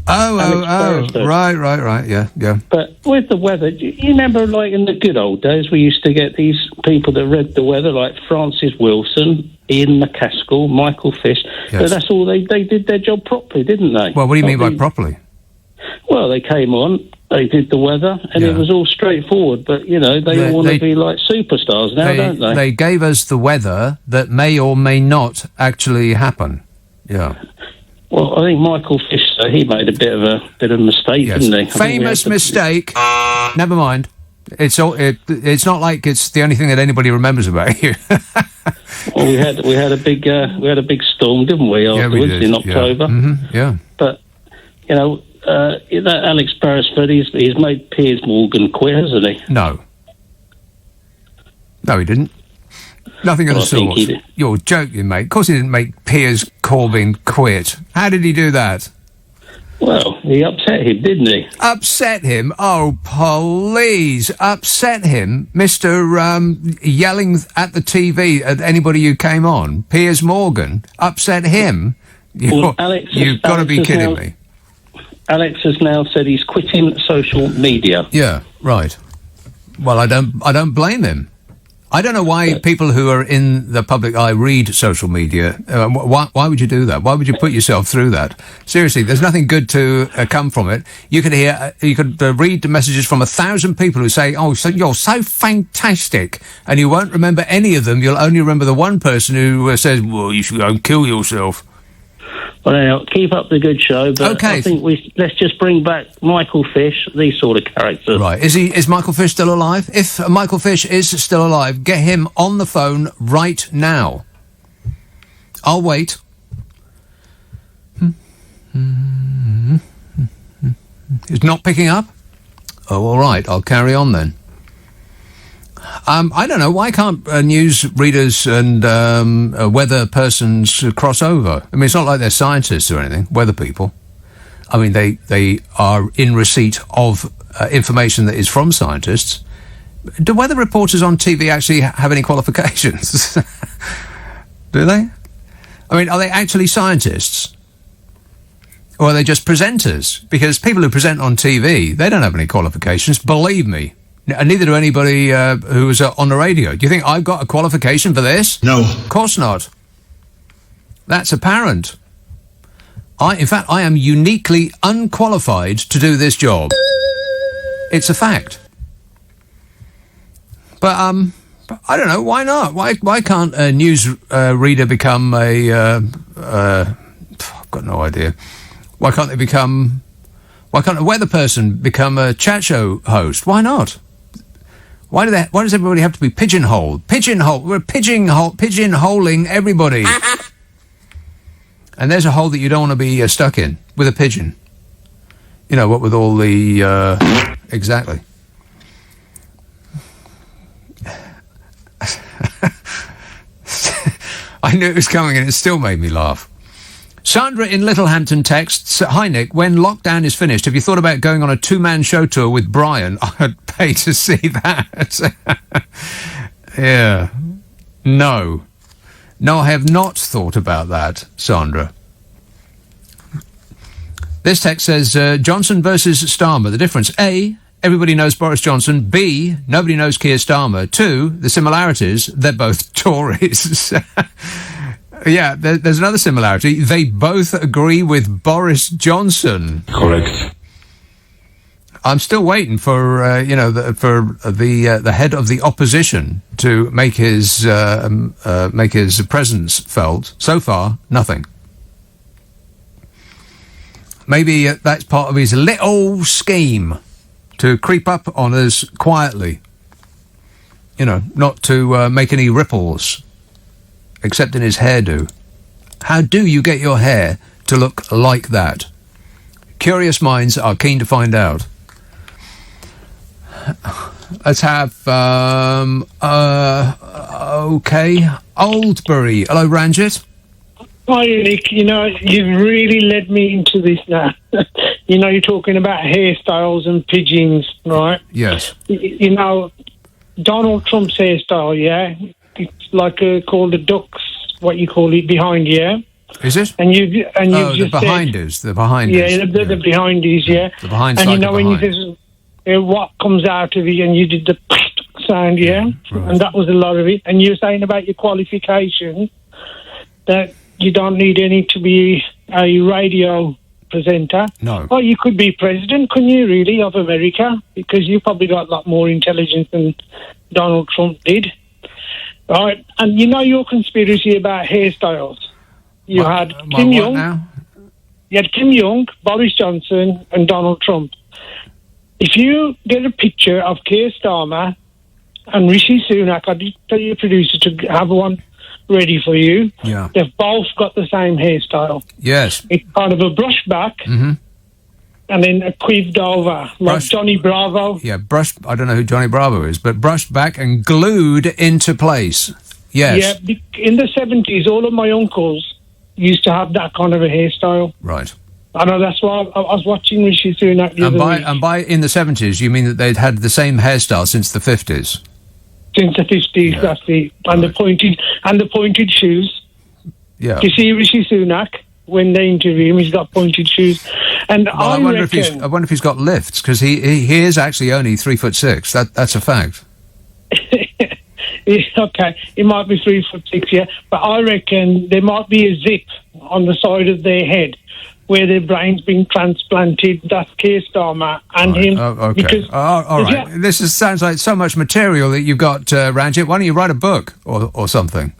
Right, yeah. But with the weather, do you remember, like in the good old days, we used to get these people that read the weather, like Francis Wilson, Ian McCaskill, Michael Fish. Yes. So that's all they did their job properly, didn't they? Well, what do you mean by properly? Well, they came on, they did the weather, and it was all straightforward. But they all want to be like superstars now, don't they? They gave us the weather that may or may not actually happen. Yeah. Well, I think Michael Fish, he made a bit of a mistake, didn't he? Famous mistake. Never mind. It's not like it's the only thing that anybody remembers about you. Well, we had a big storm, didn't we? Afterwards in October. Yeah. Mm-hmm. Yeah. But that Alex Beresford, he's made Piers Morgan quit, hasn't he? No, he didn't. Nothing of the sort. You're joking, mate. Of course he didn't make Piers Corbyn quit. How did he do that? Well, he upset him, didn't he? Upset him? Oh, please. Upset him? Mr. Yelling at the TV at anybody who came on. Piers Morgan? Upset him? You've got to be kidding me. Alex has now said he's quitting social media. Yeah, right. Well, I don't blame him. I don't know why people who are in the public eye read social media. Why would you do that? Why would you put yourself through that? Seriously, there's nothing good to come from it. You could read the messages from 1,000 people who say, "Oh, so you're so fantastic," and you won't remember any of them. You'll only remember the one person who says, "Well, you should go and kill yourself." Well, keep up the good show, but I think let's just bring back Michael Fish, these sort of characters. Right. Is Michael Fish still alive? If Michael Fish is still alive, get him on the phone right now. I'll wait. He's not picking up? Oh, all right. I'll carry on then. I don't know, why can't news readers and weather persons cross over? I mean, it's not like they're scientists or anything, weather people. I mean, they are in receipt of information that is from scientists. Do weather reporters on TV actually have any qualifications? Do they? I mean, are they actually scientists? Or are they just presenters? Because people who present on TV, they don't have any qualifications, believe me. And neither do anybody who was on the radio. Do you think I've got a qualification for this? No. Of course not. That's apparent. In fact, I am uniquely unqualified to do this job. It's a fact. But I don't know. Why not? Why can't a news reader become a? I've got no idea. Why can't a weather person become a chat show host? Why not? Why does everybody have to be pigeonholed? We're pigeonholing everybody. And there's a hole that you don't want to be stuck in with a pigeon. You know, what with all the... exactly. I knew it was coming and it still made me laugh. Sandra in Littlehampton texts, "Hi Nick, when lockdown is finished, have you thought about going on a two-man show tour with Brian? I'd pay to see that." Yeah. No, I have not thought about that, Sandra. This text says, Johnson versus Starmer. The difference: A, everybody knows Boris Johnson. B, nobody knows Keir Starmer. 2, the similarities: they're both Tories. Yeah, there's another similarity. They both agree with Boris Johnson. Correct. I'm still waiting for the head of the opposition to make his presence felt. So far, nothing. Maybe that's part of his little scheme to creep up on us quietly. You know, not to make any ripples. Except in his hairdo. How do you get your hair to look like that? Curious minds are keen to find out. Let's have, okay, Oldbury. Hello, Ranjit. Hi, Nick. You know, you've really led me into this now. You know, you're talking about hairstyles and pigeons, right? Yes. You know, Donald Trump's hairstyle, yeah? It's like called the ducks, what you call it, behind, yeah? Is it? And you just the behinders, the behinders. Yeah, the behinders, yeah. The behind and side you know when behind. you just what comes out of it, and you did the sound, yeah, right. And that was a lot of it. And you're saying about your qualification that you don't need any to be a radio presenter. No. Well, you could be president, couldn't you, really, of America? Because you probably got a lot more intelligence than Donald Trump did. Right, and you know your conspiracy about hairstyles. You had Kim Jong. Now? You had Kim Jong, Boris Johnson, and Donald Trump. If you get a picture of Keir Starmer and Rishi Sunak, I did tell your producer to have one ready for you. Yeah. They've both got the same hairstyle. Yes. It's kind of a brush back. Mm-hmm. And then a quibbed over, like Johnny Bravo. Yeah, I don't know who Johnny Bravo is, but brushed back and glued into place. Yes. Yeah, in the 70s, all of my uncles used to have that kind of a hairstyle. Right. I know, that's why I was watching Rishi Sunak the other week. And by in the 70s, you mean that they'd had the same hairstyle since the 50s? Since the 50s, yeah. That's the... And the pointed shoes. Yeah. Do you see Rishi Sunak? When they interview him, he's got pointed shoes. And I wonder if he's got lifts, because he is actually only 3'6". That's a fact. Okay, he might be 3'6", yeah, but I reckon there might be a zip on the side of their head where their brain's been transplanted. That's Keir Starmer and him. Oh, okay. Because, all right. This sounds like so much material that you've got, Ranjit. Why don't you write a book or something?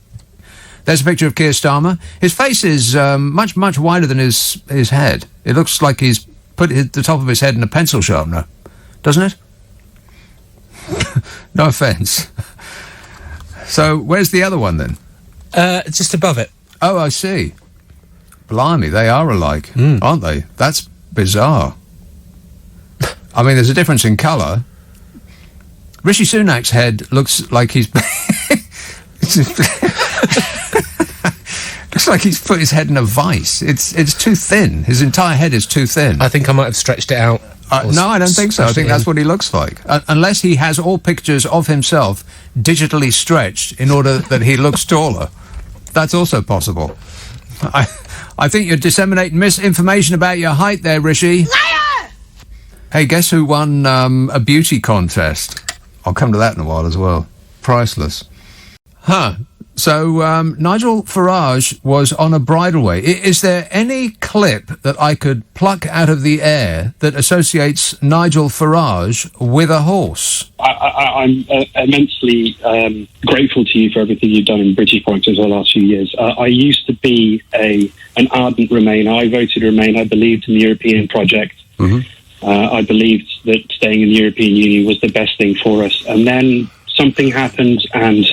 There's a picture of Keir Starmer. His face is much, much wider than his head. It looks like he's put the top of his head in a pencil sharpener, doesn't it? No offence. So, where's the other one then? Just above it. Oh, I see. Blimey, they are alike, aren't they? That's bizarre. I mean, there's a difference in colour. Rishi Sunak's head looks like he's... Looks like he's put his head in a vice. It's too thin. His entire head is too thin. I think I might have stretched it out. No, I don't think so. I think that's what he looks like. Unless he has all pictures of himself digitally stretched in order that he looks taller. That's also possible. I think you're disseminating misinformation about your height there, Rishi. Liar! Hey, guess who won a beauty contest? I'll come to that in a while as well. Priceless. Huh. So, Nigel Farage was on a bridleway. Is there any clip that I could pluck out of the air that associates Nigel Farage with a horse? I'm immensely grateful to you for everything you've done in British politics over the last few years. I used to be an ardent Remainer. I voted Remain. I believed in the European project. Mm-hmm. I believed that staying in the European Union was the best thing for us. And then something happened, and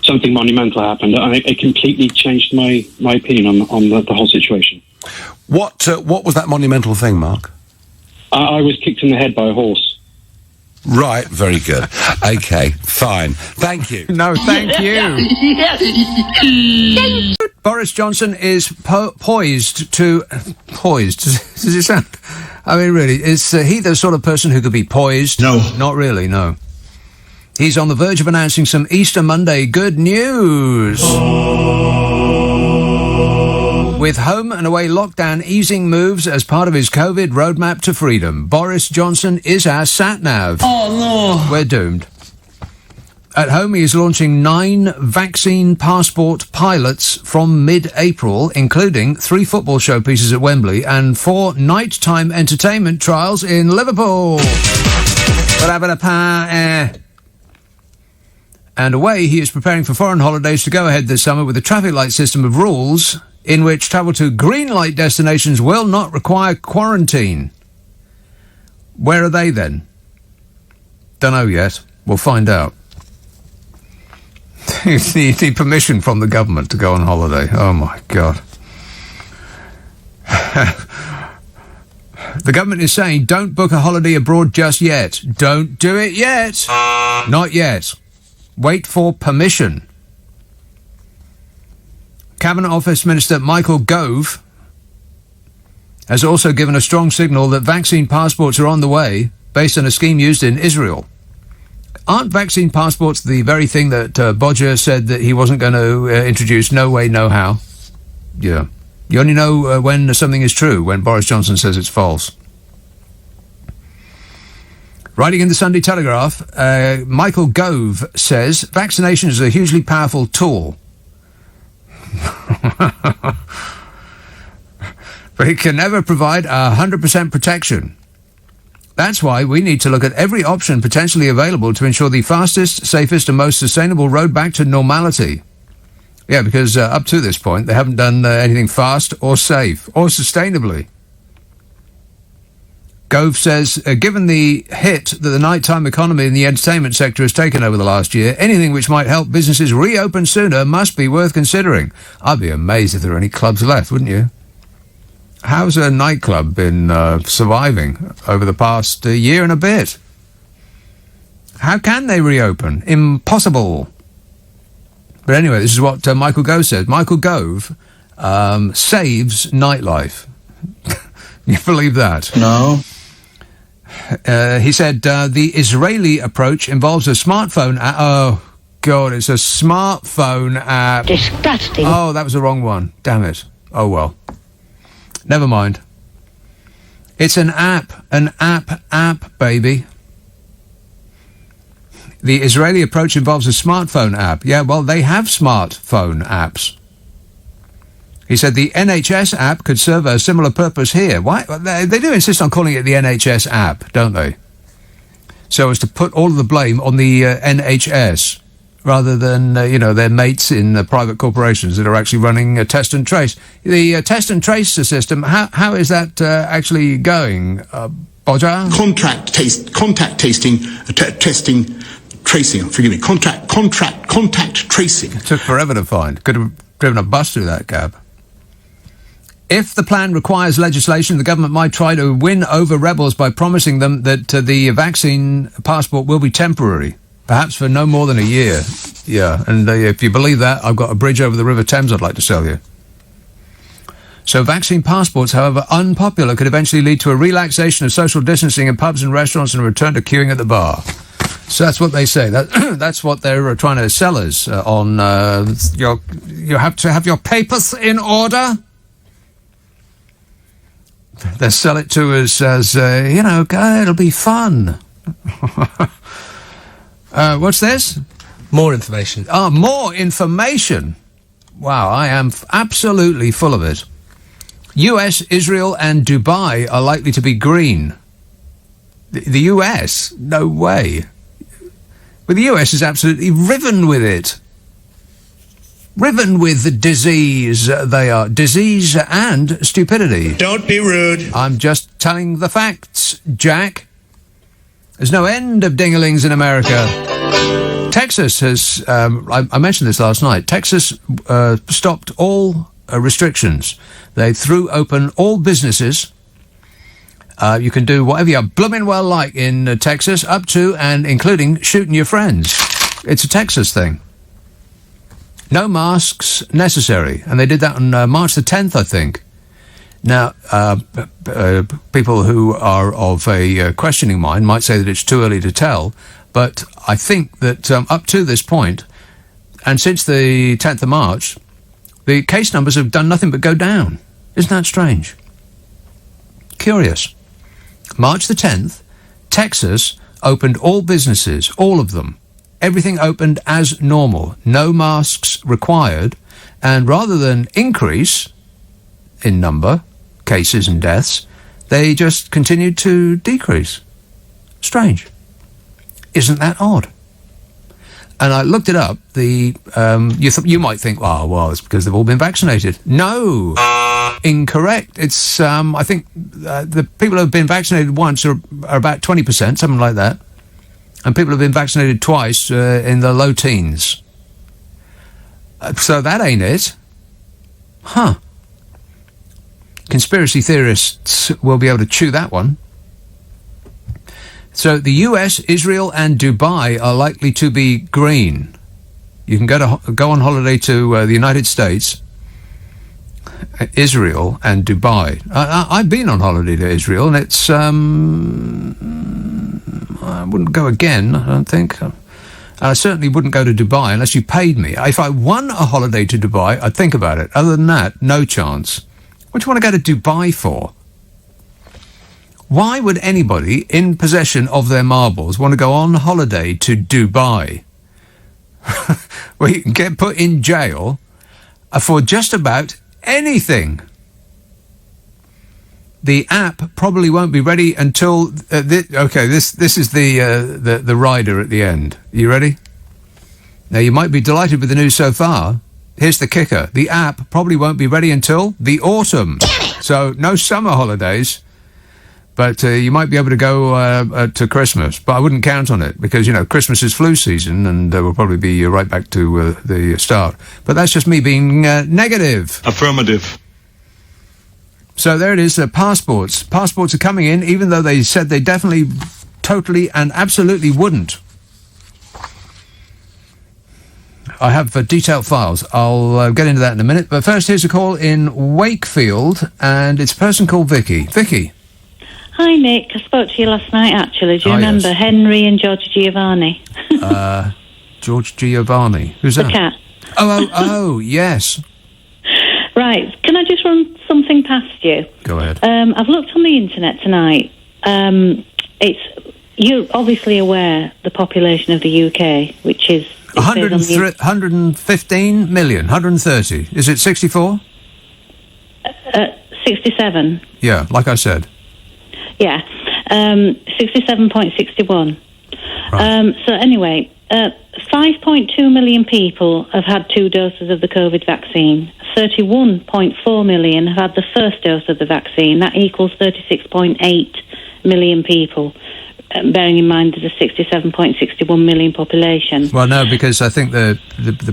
something monumental happened. It completely changed my opinion on the whole situation. What was that monumental thing, Mark? I was kicked in the head by a horse. Right, very good. Okay, fine. Thank you. No, thank you. Boris Johnson is poised to... Poised? Does it sound... I mean, really, is he the sort of person who could be poised? No. Not really, no. He's on the verge of announcing some Easter Monday good news. With home and away lockdown easing moves as part of his COVID roadmap to freedom, Boris Johnson is our sat-nav. Oh, no. We're doomed. At home, he is launching 9 vaccine passport pilots from mid-April, including 3 football showpieces at Wembley and 4 nighttime entertainment trials in Liverpool. And away, he is preparing for foreign holidays to go ahead this summer with a traffic light system of rules in which travel to green light destinations will not require quarantine. Where are they then? Don't know yet. We'll find out. You need permission from the government to go on holiday. Oh, my God. The government is saying don't book a holiday abroad just yet. Don't do it yet. Not yet. Wait for permission. Cabinet Office Minister Michael Gove has also given a strong signal that vaccine passports are on the way based on a scheme used in Israel. Aren't vaccine passports the very thing that Bodger said that he wasn't going to introduce? No way, no how. Yeah. You only know when something is true, when Boris Johnson says it's false. Writing in the Sunday Telegraph, Michael Gove says vaccination is a hugely powerful tool. But it can never provide 100% protection. That's why we need to look at every option potentially available to ensure the fastest, safest and most sustainable road back to normality. Yeah, because up to this point, they haven't done anything fast or safe or sustainably. Gove says, given the hit that the nighttime economy in the entertainment sector has taken over the last year, anything which might help businesses reopen sooner must be worth considering. I'd be amazed if there are any clubs left, wouldn't you? How's a nightclub been surviving over the past year and a bit? How can they reopen? Impossible. But anyway, this is what Michael Gove said. Michael Gove saves nightlife. You believe that? No. He said the Israeli approach involves a smartphone app. Oh, God, it's a smartphone app. Disgusting. Oh, that was the wrong one. Damn it. Oh, well. Never mind. It's an app, baby. The Israeli approach involves a smartphone app. Yeah, well, they have smartphone apps. He said the NHS app could serve a similar purpose here. Why? They do insist on calling it the NHS app, don't they? So as to put all of the blame on the NHS rather than, their mates in private corporations that are actually running a test and trace. The test and trace system, how is that actually going, Bodger? Contact tracing. It took forever to find. Could have driven a bus through that gap. If the plan requires legislation, the government might try to win over rebels by promising them that the vaccine passport will be temporary, perhaps for no more than a year. Yeah, and if you believe that, I've got a bridge over the River Thames I'd like to sell you. So vaccine passports, however unpopular, could eventually lead to a relaxation of social distancing in pubs and restaurants and a return to queuing at the bar. So that's what they say. That's what they're trying to sell us on. You have to have your papers in order. They sell it to us as, it'll be fun. What's this? More information. Ah, more information. Wow, I am absolutely full of it. US, Israel and Dubai are likely to be green. The US? No way. But the US is absolutely riven with it. Riven with the disease. They are disease and stupidity. Don't be rude. I'm just telling the facts, Jack. There's no end of dingalings in America. Texas has, I mentioned this last night, Texas stopped all restrictions. They threw open all businesses. You can do whatever you blooming well like in Texas, up to and including shooting your friends. It's a Texas thing. No masks necessary. And they did that on March the 10th, I think. Now, people who are of a questioning mind might say that it's too early to tell, but I think that up to this point, and since the 10th of March, the case numbers have done nothing but go down. Isn't that strange? Curious. March the 10th, Texas opened all businesses, all of them. Everything opened as normal. No masks required. And rather than increase in number, cases and deaths, they just continued to decrease. Strange. Isn't that odd? And I looked it up. You might think, oh, well, it's because they've all been vaccinated. No, incorrect. It's I think the people who have been vaccinated once are about 20%, something like that, and people who have been vaccinated twice in the low teens. So that ain't it, huh? Conspiracy theorists will be able to chew that one. So the US, Israel and Dubai are likely to be green. You can go on holiday to the United States, Israel and Dubai. I've been on holiday to Israel, and it's... I wouldn't go again, I don't think. I certainly wouldn't go to Dubai unless you paid me. If I won a holiday to Dubai, I'd think about it. Other than that, no chance. What do you want to go to Dubai for? Why would anybody in possession of their marbles want to go on holiday to Dubai, where you can get put in jail for just about anything? The app probably won't be ready until... this is the rider at the end. You ready? Now, you might be delighted with the news so far. Here's the kicker. The app probably won't be ready until the autumn. So, no summer holidays. But you might be able to go to Christmas. But I wouldn't count on it because, Christmas is flu season and we'll probably be right back to the start. But that's just me being negative. Affirmative. So there it is, passports. Passports are coming in, even though they said they definitely, totally and absolutely wouldn't. I have detailed files. I'll get into that in a minute. But first, here's a call in Wakefield, and it's a person called Vicky. Vicky. Hi, Nick. I spoke to you last night, actually. Do you remember yes. Henry and George Giovanni? George Giovanni. Who's that? The cat. Oh, yes. Right. Can I just run something past you? Go ahead. I've looked on the internet tonight. You're obviously aware the population of the UK, which is... 115 million, 130. Is it 64? 67. Yeah, like I said. Yeah, 67.61. Right. So anyway, 5.2 million people have had 2 doses of the COVID vaccine. 31.4 million have had the first dose of the vaccine. That equals 36.8 million people. Bearing in mind there's a 67.61 million population. Well, no, because I think the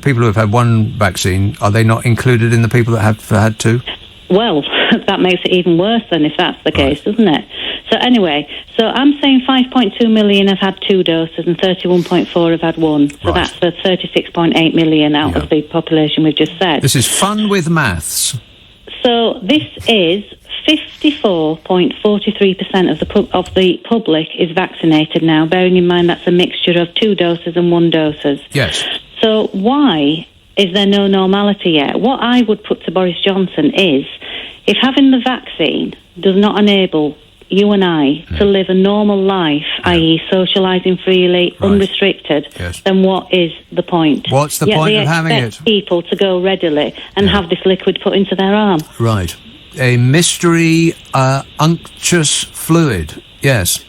people who have had one vaccine, are they not included in the people that have had 2? Well, that makes it even worse then if that's the case, doesn't it? So anyway, I'm saying 5.2 million have had 2 doses and 31.4 have had 1. So that's the 36.8 million out of the population we've just said. This is fun with maths. So this is 54.43% of the public is vaccinated now, bearing in mind that's a mixture of 2 doses and 1 doses. Yes. So why is there no normality yet? What I would put to Boris Johnson is, if having the vaccine does not enable you and I, to live a normal life, i.e. socialising freely, unrestricted, then what is the point? What's the point of having it? They expect people to go readily and have this liquid put into their arm. Right. A mystery unctuous fluid, yes.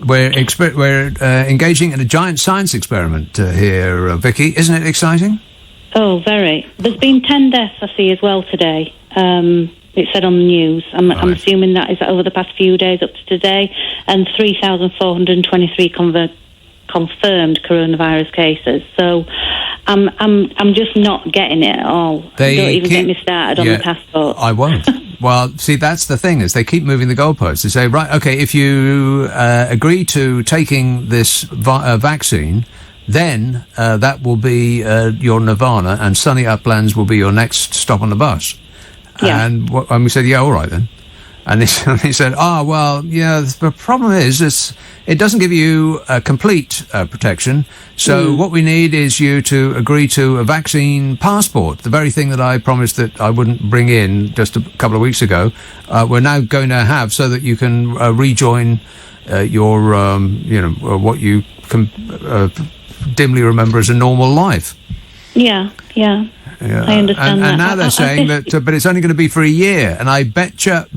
We're engaging in a giant science experiment here, Vicky. Isn't it exciting? Oh, very. There's been 10 deaths, I see, as well today. It said on the news. I'm assuming that is over the past few days up to today, and 3,423 confirmed coronavirus cases. So I'm just not getting it at all. Don't even get me started on the passport. I won't. Well, see, that's the thing, is they keep moving the goalposts. They say, right, okay, if you agree to taking this vaccine, then that will be your nirvana, and sunny uplands will be your next stop on the bus. Yeah. And we said, yeah, all right then. And he said, well, yeah, the problem is it doesn't give you complete protection. So what we need is you to agree to a vaccine passport, the very thing that I promised that I wouldn't bring in just a couple of weeks ago. We're now going to have so that you can rejoin your, what you can dimly remember as a normal life. Yeah. I understand that. And now they're saying that, but it's only going to be for a year. And I betcha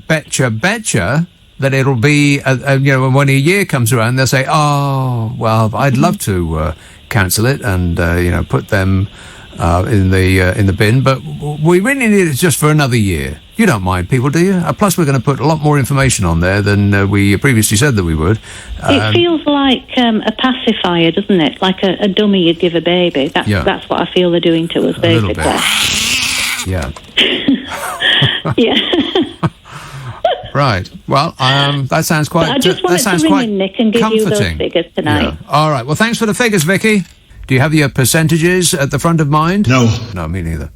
that it'll be, when a year comes around, they'll say, oh, well, I'd love to cancel it and, put them in the bin. But we really need it just for another year. You don't mind people, do you? Plus, we're going to put a lot more information on there than we previously said that we would. It feels like a pacifier, doesn't it? Like a dummy you'd give a baby. That's what I feel they're doing to us, basically. Yeah. Yeah. Right. Well, that sounds quite. But I just wanted to ring in, Nick, and give you those figures tonight. Yeah. All right. Well, thanks for the figures, Vicky. Do you have your percentages at the front of mind? No, me neither.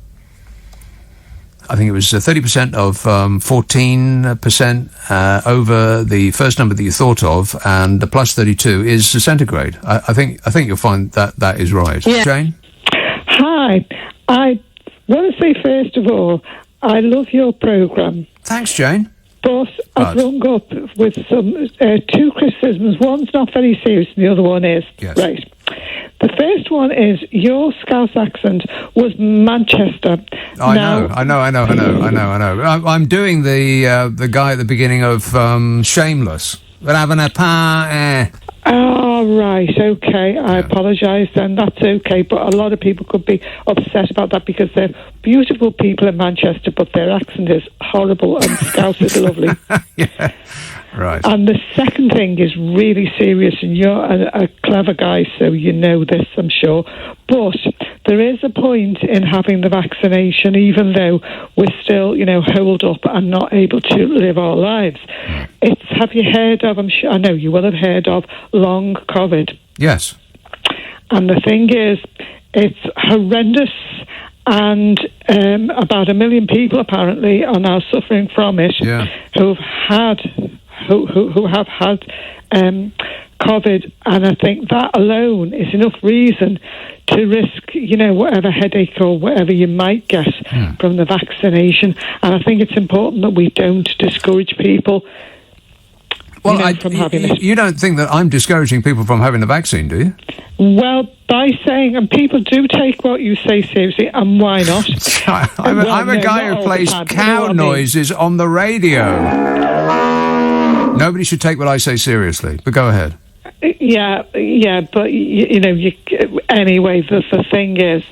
I think it was 30% of 14% over the first number that you thought of, and the plus 32 is centigrade. I think you'll find that is right. Yeah. Jane? Hi. I want to say, first of all, I love your programme. Thanks, Jane. But I've rung up with some two criticisms. One's not very serious, and the other one is. Yes. Right. The first one is your Scouse accent was Manchester. I know. I'm doing the guy at the beginning of Shameless. We're having a party. Oh, right, okay. I apologise then. That's okay. But a lot of people could be upset about that because they're beautiful people in Manchester, but their accent is horrible and Scouse is lovely. Yeah, right. And the second thing is really serious, and you're a clever guy, so you know this, I'm sure. But there is a point in having the vaccination, even though we're still, holed up and not able to live our lives. Have you heard of, I know you will have heard of, long COVID? Yes. And the thing is, it's horrendous, and about 1 million people apparently are now suffering from it, who have had COVID, and I think that alone is enough reason to risk, whatever headache or whatever you might get from the vaccination. And I think it's important that we don't discourage people. Well, from having it. You don't think that I'm discouraging people from having the vaccine, do you? Well, by saying, and people do take what you say seriously, and why not? I'm a guy who plays cow noises on the radio. Nobody should take what I say seriously, but go ahead. Yeah, but, anyway, the thing is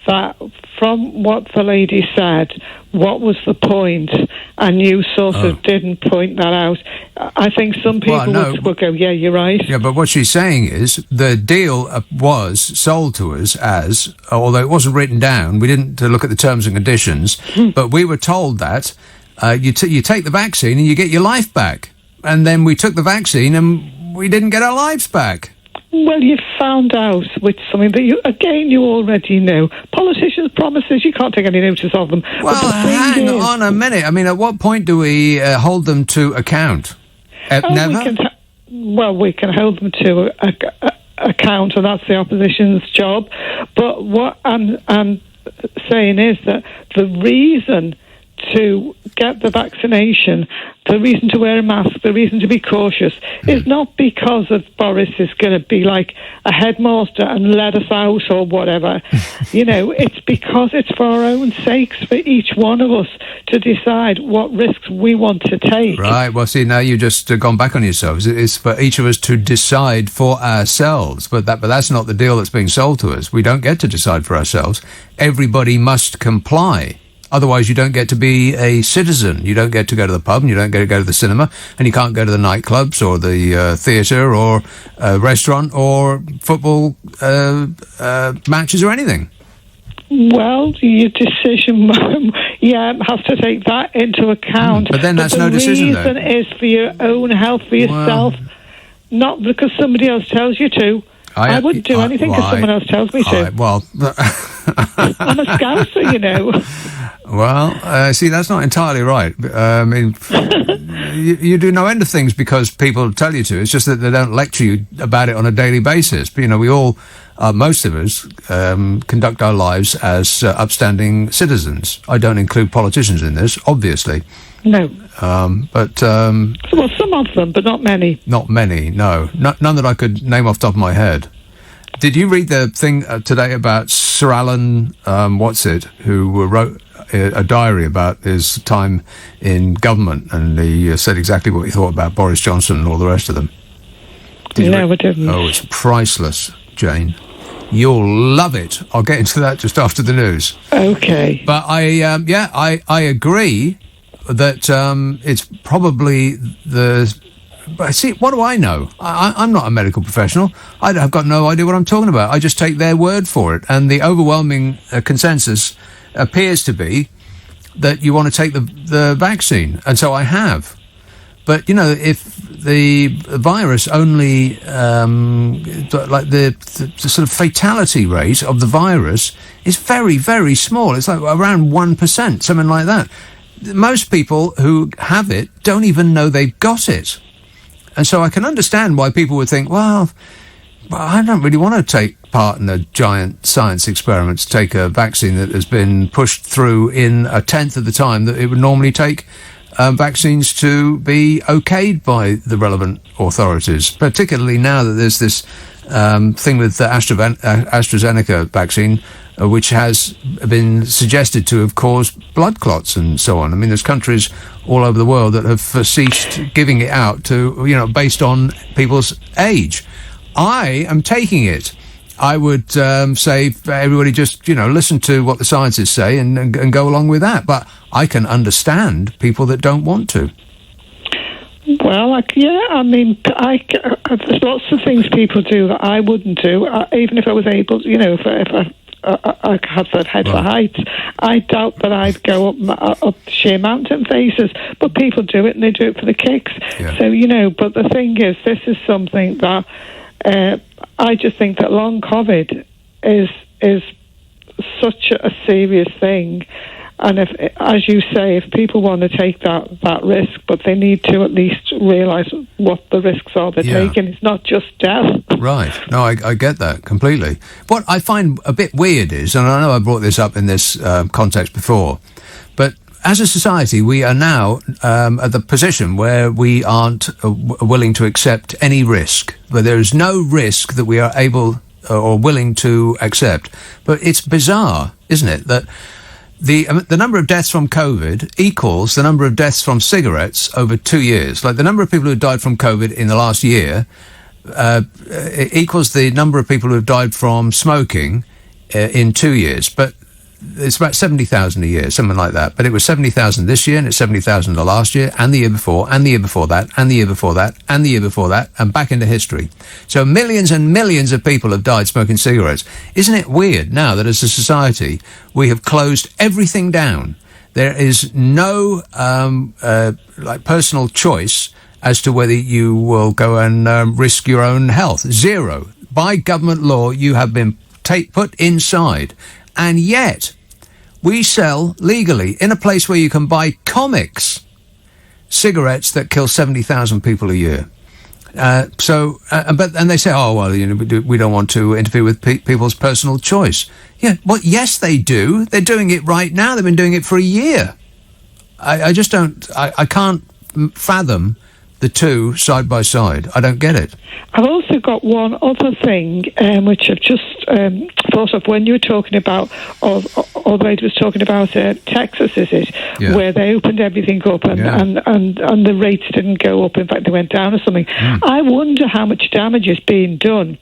that from what the lady said, what was the point? And you sort of didn't point that out. I think some people would go, yeah, you're right. Yeah, but what she's saying is the deal was sold to us as, although it wasn't written down, we didn't look at the terms and conditions, but we were told that you take the vaccine and you get your life back. And then we took the vaccine and we didn't get our lives back. Well, you found out with something that you already know. Politicians' promises, you can't take any notice of them. Well, hang on a minute. I mean, at what point do we hold them to account? Never? We can hold them to account, and that's the opposition's job. But what I'm saying is that the reason to get the vaccination, the reason to wear a mask, the reason to be cautious, is not because of Boris is going to be like a headmaster and let us out or whatever. It's because it's for our own sakes, for each one of us to decide what risks we want to take. Right. Well, see, now you've just gone back on yourselves. It's for each of us to decide for ourselves, but that's not the deal that's being sold to us. We don't get to decide for ourselves. Everybody must comply. Otherwise, you don't get to be a citizen. You don't get to go to the pub, and you don't get to go to the cinema, and you can't go to the nightclubs or the theatre or restaurant or football matches or anything. Well, your decision, has to take that into account. But then that's no decision, though. The reason is for your own health, for yourself, not because somebody else tells you to. I wouldn't do anything because someone else tells me to. I'm a Scouser, Well, see, that's not entirely right. I mean, you do no end of things because people tell you to. It's just that they don't lecture you about it on a daily basis. But, we all, most of us, conduct our lives as upstanding citizens. I don't include politicians in this, obviously. No. But well, some of them, but not many. Not many, no. None that I could name off the top of my head. Did you read the thing today about Sir Alan, who wrote a diary about his time in government, and he said exactly what he thought about Boris Johnson and all the rest of them? No, I didn't. Oh, it's priceless, Jane. You'll love it. I'll get into that just after the news. Okay. But I agree that it's probably the... But see, what do I know? I'm not a medical professional. I've got no idea what I'm talking about. I just take their word for it. And the overwhelming consensus appears to be that you want to take the vaccine. And so I have. But, if the virus only, the sort of fatality rate of the virus is very, very small. It's like around 1%, something like that. Most people who have it don't even know they've got it. And so I can understand why people would think, well, I don't really want to take part in a giant science experiment to take a vaccine that has been pushed through in a tenth of the time that it would normally take vaccines to be okayed by the relevant authorities, particularly now that there's this thing with the AstraZeneca vaccine, which has been suggested to have caused blood clots and so on. I mean, there's countries all over the world that have ceased giving it out to, based on people's age. I am taking it. I would say everybody just, listen to what the scientists say and go along with that. But I can understand people that don't want to. Well, there's lots of things people do that I wouldn't do, even if I was able, if I had that head for height. I doubt that I'd go up sheer mountain faces, but people do it and they do it for the kicks. Yeah. So, but the thing is, this is something that I just think that long COVID is such a serious thing. And if, as you say, if people want to take that risk, but they need to at least realise what the risks are they're taking. It's not just death. Right. No, I get that completely. What I find a bit weird is, and I know I brought this up in this context before, but as a society, we are now at the position where we aren't willing to accept any risk, where there is no risk that we are able or willing to accept. But it's bizarre, isn't it, that the number of deaths from COVID equals the number of deaths from cigarettes over 2 years. Like the number of people who died from COVID in the last year equals the number of people who have died from smoking in 2 years. But it's about 70,000 a year, something like that. But it was 70,000 this year, and it's 70,000 the last year, and the year before, and the year before that, and the year before that, and the year before that, and back into history. So millions and millions of people have died smoking cigarettes. Isn't it weird now that as a society we have closed everything down? There is no personal choice as to whether you will go and risk your own health. Zero. By government law, you have been put inside. And yet, we sell legally, in a place where you can buy comics, cigarettes that kill 70,000 people a year. And they say, oh, well, we don't want to interfere with people's personal choice. Yeah, well, yes, they do. They're doing it right now. They've been doing it for a year. I just don't. I can't fathom the two side by side. I don't get it. I've also got one other thing which I've just thought of when you were talking about, or the lady was talking about Texas, is it? Yeah. Where they opened everything up and the rates didn't go up. In fact, they went down or something. I wonder how much damage is being done.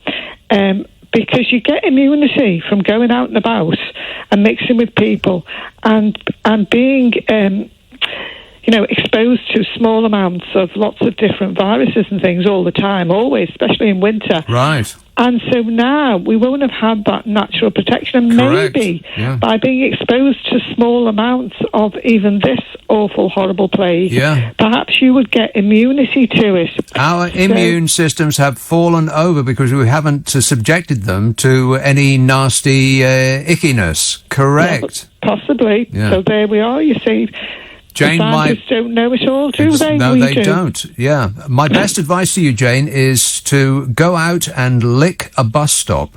Because you get immunity from going out and about and mixing with people and being exposed to small amounts of lots of different viruses and things all the time, always, especially in winter. Right. And so now we won't have had that natural protection. And Correct. maybe Yeah. by being exposed to small amounts of even this awful, horrible plague, perhaps you would get immunity to it. Our immune systems have fallen over because we haven't subjected them to any nasty ickiness. Correct. Yeah, possibly. Yeah. So there we are, you see. Jane, the scientists don't know it all, do they? No, We they do. don't. Yeah. My best advice to you, Jane, is to go out and lick a bus stop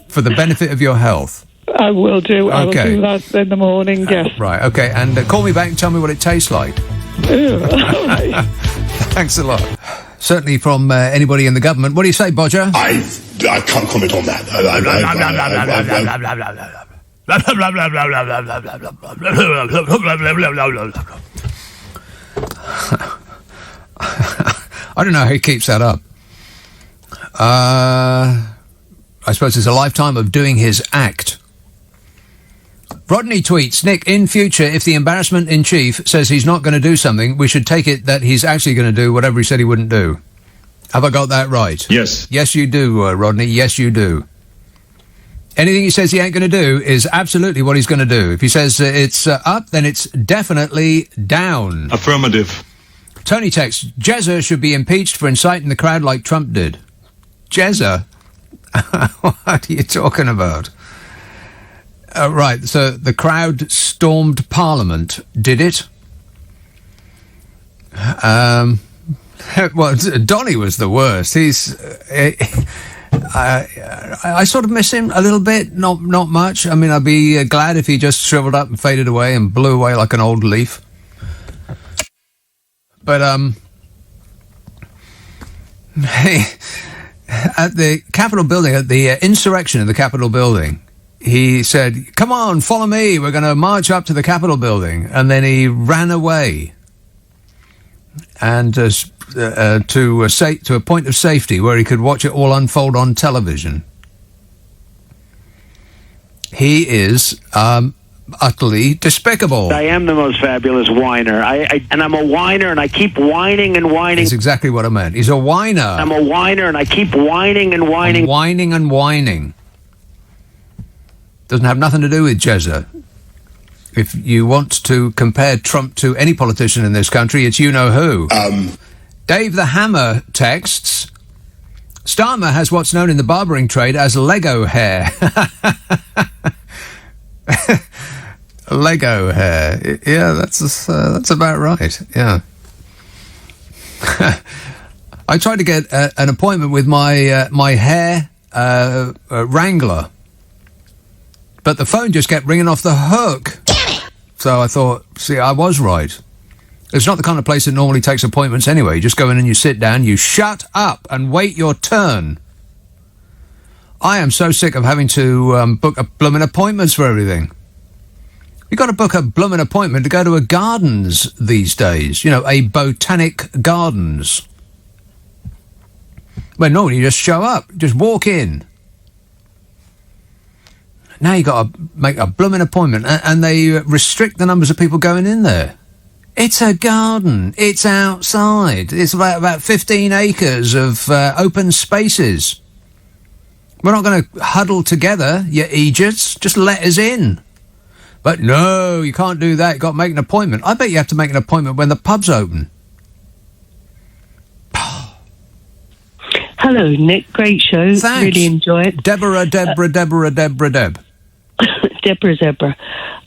for the benefit of your health. I will do. I will Okay. do that in the morning, yes. Right, okay. And call me back and tell me what it tastes like. Thanks a lot. Certainly from anybody in the government. What do you say, Bodger? I can't comment on that. I don't know how he keeps that up. I suppose it's a lifetime of doing his act. Rodney tweets, Nick, in future, if the embarrassment in chief says he's not going to do something, we should take it that he's actually going to do whatever he said he wouldn't do. Have I got that right? Yes. Yes, you do, Rodney. Yes, you do. Anything he says he ain't going to do is absolutely what he's going to do. If he says it's up, then it's definitely down. Affirmative. Tony texts, Jezza should be impeached for inciting the crowd like Trump did. Jezza? What are you talking about? Right, so the crowd stormed Parliament, did it? Well, Donny was the worst. He's... I sort of miss him a little bit, not much. I mean, I'd be glad if he just shriveled up and faded away and blew away like an old leaf. But, at the Capitol building, at the insurrection of the Capitol building, he said, come on, follow me, we're going to march up to the Capitol building. And then he ran away and to a point of safety where he could watch it all unfold on television. He is utterly despicable. I am the most fabulous whiner. And I'm a whiner, and I keep whining and whining. That's exactly what I meant. He's a whiner. I'm a whiner, and I keep whining and whining. Whining and whining. Doesn't have nothing to do with Jezza. If you want to compare Trump to any politician in this country, it's you-know-who. Dave the Hammer texts, Starmer has what's known in the barbering trade as Lego hair. Lego hair. Yeah, that's about right. Yeah. I tried to get an appointment with my hair wrangler, but the phone just kept ringing off the hook. So I thought, see, I was right. It's not the kind of place that normally takes appointments anyway. You just go in and you sit down, you shut up and wait your turn. I am so sick of having to book blooming appointments for everything. You've got to book a blooming appointment to go to a gardens these days. You know, a botanic gardens. Well, normally you just show up, just walk in. Now you got to make a blooming appointment, and they restrict the numbers of people going in there. It's a garden. It's outside. It's about 15 acres of open spaces. We're not going to huddle together, you idiots. Just let us in. But no, you can't do that. You've got to make an appointment. I bet you have to make an appointment when the pub's open. Hello, Nick. Great show. Thanks. Really enjoy it. Deborah. Deborah Zebra.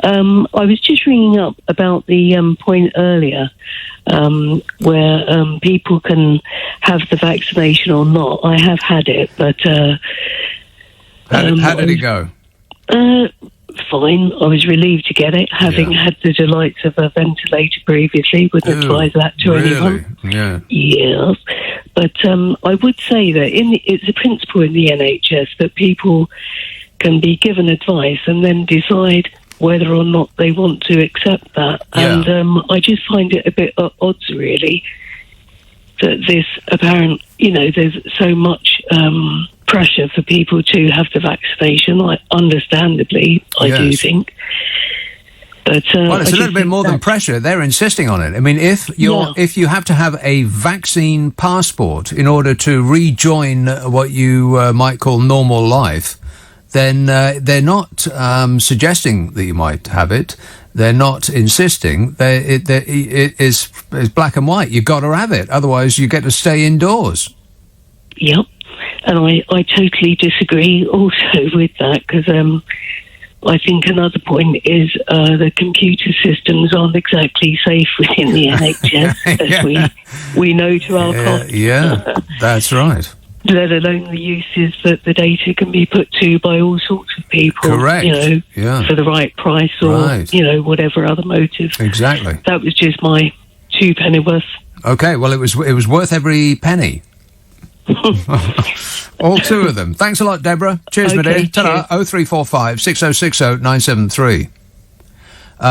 I was just ringing up about the point earlier where people can have the vaccination or not. I have had it, but... How did it go? fine. I was relieved to get it, having had the delights of a ventilator previously. Wouldn't advise that to anyone. Yeah. Yes. But I would say that it's a principle in the NHS that people can be given advice and then decide whether or not they want to accept that. Yeah. And I just find it a bit at odds, really, that this apparent, there's so much pressure for people to have the vaccination. Understandably, I do think. But, well, it's a little bit more than pressure. They're insisting on it. I mean, if you have to have a vaccine passport in order to rejoin what you might call normal life, then they're not suggesting that you might have it. They're not insisting. It is black and white. You've got to have it. Otherwise, you get to stay indoors. Yep. And I totally disagree also with that, because I think another point is the computer systems aren't exactly safe within the NHS, as we know to our cost. Yeah, that's right. Let alone the uses that the data can be put to by all sorts of people. Correct. For the right price or, whatever other motive. Exactly. That was just my 2 pennyworth. Okay, well, it was worth every penny. All 2 of them. Thanks a lot, Deborah. Cheers, my dear. Ta-da. 0345 6060 973.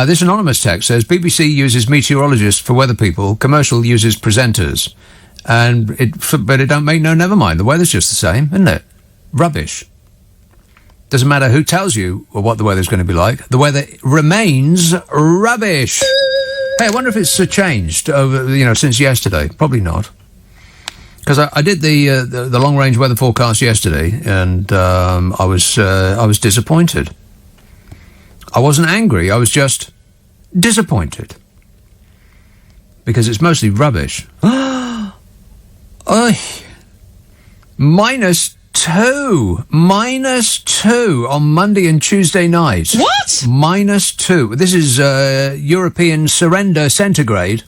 This anonymous text says, BBC uses meteorologists for weather people, commercial uses presenters. But it don't make no never mind. The weather's just the same, isn't it? Rubbish. Doesn't matter who tells you what the weather's going to be like. The weather remains rubbish. Hey, I wonder if it's changed over, since yesterday. Probably not. Because I did the long range weather forecast yesterday, and I was disappointed. I wasn't angry. I was just disappointed because it's mostly rubbish. -2 on Monday and Tuesday night. What? -2. This is European surrender centigrade,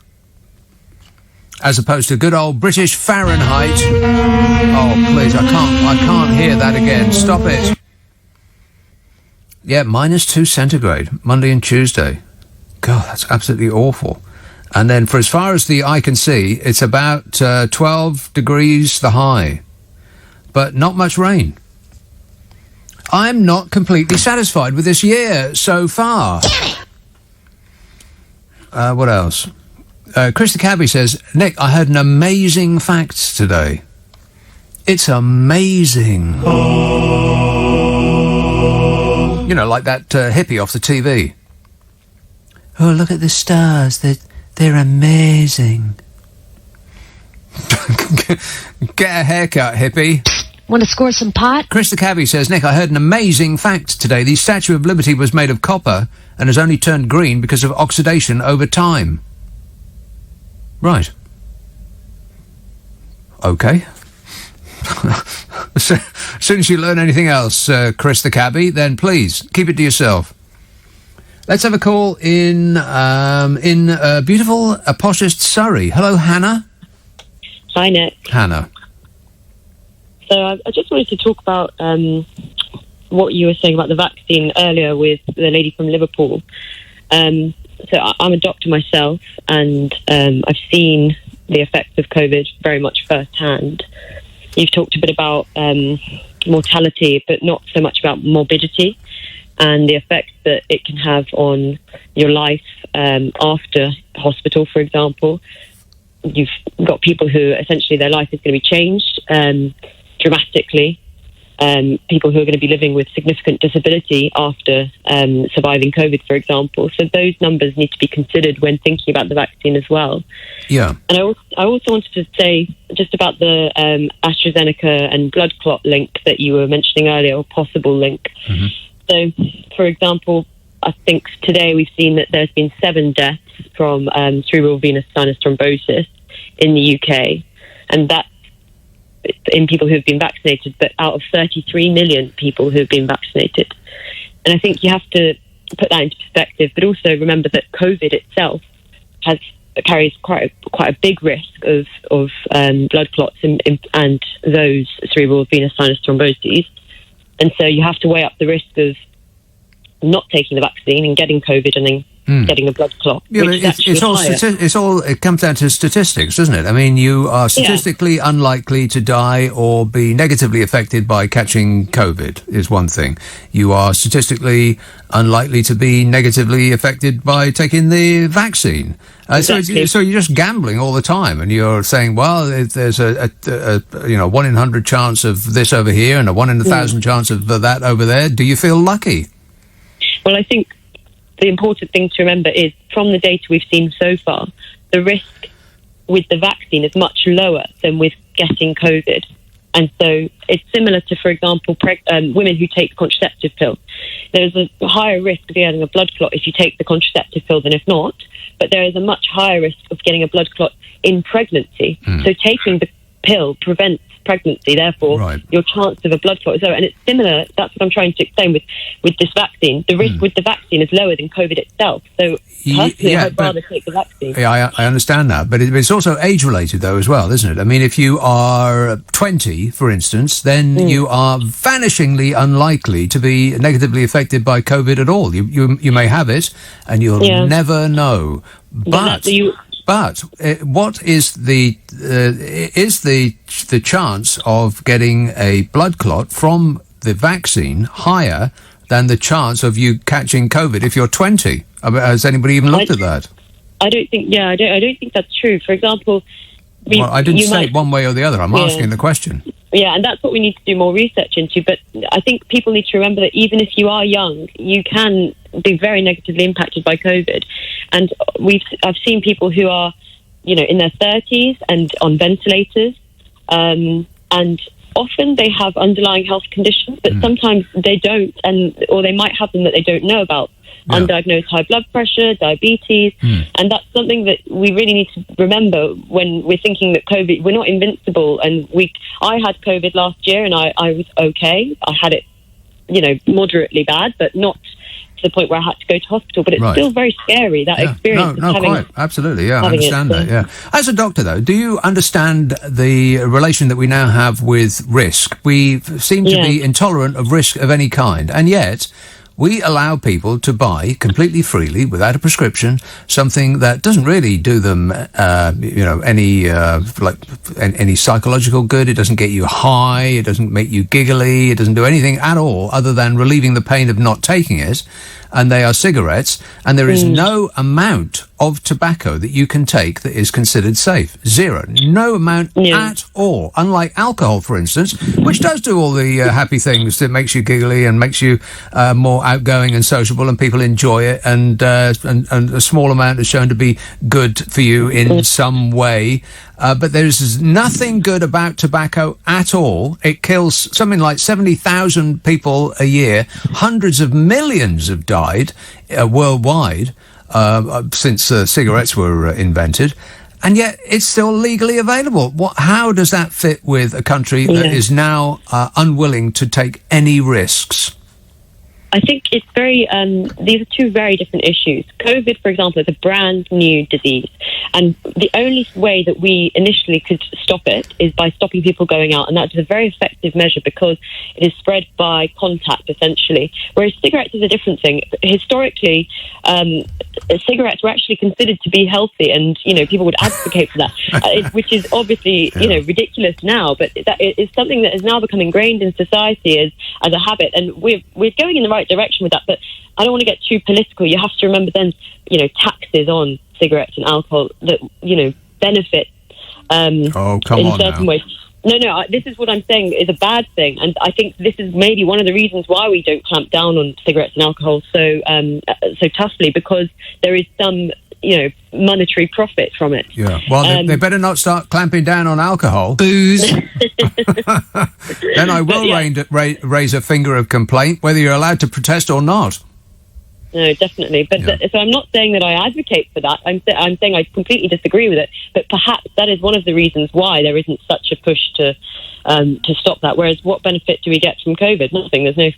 as opposed to good old British Fahrenheit. Oh, please, I can't hear that again. Stop it. Yeah, -2 centigrade, Monday and Tuesday. God, that's absolutely awful. And then for as far as the eye can see, it's about 12 degrees the high. But not much rain. I'm not completely satisfied with this year so far. What else? Chris the Cabbie says, Nick, I heard an amazing fact today. It's amazing. Like that hippie off the TV. Oh, look at the stars. They're amazing. Get a haircut, hippie. Want to score some pot? Chris the Cabbie says, Nick, I heard an amazing fact today. The Statue of Liberty was made of copper and has only turned green because of oxidation over time. Right. Okay. As soon as you learn anything else, Chris the Cabbie, then please, keep it to yourself. Let's have a call in beautiful, poshest Surrey. Hello, Hannah. Hi, Nick. Hannah. So I just wanted to talk about what you were saying about the vaccine earlier with the lady from Liverpool. So I'm a doctor myself, and I've seen the effects of COVID very much firsthand. You've talked a bit about mortality, but not so much about morbidity and the effect that it can have on your life after hospital, for example. You've got people who essentially their life is going to be changed dramatically. People who are going to be living with significant disability after surviving COVID, for example. So those numbers need to be considered when thinking about the vaccine as well. Yeah. And I also wanted to say just about the AstraZeneca and blood clot link that you were mentioning earlier, or possible link. Mm-hmm. So, for example, I think today we've seen that there's been 7 deaths from cerebral venous sinus thrombosis in the UK, and that's in people who have been vaccinated, but out of 33 million people who have been vaccinated. And I think you have to put that into perspective, but also remember that COVID itself carries quite a big risk of blood clots and those cerebral venous sinus thromboses. And so you have to weigh up the risk of not taking the vaccine and getting COVID and then getting a blood clot. Yeah, but it comes down to statistics, doesn't it? I mean, you are statistically unlikely to die or be negatively affected by catching COVID is one thing. You are statistically unlikely to be negatively affected by taking the vaccine. Exactly. So you're just gambling all the time, and you're saying, well, if there's a 1 in 100 chance of this over here and a 1 in 1,000 chance of that over there. Do you feel lucky? Well, I think the important thing to remember is, from the data we've seen so far, the risk with the vaccine is much lower than with getting COVID. And so it's similar to, for example, women who take the contraceptive pill. There's a higher risk of getting a blood clot if you take the contraceptive pill than if not, but there is a much higher risk of getting a blood clot in pregnancy. So taking the pill prevents pregnancy, therefore your chance of a blood clot is lower. And it's similar, that's what I'm trying to explain with this vaccine. The risk with the vaccine is lower than COVID itself. So personally, I'd rather take the vaccine. Yeah, I understand that. But it's also age-related, though, as well, isn't it? I mean, if you are 20, for instance, then you are vanishingly unlikely to be negatively affected by COVID at all. You may have it, and you'll never know. But what is the chance of getting a blood clot from the vaccine higher than the chance of you catching COVID if you're 20? Has anybody even looked at that? I don't think. I don't think that's true. For example, I didn't say one way or the other. I'm asking the question. Yeah, and that's what we need to do more research into. But I think people need to remember that even if you are young, you can be very negatively impacted by COVID. And I've seen people who are, in their 30s and on ventilators, and often they have underlying health conditions, but sometimes they don't, or they might have them that they don't know about. Undiagnosed high blood pressure, diabetes, and that's something that we really need to remember when we're thinking that COVID, we're not invincible. And I had COVID last year, and I was okay. I had it, moderately bad, but not to the point where I had to go to hospital. But it's still very scary, that experience. No, quite. Absolutely, I understand that, yeah. As a doctor, though, do you understand the relation that we now have with risk? We seem to be intolerant of risk of any kind, and yet we allow people to buy completely freely, without a prescription, something that doesn't really do them, any psychological good. It doesn't get you high. It doesn't make you giggly. It doesn't do anything at all other than relieving the pain of not taking it. And they are cigarettes, and there is no amount of tobacco that you can take that is considered safe. Zero. No amount at all. Unlike alcohol, for instance, which does do all the happy things that makes you giggly and makes you more outgoing and sociable, and people enjoy it, and a small amount is shown to be good for you in some way. But there's nothing good about tobacco at all. It kills something like 70,000 people a year. Hundreds of millions have died worldwide since cigarettes were invented. And yet it's still legally available. How does that fit with a country that is now unwilling to take any risks? I think it's these are two very different issues. COVID, for example, is a brand new disease. And the only way that we initially could stop it is by stopping people going out. And that's a very effective measure because it is spread by contact, essentially. Whereas cigarettes is a different thing. Historically, cigarettes were actually considered to be healthy, and, people would advocate for that, which is obviously, ridiculous now. But that is something that has now become ingrained in society as a habit. And we're going in the right direction with that, but I don't want to get too political. You have to remember then, taxes on cigarettes and alcohol that, benefit in certain ways. No, this is what I'm saying is a bad thing, and I think this is maybe one of the reasons why we don't clamp down on cigarettes and alcohol so toughly, because there is some monetary profit from it. Yeah. Well, they better not start clamping down on alcohol. Booze. Then I will raise a finger of complaint, whether you're allowed to protest or not. No, definitely. But so I'm not saying that I advocate for that. I'm saying I completely disagree with it. But perhaps that is one of the reasons why there isn't such a push to stop that. Whereas, what benefit do we get from COVID? Nothing. There's no,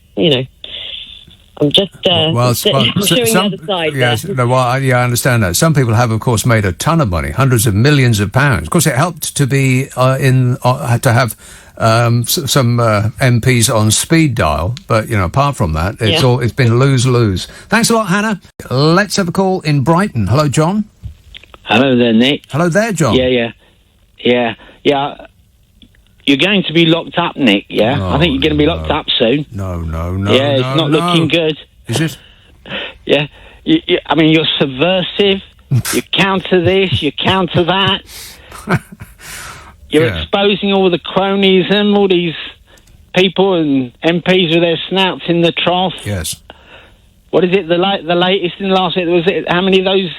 I'm just showing the other side. Yes, I understand that. Some people have, of course, made a ton of money, hundreds of millions of pounds. Of course, it helped to be to have some MPs on speed dial, but apart from that, it's been lose-lose. Thanks a lot, Hannah. Let's have a call in Brighton. Hello, John. Hello there, Nick. Hello there, John. Yeah. You're going to be locked up, Nick. Yeah, I think you're going to be locked up soon. No. Yeah, it's not looking good. Is it? Yeah. I mean, you're subversive. You counter this. You counter that. You're exposing all the cronyism, all these people and MPs with their snouts in the trough. Yes. What is it? The latest in the last week, was it? How many of those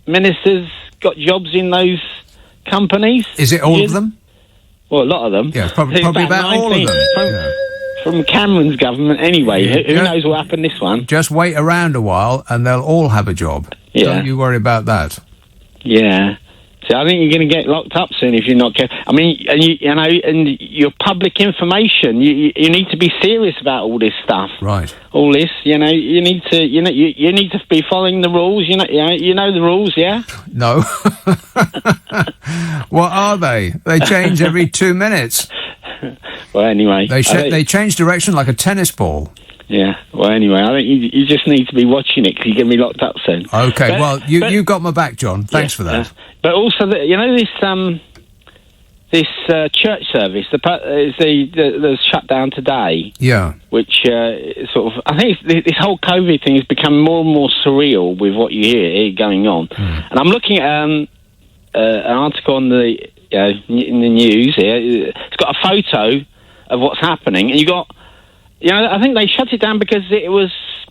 ministers got jobs in those companies? Is it all of them? Well, a lot of them. Yeah, probably about all of them. From Cameron's government, anyway. Who knows what happened this one? Just wait around a while, and they'll all have a job. Yeah. Don't you worry about that. Yeah. So I think you're going to get locked up soon if you're not careful. I mean, and your public information. You need to be serious about all this stuff. Right. All this, you need to, you need to be following the rules. You know the rules, yeah. No. What are they? They change every 2 minutes. Well, anyway, they change direction like a tennis ball. Yeah. Well, anyway, I think you just need to be watching it because you're going to be locked up soon. Okay. You got my back, John. Thanks for that. But also, this church service, that's shut down today. Yeah. Which sort of, I think this whole COVID thing has become more and more surreal with what you hear going on. And I'm looking at an article on in the news here. It's got a photo of what's happening, and you got. I think they shut it down because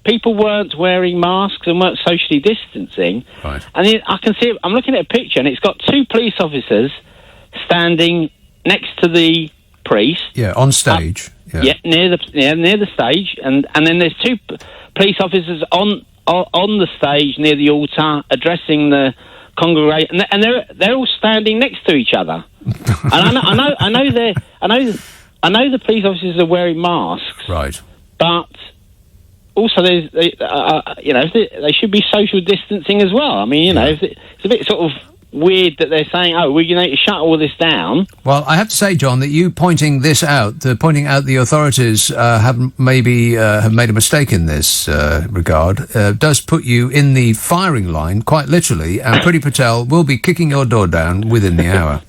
people weren't wearing masks and weren't socially distancing. Right. And I can see, I'm looking at a picture, and it's got 2 police officers standing next to the priest. Yeah, on stage. Near the stage, and then there's 2 police officers on the stage near the altar addressing the congregation, and they're all standing next to each other. And I know the police officers are wearing masks, right? But also, they should be social distancing as well. I mean, it's a bit sort of weird that they're saying, "Oh, we're going to shut all this down." Well, I have to say, John, that you pointing out the authorities have made a mistake in this regard does put you in the firing line, quite literally. And Priti Patel will be kicking your door down within the hour.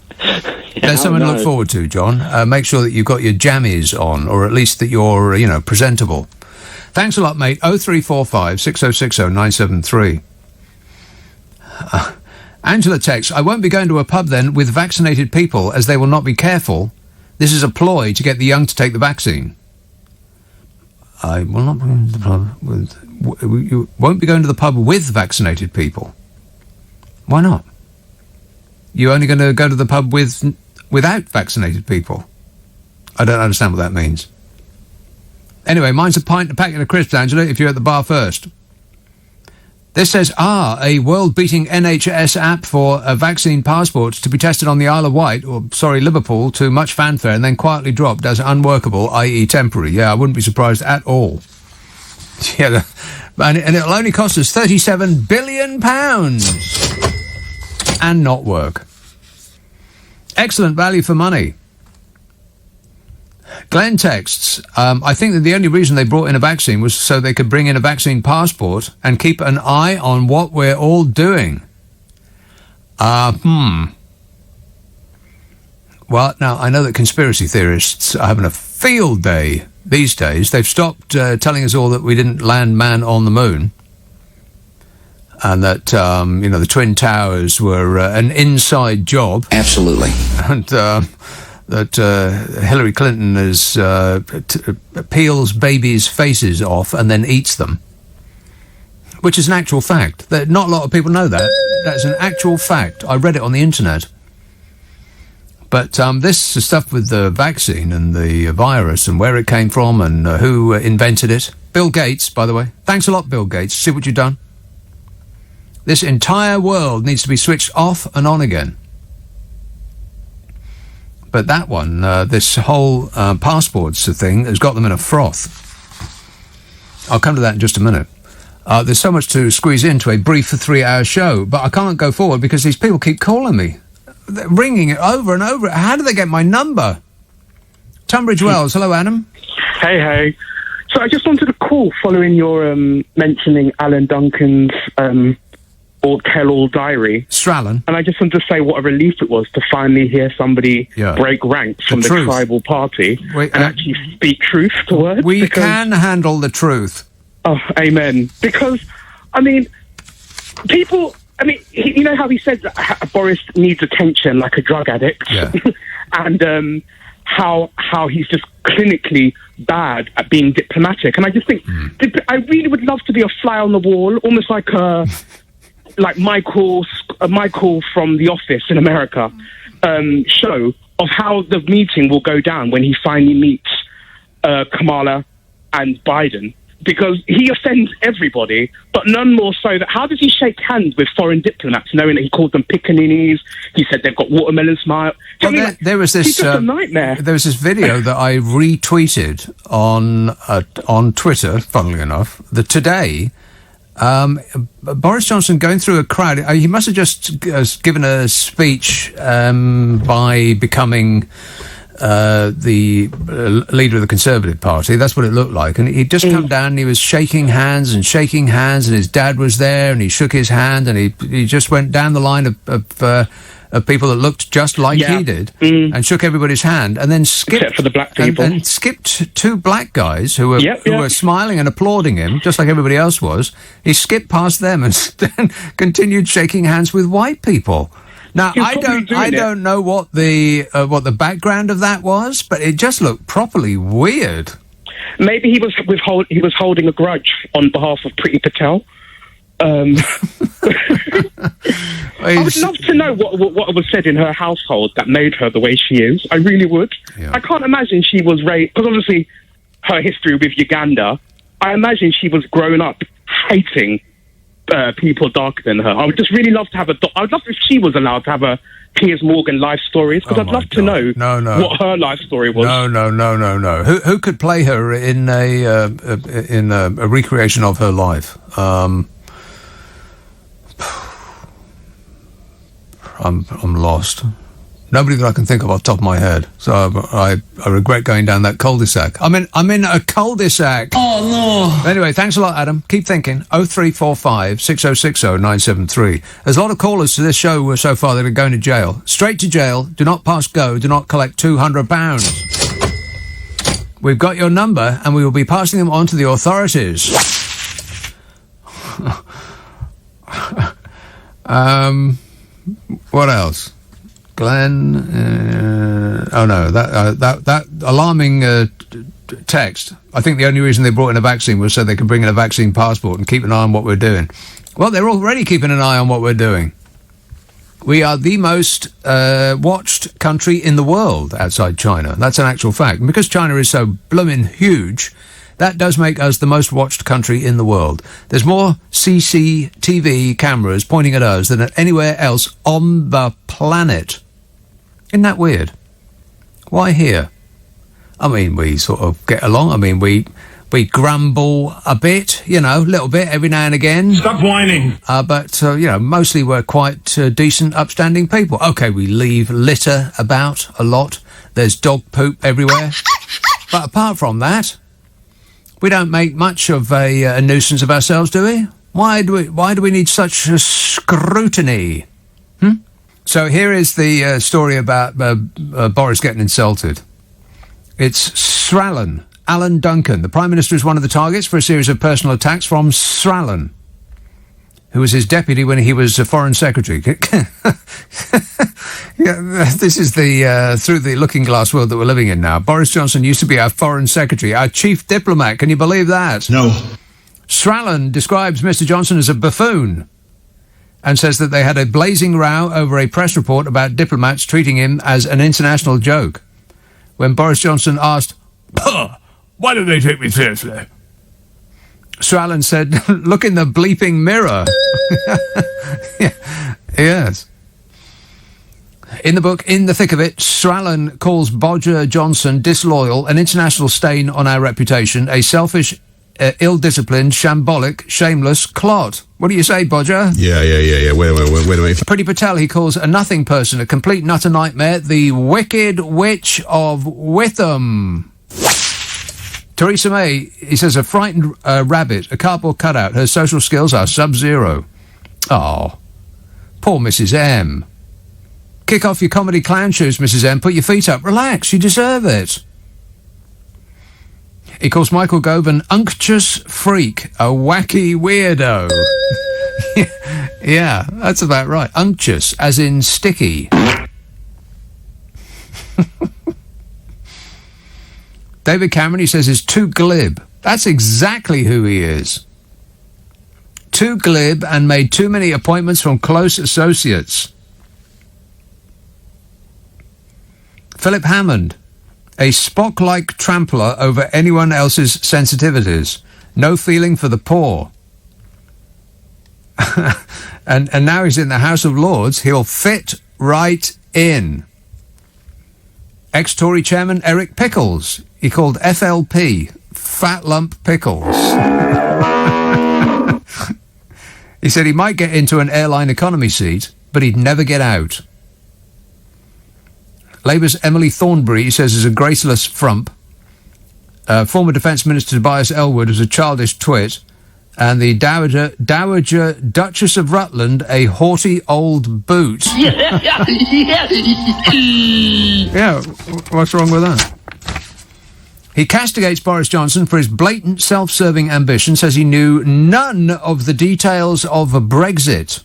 There's something to look forward to, John. Make sure that you've got your jammies on, or at least that you're, presentable. Thanks a lot, mate. 0345 6060 973. Angela texts, I won't be going to a pub then with vaccinated people as they will not be careful. This is a ploy to get the young to take the vaccine. I will not be going to the pub you won't be going to the pub with vaccinated people. Why not? You're only going to go to the pub without vaccinated people. I don't understand what that means. Anyway, mine's a packet of crisps, Angela, if you're at the bar first. This says, a world-beating NHS app for vaccine passports to be tested on the Isle of Wight, Liverpool, to much fanfare and then quietly dropped as unworkable, i.e. temporary. Yeah, I wouldn't be surprised at all. Yeah, and it'll only cost us £37 billion and not work. Excellent value for money. Glenn texts, I think that the only reason they brought in a vaccine was so they could bring in a vaccine passport and keep an eye on what we're all doing. Well, now, I know that conspiracy theorists are having a field day these days. They've stopped telling us all that we didn't land man on the moon. And that, the Twin Towers were an inside job. Absolutely. And that Hillary Clinton peels babies' faces off and then eats them. Which is an actual fact. Not a lot of people know that. That's an actual fact. I read it on the internet. But this stuff with the vaccine and the virus and where it came from and who invented it. Bill Gates, by the way. Thanks a lot, Bill Gates. See what you've done? This entire world needs to be switched off and on again. But that one, this whole passports thing, has got them in a froth. I'll come to that in just a minute. There's so much to squeeze into a brief 3-hour show, but I can't go forward because these people keep calling me. They're ringing it over and over. How do they get my number? Tunbridge Wells. Hello, Adam. Hey. So I just wanted to call following your mentioning Alan Duncan's or tell-all diary. Strallen. And I just wanted to say what a relief it was to finally hear somebody break ranks from the tribal party and actually speak truth to words. We can handle the truth. Oh, amen. Because, I mean, people... I mean, you know how he said that Boris needs attention like a drug addict? Yeah. And how he's just clinically bad at being diplomatic. And I just think, I really would love to be a fly on the wall, almost like Michael from The Office in America, show of how the meeting will go down when he finally meets Kamala and Biden. Because he offends everybody, but none more so that how does he shake hands with foreign diplomats, knowing that he called them pickaninnies? He said they've got watermelon smile. Well, there was this he's just a nightmare. There was this video that I retweeted on Twitter, funnily enough, that today Boris Johnson going through a crowd. He must have just given a speech by becoming the leader of the Conservative Party. That's what it looked like. And he'd just come down and he was shaking hands, and his dad was there and he shook his hand, and he just went down the line of people that looked just like he did and shook everybody's hand, and then skipped... Except for the black people. And skipped two black guys who were smiling and applauding him, just like everybody else was. He skipped past them and then continued shaking hands with white people. Now, I don't know what the background of that was, but it just looked properly weird. Maybe he was holding a grudge on behalf of Priti Patel. I would love to know what was said in her household that made her the way she is. I really would. Yeah. I can't imagine she was raised, because obviously her history with Uganda, I imagine she was grown up hating people darker than her. I would just really love to have I would love if she was allowed to have a Piers Morgan life stories, because I'd love to know what her life story was. No. Who could play her in a recreation of her life? I'm lost. Nobody that I can think of off the top of my head. So I regret going down that cul-de-sac. I'm in a cul-de-sac. Oh, no. Anyway, thanks a lot, Adam. Keep thinking. 0345 6060 973. There's a lot of callers to this show so far that are going to jail. Straight to jail. Do not pass go. Do not collect £200. We've got your number, and we will be passing them on to the authorities. What else? Glenn, that alarming text. I think the only reason they brought in a vaccine was so they could bring in a vaccine passport and keep an eye on what we're doing. Well, they're already keeping an eye on what we're doing. We are the most watched country in the world outside China. That's an actual fact. And because China is so blooming huge, that does make us the most watched country in the world. There's more CCTV cameras pointing at us than at anywhere else on the planet. Isn't that weird? Why here? I mean, we sort of get along. I mean, we grumble a bit, a little bit every now and again. Stop whining. But mostly we're quite decent, upstanding people. Okay, we leave litter about a lot. There's dog poop everywhere. But apart from that, we don't make much of a nuisance of ourselves, do we? Why do we need such scrutiny? So here is the story about Boris getting insulted. It's Strallen, Alan Duncan. The Prime Minister is one of the targets for a series of personal attacks from Strallen, who was his deputy when he was Foreign Secretary. This is the through the looking glass world that we're living in now. Boris Johnson used to be our Foreign Secretary, our chief diplomat. Can you believe that? No. Strallen describes Mr. Johnson as a buffoon and says that they had a blazing row over a press report about diplomats treating him as an international joke. When Boris Johnson asked, "Why don't they take me seriously?" Strallen said, "Look in the bleeping mirror." Yes. In the book, In the Thick of It, Strallen calls Bodger Johnson disloyal, an international stain on our reputation, a selfish ill-disciplined, shambolic, shameless clot. What do you say, Bodger? Yeah. Wait a minute. Priti Patel he calls a nothing person, a complete nutter nightmare, the Wicked Witch of Witham. Theresa May, he says, a frightened rabbit, a cardboard cutout. Her social skills are sub-zero. Oh, poor Mrs. M. Kick off your comedy clown shoes, Mrs. M. Put your feet up. Relax, you deserve it. He calls Michael Gove an unctuous freak, a wacky weirdo. Yeah, that's about right. Unctuous, as in sticky. David Cameron, he says, is too glib. That's exactly who he is. Too glib and made too many appointments from close associates. Philip Hammond, a Spock-like trampler over anyone else's sensitivities. No feeling for the poor. and now he's in the House of Lords. He'll fit right in. Ex-Tory chairman Eric Pickles. He called FLP, Fat Lump Pickles. He said he might get into an airline economy seat, but he'd never get out. Labour's Emily Thornberry, he says, is a graceless frump. Former Defence Minister Tobias Ellwood is a childish twit. And the Dowager Duchess of Rutland, a haughty old boot. Yeah, what's wrong with that? He castigates Boris Johnson for his blatant self-serving ambition, says he knew none of the details of Brexit.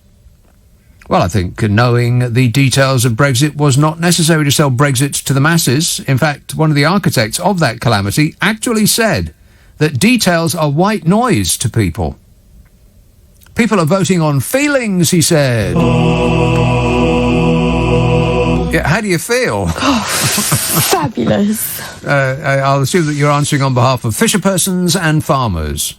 Well, I think knowing the details of Brexit was not necessary to sell Brexit to the masses. In fact, one of the architects of that calamity actually said that details are white noise to people. People are voting on feelings, he said. Yeah, how do you feel? Fabulous. I'll assume that you're answering on behalf of fisherpersons and farmers.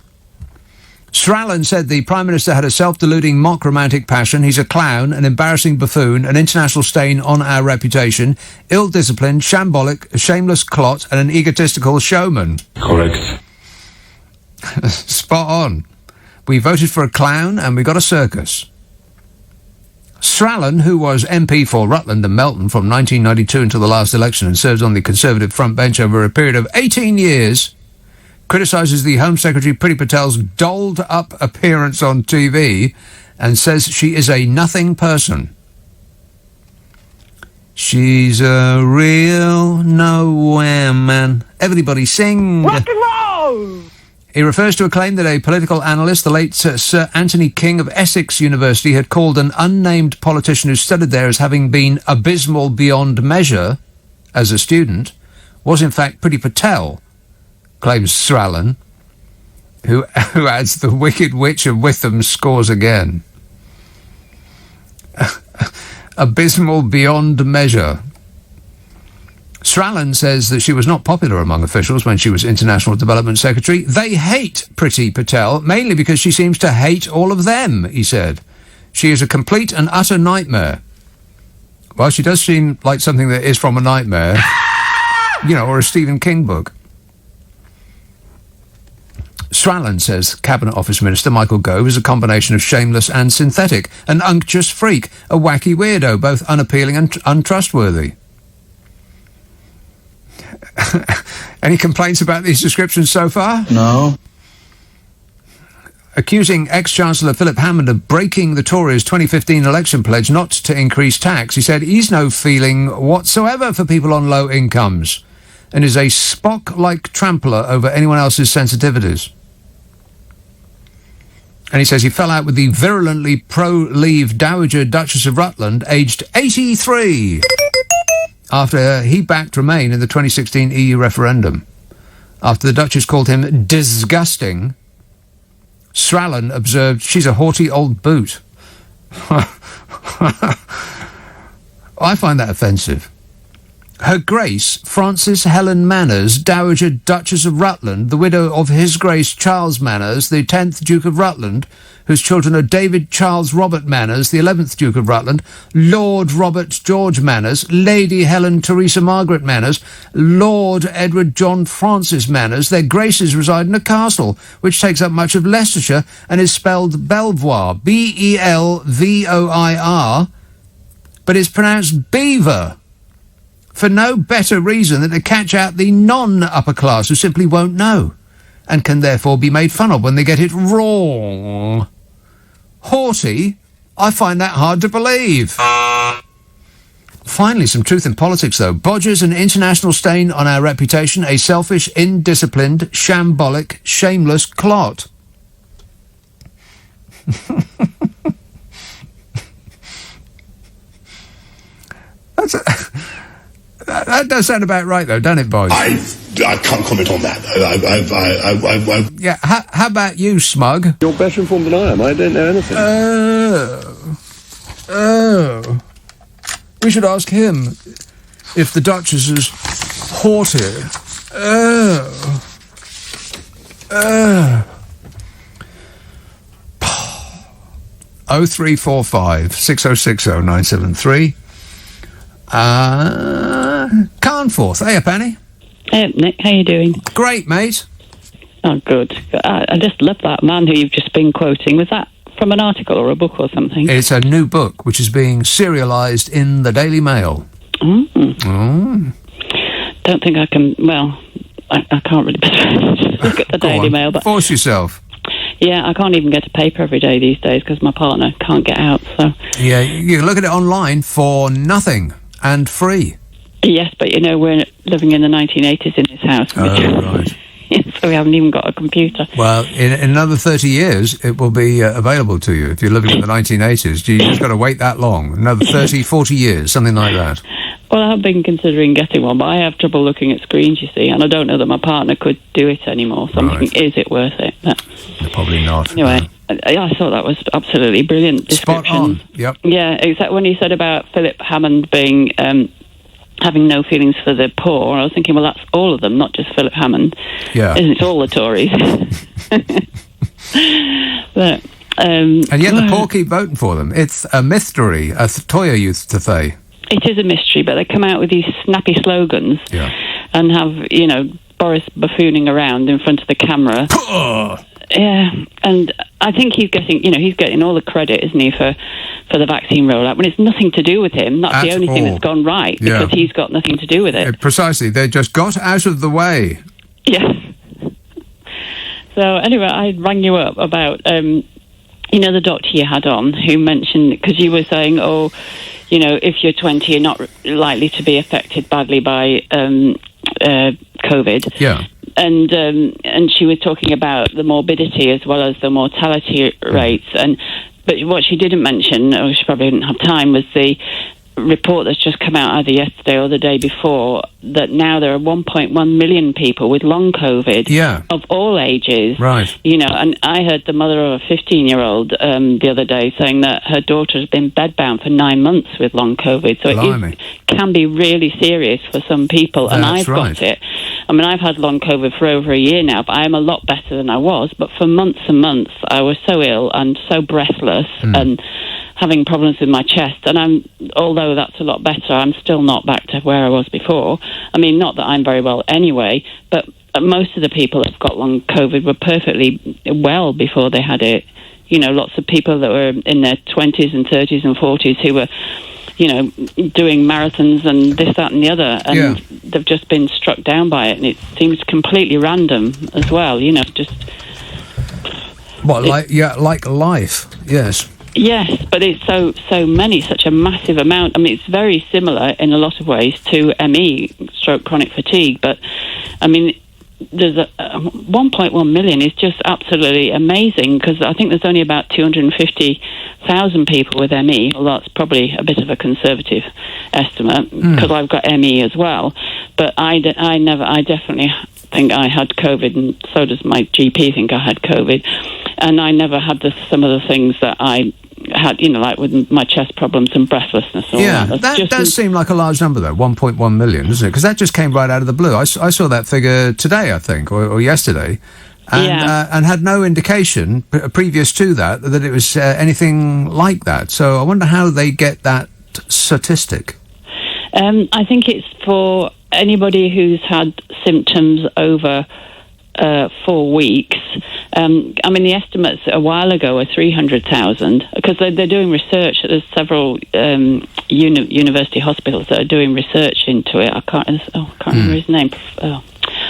Strallen said the Prime Minister had a self-deluding mock romantic passion. He's a clown, an embarrassing buffoon, an international stain on our reputation, ill-disciplined, shambolic, a shameless clot, and an egotistical showman. Correct. Spot on. We voted for a clown and we got a circus. Strallen, who was MP for Rutland and Melton from 1992 until the last election and serves on the Conservative front bench over a period of 18 years, criticises the Home Secretary Priti Patel's dolled-up appearance on TV and says she is a nothing person. She's a real nowhere man. Everybody sing. Rock and roll! He refers to a claim that a political analyst, the late Sir Anthony King of Essex University, had called an unnamed politician who studied there as having been abysmal beyond measure as a student, was in fact Priti Patel, claims Strallen, who adds the Wicked Witch of Witham scores again. Abysmal beyond measure. Strallen says that she was not popular among officials when she was International Development Secretary. They hate Priti Patel, mainly because she seems to hate all of them, he said. She is a complete and utter nightmare. Well, she does seem like something that is from a nightmare, or a Stephen King book. Strallen says Cabinet Office Minister Michael Gove is a combination of shameless and synthetic, an unctuous freak, a wacky weirdo, both unappealing and untrustworthy. Any complaints about these descriptions so far? No. Accusing ex-Chancellor Philip Hammond of breaking the Tories' 2015 election pledge not to increase tax, he said he's no feeling whatsoever for people on low incomes and is a Spock-like trampler over anyone else's sensitivities. And he says he fell out with the virulently pro-Leave Dowager Duchess of Rutland, aged 83, after he backed Remain in the 2016 EU referendum. After the Duchess called him disgusting, Strallen observed, she's a haughty old boot. I find that offensive. Her Grace Frances Helen Manners, Dowager Duchess of Rutland, the widow of His Grace Charles Manners, the 10th Duke of Rutland, whose children are David Charles Robert Manners, the 11th Duke of Rutland, Lord Robert George Manners, Lady Helen Teresa Margaret Manners, Lord Edward John Francis Manners. Their Graces reside in a castle, which takes up much of Leicestershire and is spelled Belvoir, Belvoir, but is pronounced Beaver, for no better reason than to catch out the non-upper class who simply won't know, and can therefore be made fun of when they get it wrong. Haughty? I find that hard to believe. Finally, some truth in politics, though. Bodger's an international stain on our reputation, a selfish, indisciplined, shambolic, shameless clot. That does sound about right, though, doesn't it, boys? I can't comment on that. Yeah, how about you, Smug? You're better informed than I am. I don't know anything. We should ask him if the Duchess is haughty. 0345 6060 973. Carnforth. Hey, Penny. Hey, Nick, how you doing? Great, mate. Oh, good. I just love that man who you've just been quoting. Was that from an article or a book or something? It's a new book which is being serialised in the Daily Mail. Don't think I can. Well, I can't really look at the Daily Mail, but force yourself. Yeah, I can't even get a paper every day these days because my partner can't get out. So yeah, you can look at it online for nothing and free. Yes, but you know we're living in the 1980s in this house. Right. So we haven't even got a computer. Well, in another 30 years, it will be available to you if you're living in the 1980s. You just got to wait that long. Another 30, 40 years, something like that. Well, I have been considering getting one, but I have trouble looking at screens, you see, and I don't know that my partner could do it anymore. So I'm thinking, is it worth it? But probably not. Anyway, I thought that was absolutely brilliant description. Spot on. Yep. Yeah, except when you said about Philip Hammond being having no feelings for the poor, I was thinking, well, that's all of them, not just Philip Hammond. Yeah. Isn't it all the Tories? But, and yet the poor keep voting for them. It's a mystery, as Toya used to say. It is a mystery, but they come out with these snappy slogans and have, you know, Boris buffooning around in front of the camera. Yeah, and I think he's getting all the credit, isn't he, for the vaccine rollout, when it's nothing to do with him. That's the only thing that's gone right, because he's got nothing to do with it. Precisely. They just got out of the way. Yes. So, anyway, I rang you up about, the doctor you had on, who mentioned, because you were saying, if you're 20, you're not likely to be affected badly by COVID. Yeah. And she was talking about the morbidity as well as the mortality rates. But what she didn't mention, or she probably didn't have time, was the report that's just come out either yesterday or the day before, that now there are 1.1 million people with long COVID of all ages. Right. And I heard the mother of a 15-year-old the other day saying that her daughter has been bedbound for 9 months with long COVID. So it can be really serious for some people. And I've got it. I mean, I've had long COVID for over a year now, but I am a lot better than I was. But for months and months, I was so ill and so breathless and having problems with my chest. And although that's a lot better, I'm still not back to where I was before. I mean, not that I'm very well anyway, but most of the people that got long COVID were perfectly well before they had it. Lots of people that were in their 20s and 30s and 40s who were, doing marathons and this, that and the other, and they've just been struck down by it, and it seems completely random as well, just... like life, yes. Yes, but it's so many, such a massive amount. I mean, it's very similar in a lot of ways to ME, stroke chronic fatigue, but, I mean, there's 1.1 million is just absolutely amazing, because I think there's only about 250,000 people with ME. Well, that's probably a bit of a conservative estimate, because I've got ME as well. But I definitely think I had COVID, and so does my GP think I had COVID. and I never had some of the things that I had, like with my chest problems and breathlessness. That does seem like a large number, though, 1.1 million, doesn't it? Because that just came right out of the blue. I saw that figure today, I think, or yesterday, and had no indication previous to that it was anything like that. So I wonder how they get that statistic. I think it's for anybody who's had symptoms over 4 weeks. The estimates a while ago were 300,000, because they're doing research. There's several university hospitals that are doing research into it. I can't remember his name.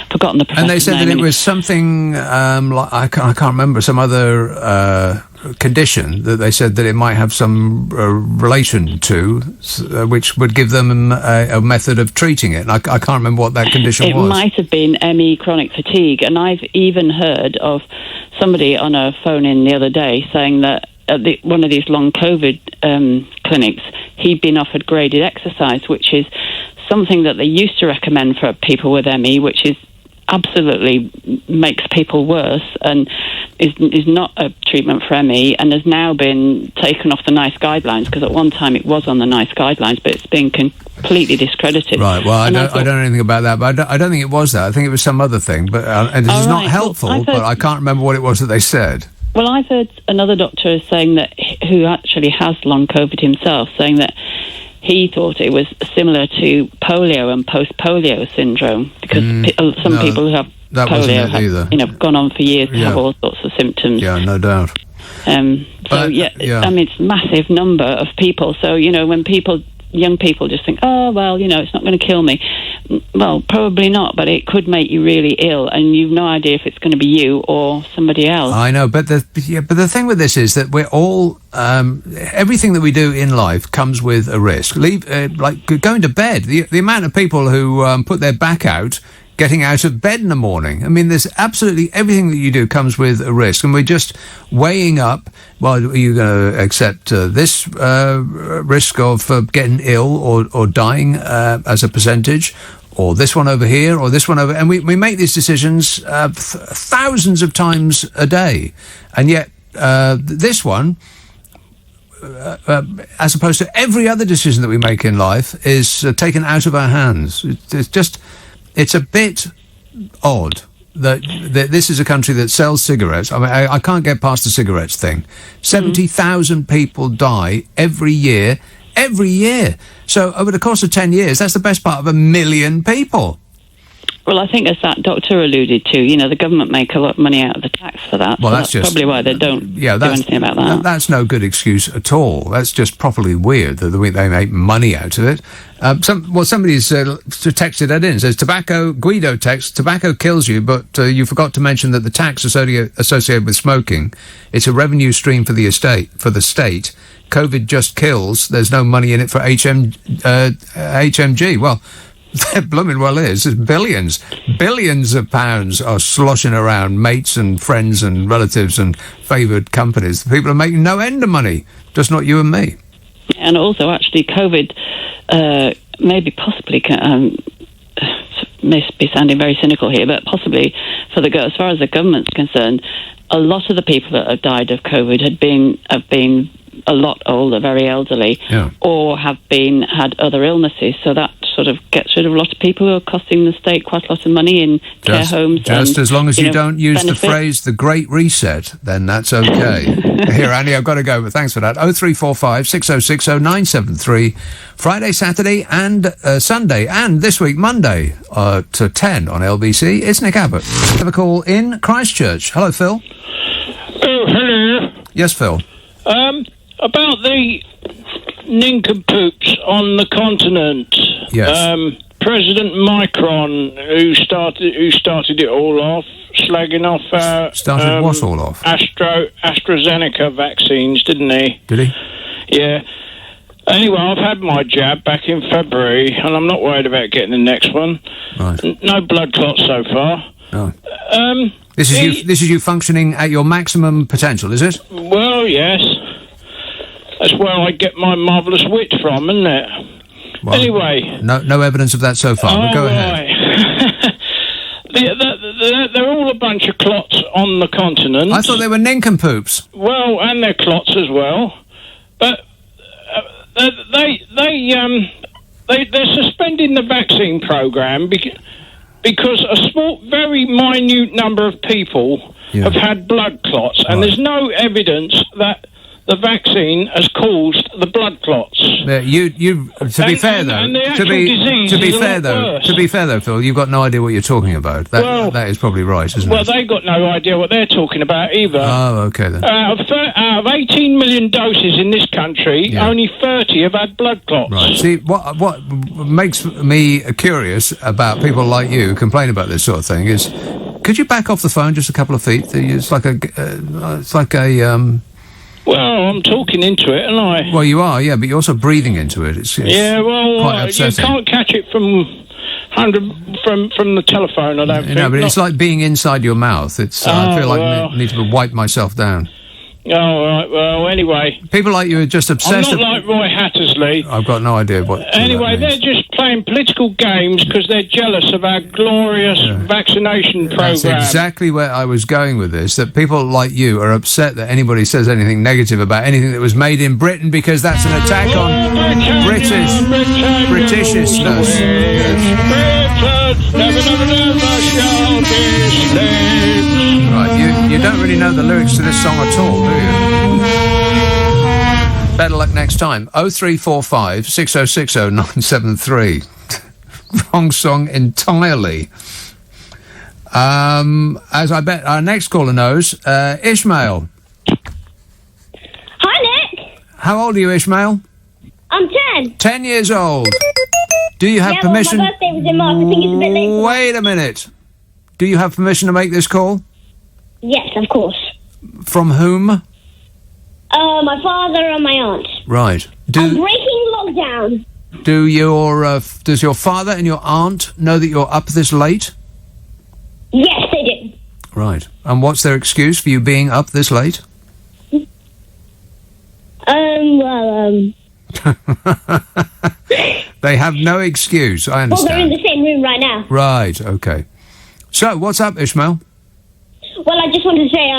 Forgotten the professor's name. And they said that it was something like I can't remember, some other condition that they said that it might have some relation to, which would give them a method of treating it. And I can't remember what that condition was. It might have been ME, chronic fatigue. And I've even heard of somebody on a phone-in the other day saying that at one of these long COVID clinics, he'd been offered graded exercise, which is something that they used to recommend for people with ME, which is absolutely makes people worse and is not a treatment for ME, and has now been taken off the NICE guidelines, because at one time it was on the NICE guidelines, but it's been completely discredited. Right, well, I don't know anything about that, but I don't think it was that. I think it was some other thing, but and this is not helpful, but I can't remember what it was that they said. Well, I've heard another doctor saying that, who actually has long COVID himself, saying that he thought it was similar to polio and post-polio syndrome, because some people who have polio have gone on for years to have all sorts of symptoms. Yeah, no doubt. It's a massive number of people. So, when young people just think, oh, well, it's not going to kill me. Well, probably not, but it could make you really ill, and you've no idea if it's going to be you or somebody else. I know, but the thing with this is that we're all everything that we do in life comes with a risk. Like going to bed. The amount of people who put their back out getting out of bed in the morning. I mean, there's absolutely everything that you do comes with a risk, and we're just weighing up, well, are you going to accept this risk of getting ill or dying as a percentage, or this one over here, or this one over... And we make these decisions thousands of times a day, and yet this one... as opposed to every other decision that we make in life, is taken out of our hands. It's a bit odd that this is a country that sells cigarettes. I mean, I can't get past the cigarettes thing. 70,000 people die every year. So over the course of 10 years, that's the best part of 1 million people. Well, I think, as that doctor alluded to, the government make a lot of money out of the tax for that. Well, so that's probably why they don't do anything about that. That's no good excuse at all. That's just properly weird that they make money out of it. Somebody's texted that in. It says, Guido text, tobacco kills you, but you forgot to mention that the tax associated with smoking, it's a revenue stream for the state. COVID just kills. There's no money in it for HMG. Well, there blooming well is. There's billions of pounds are sloshing around, mates and friends and relatives and favoured companies. People are making no end of money, just not you and me. And also, actually, COVID maybe possibly may be sounding very cynical here, but possibly as far as the government's concerned, a lot of the people that have died of COVID have been a lot older, very elderly, or have had other illnesses. So that sort of gets rid of a lot of people who are costing the state quite a lot of money in care homes. Just as long as you don't use the phrase "the Great Reset," then that's okay. Here, Andy, I've got to go, but thanks for that. 0345 6060 973, Friday, Saturday, and Sunday, and this week Monday to 10 on LBC. It's Nick Abbott. We have a call in Christchurch. Hello, Phil. Oh, hello. Yes, Phil. About the nincompoops on the continent. Yes. President Macron, who started it all off, slagging off started what all off? AstraZeneca vaccines, didn't he? Did he? Yeah. Anyway, I've had my jab back in February, and I'm not worried about getting the next one. Right. No blood clots so far. Oh. This is you functioning at your maximum potential, is it? Well, yes. That's where I get my marvellous wit from, isn't it? Well, anyway. No evidence of that so far, but go ahead. They're all a bunch of clots on the continent. I thought they were nincompoops. Well, and they're clots as well. But they're suspending the vaccine program because a small, very minute number of people have had blood clots, and there's no evidence that the vaccine has caused the blood clots. Yeah, to be fair though, Phil, you've got no idea what you're talking about. That is probably right, isn't it? Well, they've got no idea what they're talking about either. Oh, okay then. Out of 18 million doses in this country, only 30 have had blood clots. Right. See, what makes me curious about people like you who complain about this sort of thing is, could you back off the phone just a couple of feet? It's like a. Well, I'm talking into it, aren't I? Well, you are, yeah, but you're also breathing into it. It's quite upsetting. You can't catch it from the telephone, I don't think. No, but it's like being inside your mouth. I feel like I need to wipe myself down. Oh, right. Well, anyway. People like you are just obsessed. I'm not like Roy Hattersley. I've got no idea what. Anyway, they're just playing political games because they're jealous of our glorious vaccination program. That's exactly where I was going with this. That people like you are upset that anybody says anything negative about anything that was made in Britain because that's an attack on Britishishness. Right, you don't really know the lyrics to this song at all, do you? Better luck next time. 0345 6060 973. Wrong song entirely. As I bet our next caller knows, Ishmael. Hi, Nick. How old are you, Ishmael? I'm 10. 10 years old. Do you have permission? Well, my birthday was in March. I think it's a bit late. Wait a minute. Do you have permission to make this call? Yes, of course. From whom? My father and my aunt. Right. I'm breaking lockdown. Does your father and your aunt know that you're up this late? Yes, they do. Right. And what's their excuse for you being up this late? They have no excuse, I understand. Well, they're in the same room right now. Right, okay. So, what's up, Ishmael? Well, I just want to say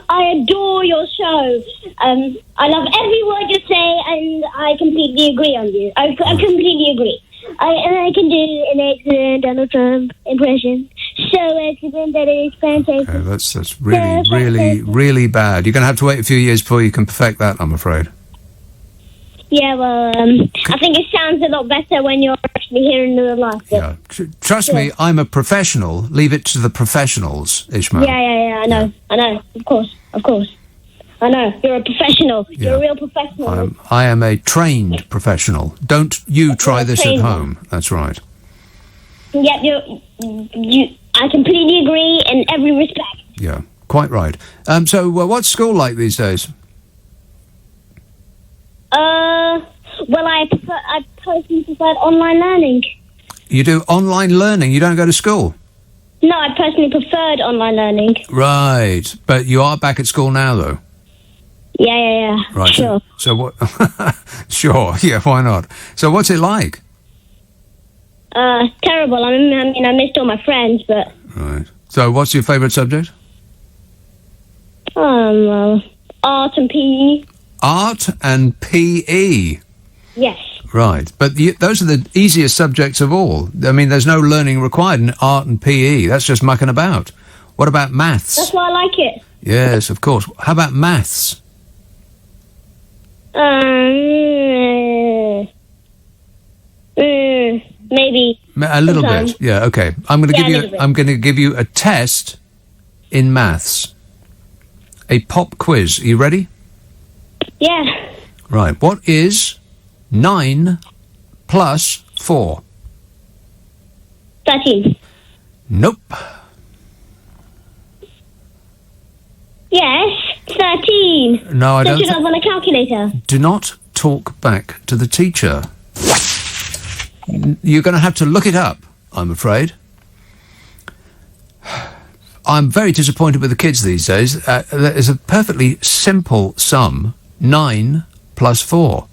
I adore your show. I love every word you say, and I completely agree on you. I completely agree. I can do an excellent Donald Trump impression. So excellent that it is fantastic. Okay, that's really bad. You're going to have to wait a few years before you can perfect that, I'm afraid. Yeah, well, I think it sounds a lot better when you're actually hearing the live. Yeah. Trust me, I'm a professional. Leave it to the professionals, Ishmael. Yeah, I know. Of course. I know. You're a professional. Yeah. You're a real professional. I am a trained professional. Don't you try this at home. That's right. Yep, I completely agree in every respect. Yeah, quite right. So what's school like these days? Well, I personally prefer online learning. You do online learning? You don't go to school? No, I personally preferred online learning. Right, but you are back at school now, though? Yeah. Right. Sure. So what? Sure, yeah, why not? So what's it like? Terrible. I mean, I missed all my friends, but... Right. So what's your favourite subject? Art and PE. Art and PE? Yes. Right. But those are the easiest subjects of all. I mean, there's no learning required in art and PE. That's just mucking about. What about maths? That's why I like it. Yes, of course. How about maths? Maybe. A little bit. Yeah, okay. I'm going to give you a test in maths. A pop quiz. Are you ready? Yeah. Right. What is 9 plus 4? 13. Nope. Yes, 13. No, I don't. Don't you have on a calculator? Do not talk back to the teacher. You're going to have to look it up, I'm afraid. I'm very disappointed with the kids these days. There is a perfectly simple sum, 9 plus 4.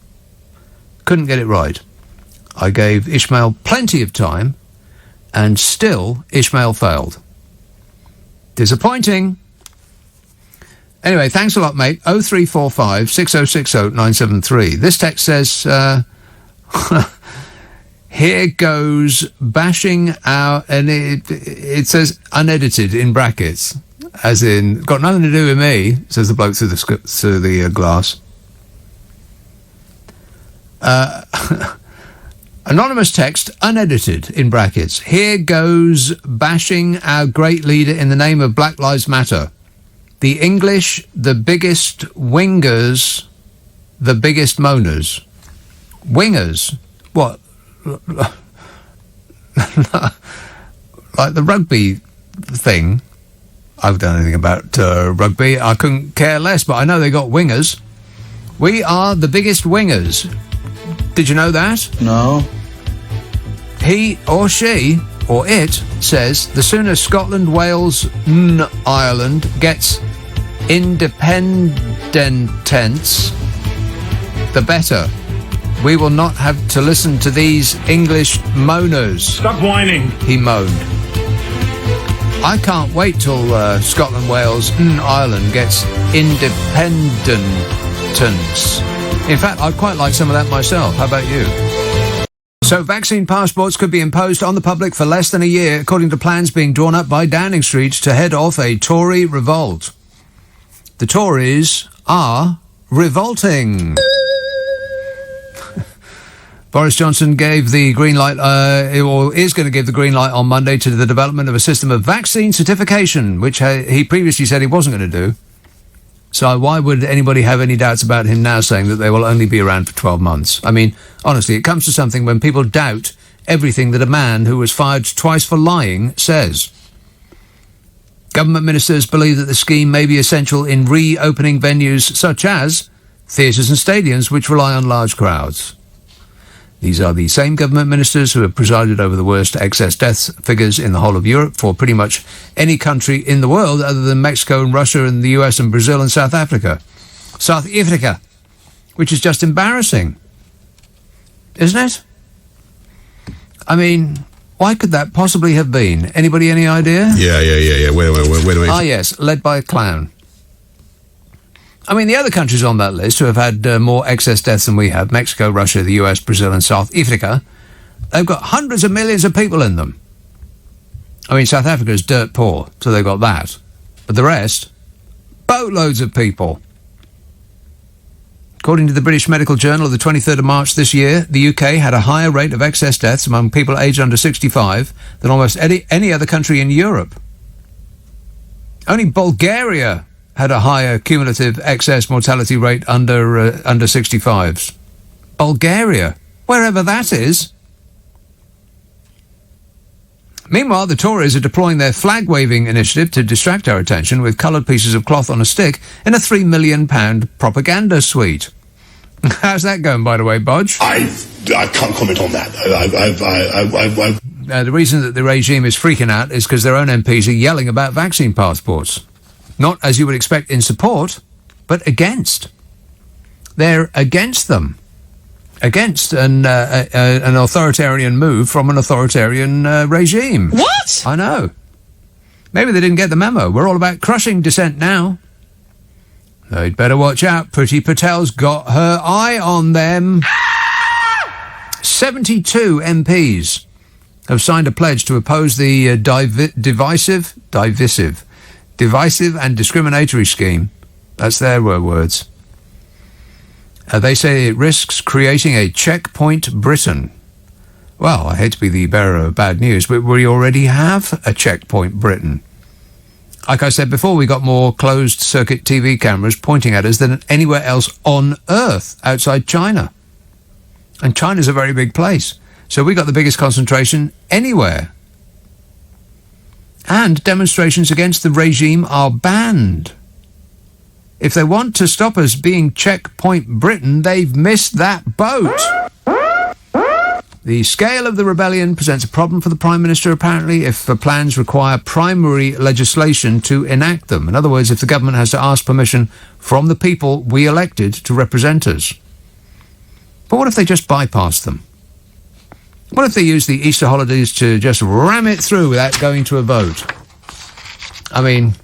Couldn't get it right. I gave Ishmael plenty of time and still Ishmael failed. Disappointing. Anyway, thanks a lot, mate. 0345 6060 973. This text says, here goes bashing our... And it says unedited in brackets, as in, got nothing to do with me, says the bloke through the glass. Anonymous text, unedited, in brackets. Here goes bashing our great leader in the name of Black Lives Matter. The English, the biggest wingers, the biggest moaners. Wingers? What? Like the rugby thing. I've done anything about rugby. I couldn't care less, but I know they got wingers. We are the biggest wingers. Did you know that? No. He or she, or it, says the sooner Scotland, Wales, Ireland gets independence, the better. We will not have to listen to these English moaners. Stop whining. He moaned. I can't wait till Scotland, Wales, Ireland gets independence. In fact, I'd quite like some of that myself. How about you? So vaccine passports could be imposed on the public for less than a year, according to plans being drawn up by Downing Street to head off a Tory revolt. The Tories are revolting. Boris Johnson gave the green light, or is going to give the green light on Monday to the development of a system of vaccine certification, which he previously said he wasn't going to do. So why would anybody have any doubts about him now saying that they will only be around for 12 months? I mean, honestly, it comes to something when people doubt everything that a man who was fired twice for lying says. Government ministers believe that the scheme may be essential in reopening venues such as theatres and stadiums, which rely on large crowds. These are the same government ministers who have presided over the worst excess deaths figures in the whole of Europe for pretty much any country in the world other than Mexico and Russia and the US and Brazil and South Africa. South Africa, which is just embarrassing. Isn't it? I mean, why could that possibly have been? Anybody any idea? Yeah. Wait a minute. Ah, yes, led by a clown. I mean, the other countries on that list who have had more excess deaths than we have, Mexico, Russia, the US, Brazil and South Africa, they've got hundreds of millions of people in them. I mean, South Africa is dirt poor, so they've got that. But the rest, boatloads of people. According to the British Medical Journal of the 23rd of March this year, the UK had a higher rate of excess deaths among people aged under 65 than almost any other country in Europe. Only Bulgaria had a higher cumulative excess mortality rate under 65s. Bulgaria, wherever that is. Meanwhile, the Tories are deploying their flag-waving initiative to distract our attention with coloured pieces of cloth on a stick in a £3 million propaganda suite. How's that going, by the way, Bodge? I can't comment on that. The reason that the regime is freaking out is because their own MPs are yelling about vaccine passports. Not, as you would expect, in support, but against. They're against them. Against an authoritarian move from an authoritarian regime. What? I know. Maybe they didn't get the memo. We're all about crushing dissent now. They'd better watch out. Priti Patel's got her eye on them. 72 MPs have signed a pledge to oppose the divisive and discriminatory scheme. That's their words. They say it risks creating a checkpoint Britain. Well, I hate to be the bearer of bad news, but we already have a checkpoint Britain. Like I said before, we got more closed-circuit TV cameras pointing at us than anywhere else on Earth outside China. And China's a very big place, so we got the biggest concentration anywhere. And demonstrations against the regime are banned. If they want to stop us being checkpoint Britain, they've missed that boat. The scale of the rebellion presents a problem for the Prime Minister, apparently, if the plans require primary legislation to enact them. In other words, if the government has to ask permission from the people we elected to represent us. But what if they just bypass them? What if they use the Easter holidays to just ram it through without going to a vote? I mean,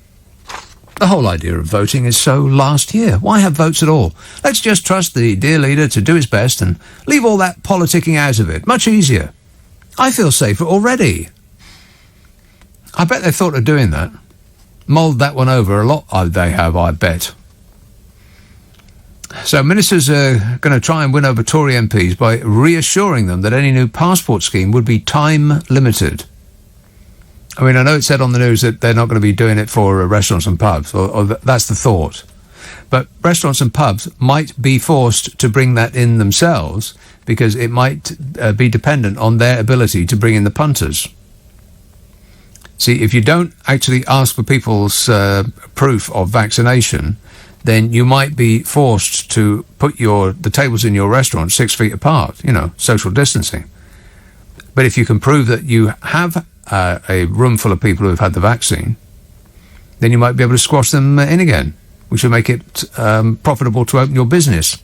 the whole idea of voting is so last year. Why have votes at all? Let's just trust the dear leader to do his best and leave all that politicking out of it. Much easier. I feel safer already. I bet they thought of doing that. Mulled that one over a lot. They have, I bet. So ministers are going to try and win over Tory MPs by reassuring them that any new passport scheme would be time limited. I mean, I know it said on the news that they're not going to be doing it for restaurants and pubs, or that's the thought. But restaurants and pubs might be forced to bring that in themselves because it might be dependent on their ability to bring in the punters. See, if you don't actually ask for people's proof of vaccination, then you might be forced to put the tables in your restaurant 6 feet apart, social distancing. But if you can prove that you have a room full of people who have had the vaccine, then you might be able to squash them in again, which will make it profitable to open your business.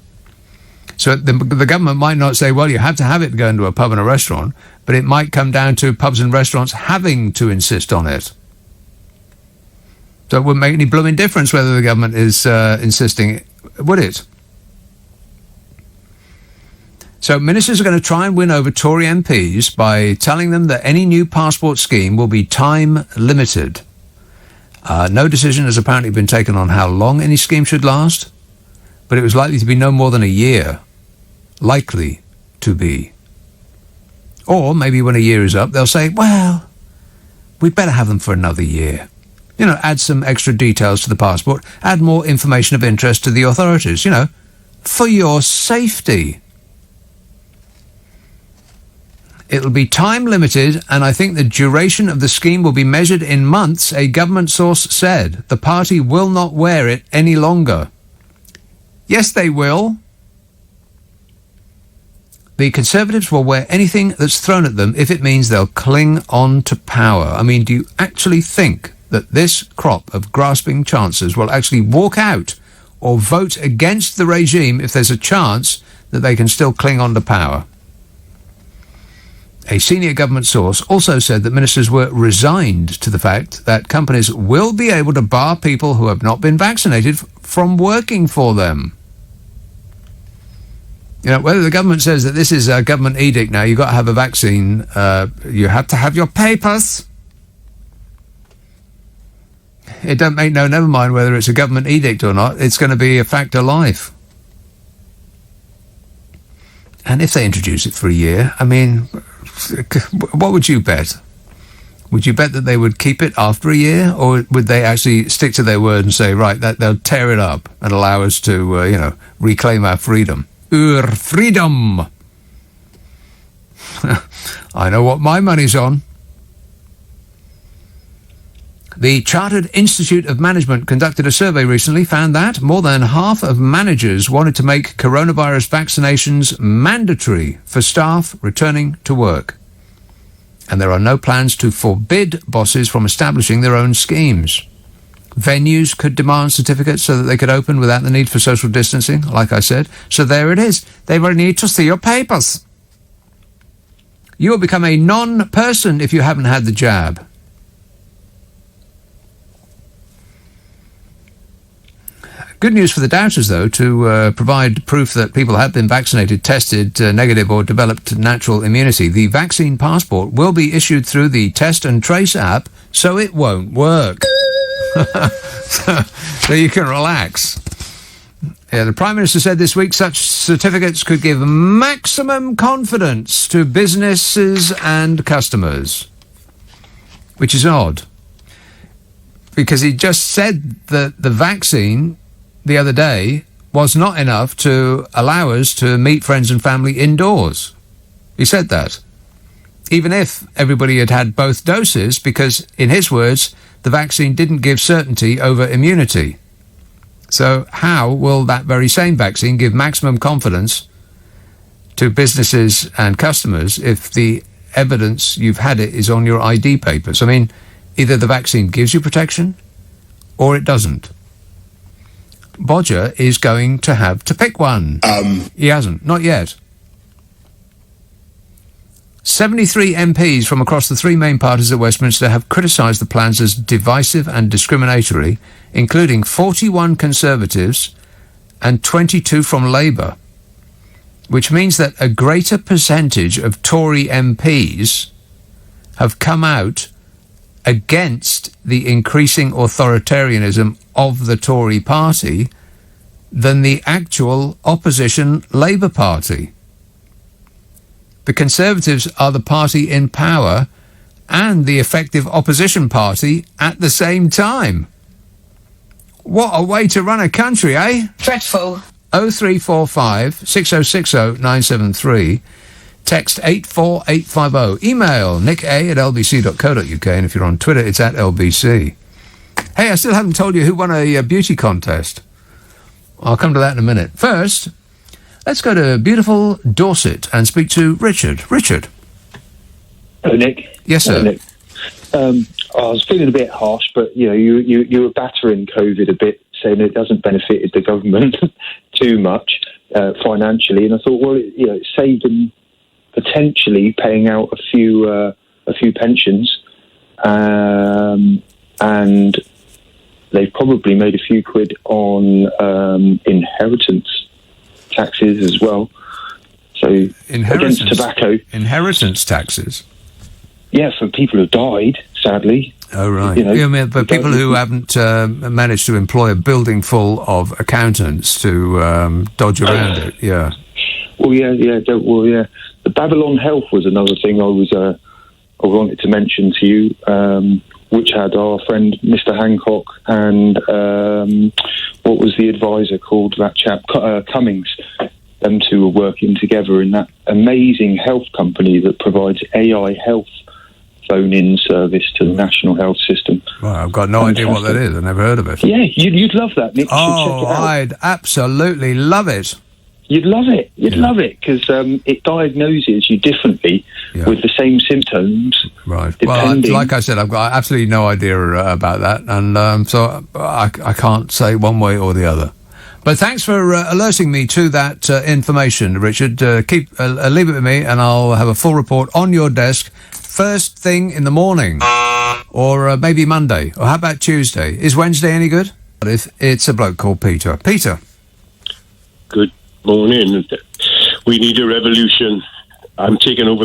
So the government might not say, well, you have to have it to go into a pub and a restaurant, but it might come down to pubs and restaurants having to insist on it. So it wouldn't make any blooming difference whether the government is insisting, would it? So ministers are going to try and win over Tory MPs by telling them that any new passport scheme will be time limited. No decision has apparently been taken on how long any scheme should last, but it was likely to be no more than a year. Likely to be. Or maybe when a year is up, they'll say, well, we'd better have them for another year. Add some extra details to the passport, add more information of interest to the authorities, for your safety. It'll be time limited, and I think the duration of the scheme will be measured in months, a government source said. The party will not wear it any longer. Yes, they will. The Conservatives will wear anything that's thrown at them if it means they'll cling on to power. I mean, do you actually think that this crop of grasping chancers will actually walk out or vote against the regime if there's a chance that they can still cling on to power? A senior government source also said that ministers were resigned to the fact that companies will be able to bar people who have not been vaccinated from working for them. Whether the government says that this is a government edict now, you've got to have a vaccine, you have to have your papers. It don't make never mind whether it's a government edict or not, it's going to be a fact of life. And if they introduce it for a year, I mean, what would you bet? Would you bet that they would keep it after a year, or would they actually stick to their word and say, right, that they'll tear it up and allow us to, reclaim our freedom? Freedom! I know what my money's on. The Chartered Institute of Management conducted a survey recently, found that more than half of managers wanted to make coronavirus vaccinations mandatory for staff returning to work. And there are no plans to forbid bosses from establishing their own schemes. Venues could demand certificates so that they could open without the need for social distancing, like I said. So there it is. They will need to see your papers. You will become a non-person if you haven't had the jab. Good news for the doubters, though, to provide proof that people have been vaccinated, tested negative or developed natural immunity. The vaccine passport will be issued through the Test and Trace app, so it won't work. so you can relax. Yeah, the Prime Minister said this week such certificates could give maximum confidence to businesses and customers, which is odd, because he just said that the vaccine the other day was not enough to allow us to meet friends and family indoors. He said that. Even if everybody had had both doses, because, in his words, the vaccine didn't give certainty over immunity. So how will that very same vaccine give maximum confidence to businesses and customers if the evidence you've had it is on your ID papers? I mean, either the vaccine gives you protection or it doesn't. Bodger is going to have to pick one. He hasn't, not yet. 73 MPs from across the three main parties at Westminster have criticised the plans as divisive and discriminatory, including 41 Conservatives and 22 from Labour, which means that a greater percentage of Tory MPs have come out against the increasing authoritarianism of the Tory party than the actual opposition Labour Party. The Conservatives are the party in power and the effective opposition party at the same time. What a way to run a country, eh? Dreadful. 0345 6060 973. Text 84850. Email nick@lbc.co.uk, and if you're on Twitter, it's @LBC. Hey, I still haven't told you who won a beauty contest. I'll come to that in a minute. First, let's go to beautiful Dorset and speak to Richard. Richard. Hello, Nick. Yes, sir. Hello, Nick. I was feeling a bit harsh, but you were battering COVID a bit, saying it hasn't benefited the government too much financially, and I thought, well, it saved them potentially paying out a few pensions, and they've probably made a few quid on inheritance taxes as well. So against tobacco, inheritance taxes. Yeah, for people who died, sadly. Oh, right. But people who haven't managed to employ a building full of accountants to dodge around it, yeah. Well, yeah. The Babylon Health was another thing I wanted to mention to you, which had our friend Mr. Hancock and what was the advisor called, that chap, Cummings. Them two were working together in that amazing health company that provides AI health phone-in service to the National Health System. Well, I've got no idea what that is. I've never heard of it. Yeah, you'd love that, Nick. You should check it out. I'd absolutely love it. You'd love it. You'd love it, because it diagnoses you differently with the same symptoms. Right. Well, like I said, I've got absolutely no idea about that, and so I can't say one way or the other. But thanks for alerting me to that information, Richard. Leave it with me, and I'll have a full report on your desk first thing in the morning, or maybe Monday, or how about Tuesday? Is Wednesday any good? If it's a bloke called Peter. Peter. Good morning. We need a revolution. I'm taking over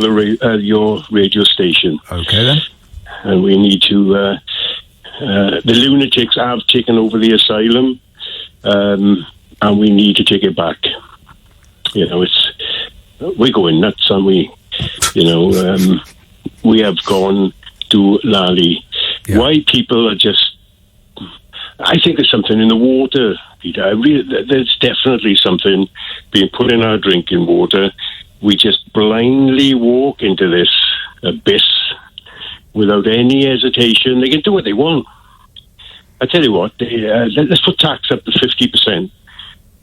your radio station. Okay, then. And we need to... the lunatics have taken over the asylum, and we need to take it back. We're going nuts, aren't we? We have gone to Lally. Yeah. Why people are just... I think there's something in the water, Peter. There's definitely something being put in our drinking water. We just blindly walk into this abyss without any hesitation. They can do what they want. I tell you what, let's put tax up to 50%.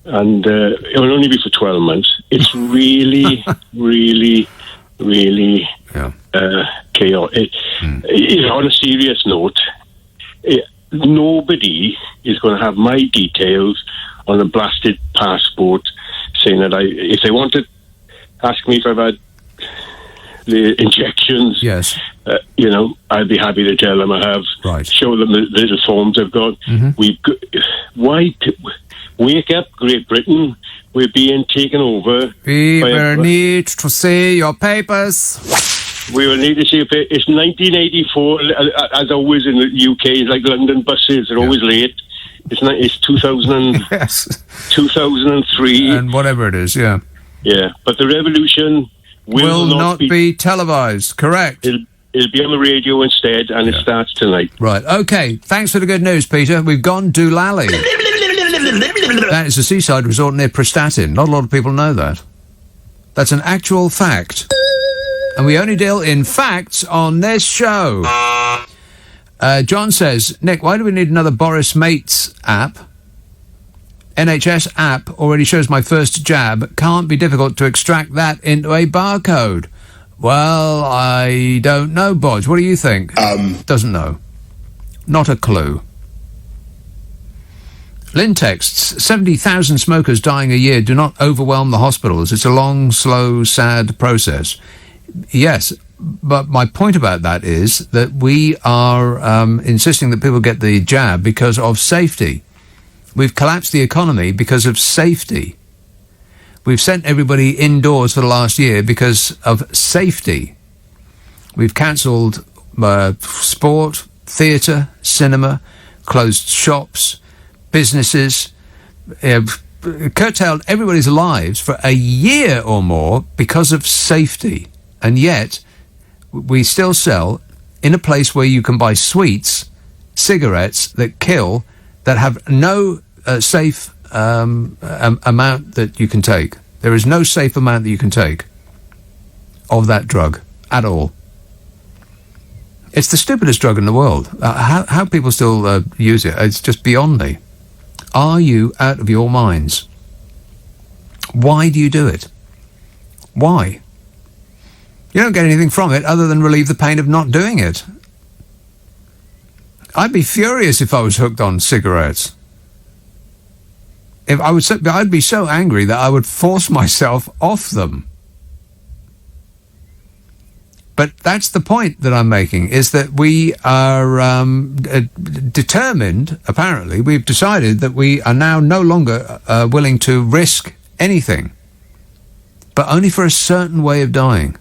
And it will only be for 12 months. It's really, really, really chaotic. On a serious note, nobody is going to have my details on a blasted passport saying that if they want to ask me if I've had the injections, yes, I'd be happy to tell them I have. Right. Show them the little forms I've got. Mm-hmm. Wake up, Great Britain. We're being taken over. We will need to see your papers. We will need to see your papers. It's 1984, as always in the UK. It's like London buses. They're always late. It's 2000 2003. And whatever it is, yeah. Yeah, but the revolution will not be televised, correct? It'll be on the radio instead, and it starts tonight. Right, okay. Thanks for the good news, Peter. We've gone Doolally. That is a seaside resort near Prestatyn. Not a lot of people know that. That's an actual fact. And we only deal in facts on this show. John says, Nick, why do we need another Boris Mates app? NHS app already shows my first jab. Can't be difficult to extract that into a barcode. Well, I don't know, Bodge. What do you think? Doesn't know. Not a clue. Lynn texts, 70,000 smokers dying a year do not overwhelm the hospitals. It's a long, slow, sad process. Yes, but my point about that is that we are insisting that people get the jab because of safety. We've collapsed the economy because of safety. We've sent everybody indoors for the last year because of safety. We've cancelled sport, theatre, cinema, closed shops, businesses, curtailed everybody's lives for a year or more because of safety. And yet, we still sell in a place where you can buy sweets, cigarettes that kill, that have no safe amount that you can take. There is no safe amount that you can take of that drug at all. It's the stupidest drug in the world. How people still use it, it's just beyond me. Are you out of your minds? Why do you do it? Why? You don't get anything from it other than relieve the pain of not doing it. I'd be furious if I was hooked on cigarettes. I'd be so angry that I would force myself off them. But that's the point that I'm making, is that we are determined, apparently, we've decided that we are now no longer willing to risk anything, but only for a certain way of dying.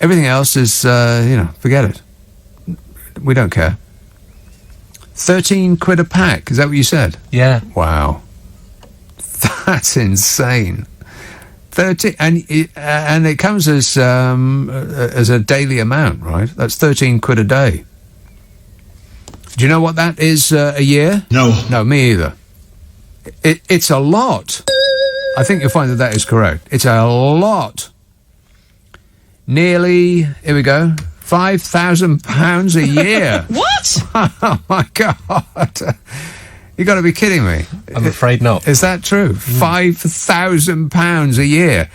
Everything else is, forget it. We don't care. 13 quid a pack, is that what you said? Yeah. Wow. That's insane. 30, and it comes as a daily amount, right? That's 13 quid a day. Do you know what that is a year? No, me either. It's a lot. I think you'll find that is correct. It's a lot. Nearly, here we go, £5,000 a year. What? Oh my God. You got to be kidding me. I'm afraid not. Is that true? £5,000 a year.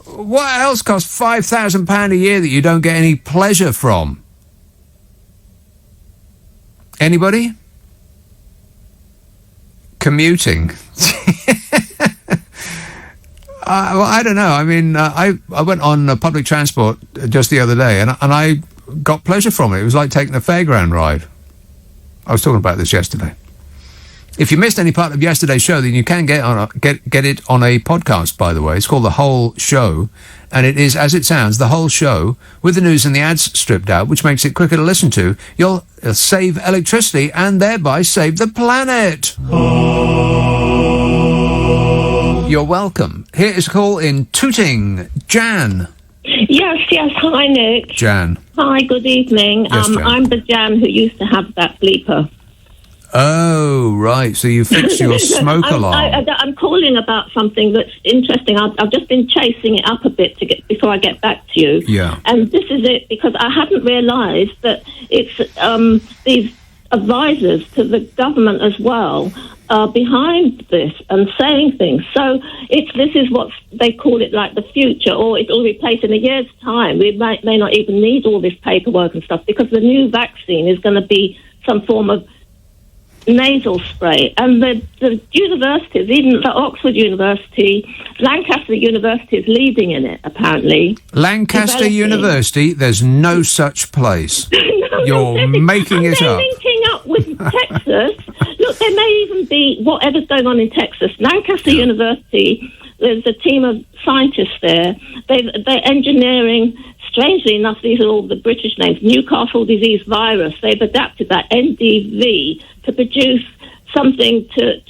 What else costs £5,000 a year that you don't get any pleasure from? Anybody? Commuting. Well, I don't know. I mean, I went on public transport just the other day, and I got pleasure from it. It was like taking a fairground ride. I was talking about this yesterday. If you missed any part of yesterday's show, then you can get it on a podcast, by the way. It's called The Whole Show, and it is, as it sounds, The Whole Show, with the news and the ads stripped out, which makes it quicker to listen to. You'll save electricity and thereby save the planet. You're welcome. Here is a call in Tooting. Jan. Yes. Hi, Nick. Jan. Hi, good evening. Yes, Jan. I'm the Jan who used to have that bleeper. Oh, right. So you fixed your smoke alarm. I'm calling about something that's interesting. I've just been chasing it up a bit before I get back to you. Yeah. And this is it, because I hadn't realised that it's these advisors to the government as well are behind this and saying things. So this is what they call it, like the future, or it will replace in a year's time. We may not even need all this paperwork and stuff, because the new vaccine is going to be some form of nasal spray. And the universities, even the Oxford University, Lancaster University is leading in it, apparently. Lancaster University, there's no such place. You're making it up. Linking up with Texas. Look, there may even be whatever's going on in Texas. Lancaster University, there's a team of scientists there. They're engineering, strangely enough, these are all the British names, Newcastle disease virus. They've adapted that NDV to produce something to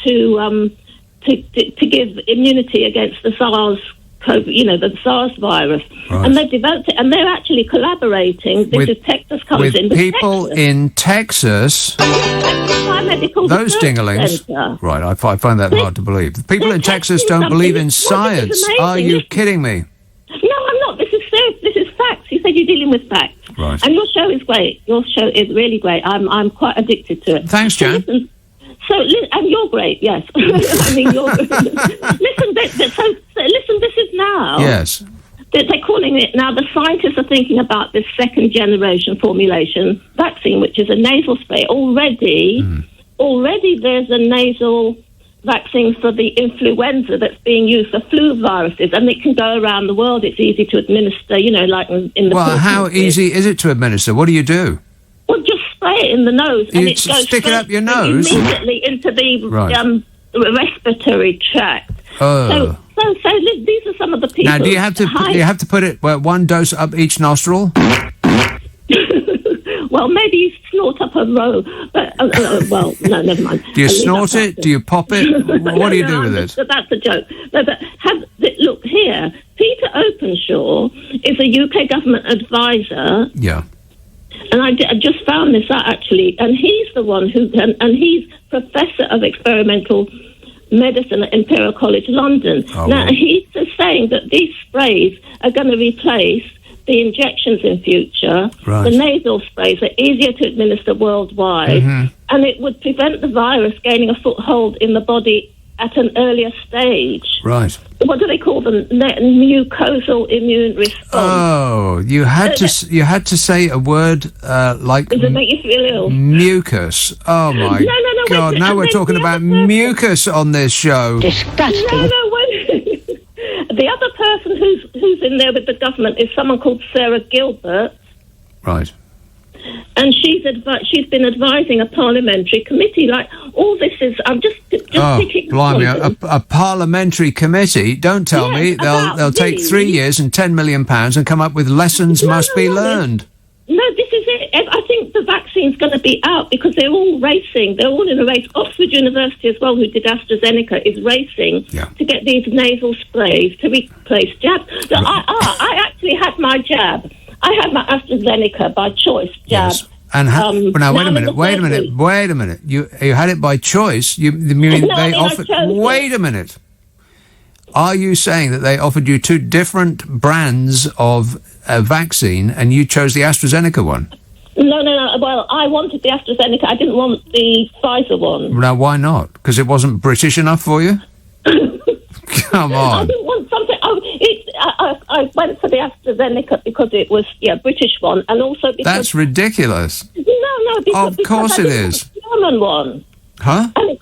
give immunity against the SARS-CoV, the SARS virus. Right. And they've developed it, and they're actually collaborating. This is Texas comes in. With people in Texas. Those dinglings. Right, I find that hard to believe. People in Texas don't believe in science. Are you kidding me? No, I'm not. This is serious. This is facts. You said you're dealing with facts. Right. And your show is great. Your show is really great. I'm quite addicted to it. Thanks, Jan. And you're great, yes. I mean, you're listen, this is now. Yes. They're calling it now. The scientists are thinking about this second generation formulation vaccine, which is a nasal spray. Already there's a nasal vaccine for the influenza that's being used for flu viruses, and it can go around the world. It's easy to administer, like in the... Well, how easy is it to administer? What do you do? Well, just spray it in the nose, and it goes stick it up your nose? Immediately into the respiratory tract. Oh. So these are some of the people... Now, do you have to put it one dose up each nostril? Well, maybe you snort up a row, but well, no, never mind. Do you snort it? Do you pop it? What do you do with it? That's a joke. No, but look here. Peter Openshaw is a UK government advisor. Yeah. And I just found this out actually, and he's the one who and he's Professor of Experimental Medicine at Imperial College London. Now he's just saying that these sprays are going to replace the injections in future. Right. The nasal sprays are easier to administer worldwide, and it would prevent the virus gaining a foothold in the body at an earlier stage. Right. What do they call them? Mucosal immune response. Oh, you had to say a word like... Does it make you feel ill? Mucus. Oh, my God. Now we're talking about mucus on this show. Disgusting. No, wait. The other person who's in there with the government is someone called Sarah Gilbert. Right. And she's been advising a parliamentary committee. Like, all this is... I'm just picking... Blimey, a parliamentary committee? Don't tell me. They'll take 3 years and £10 million and come up with lessons must be learned. No, this is it. I think the vaccine's going to be out because they're all racing. They're all in a race. Oxford University as well, who did AstraZeneca, is racing to get these nasal sprays to replace jabs. So I actually had my jab. I had my AstraZeneca by choice jab. Yes. And now wait a minute. You had it by choice. You mean they offered? Wait a minute. Are you saying that they offered you two different brands of a vaccine and you chose the AstraZeneca one? No. Well, I wanted the AstraZeneca. I didn't want the Pfizer one. Now, why not? Because it wasn't British enough for you? Come on. I didn't want something... I went for the AstraZeneca because it was British one, and also because... That's ridiculous. No, because of course it is. The German one. Huh? And it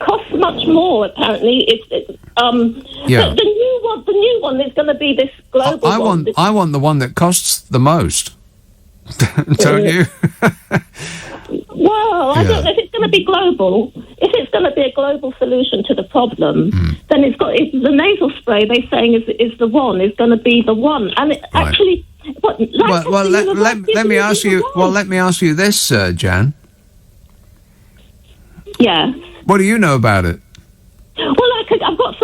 costs much more, apparently. Yeah. The new one is going to be this global one. I want the one that costs the most. Don't you? Well, I don't know if it's going to be global. If it's going to be a global solution to the problem, then it's the nasal spray they're saying is the one, is going to be the one. And it actually... Let me ask you this, Jan. Yeah. What do you know about it? Well,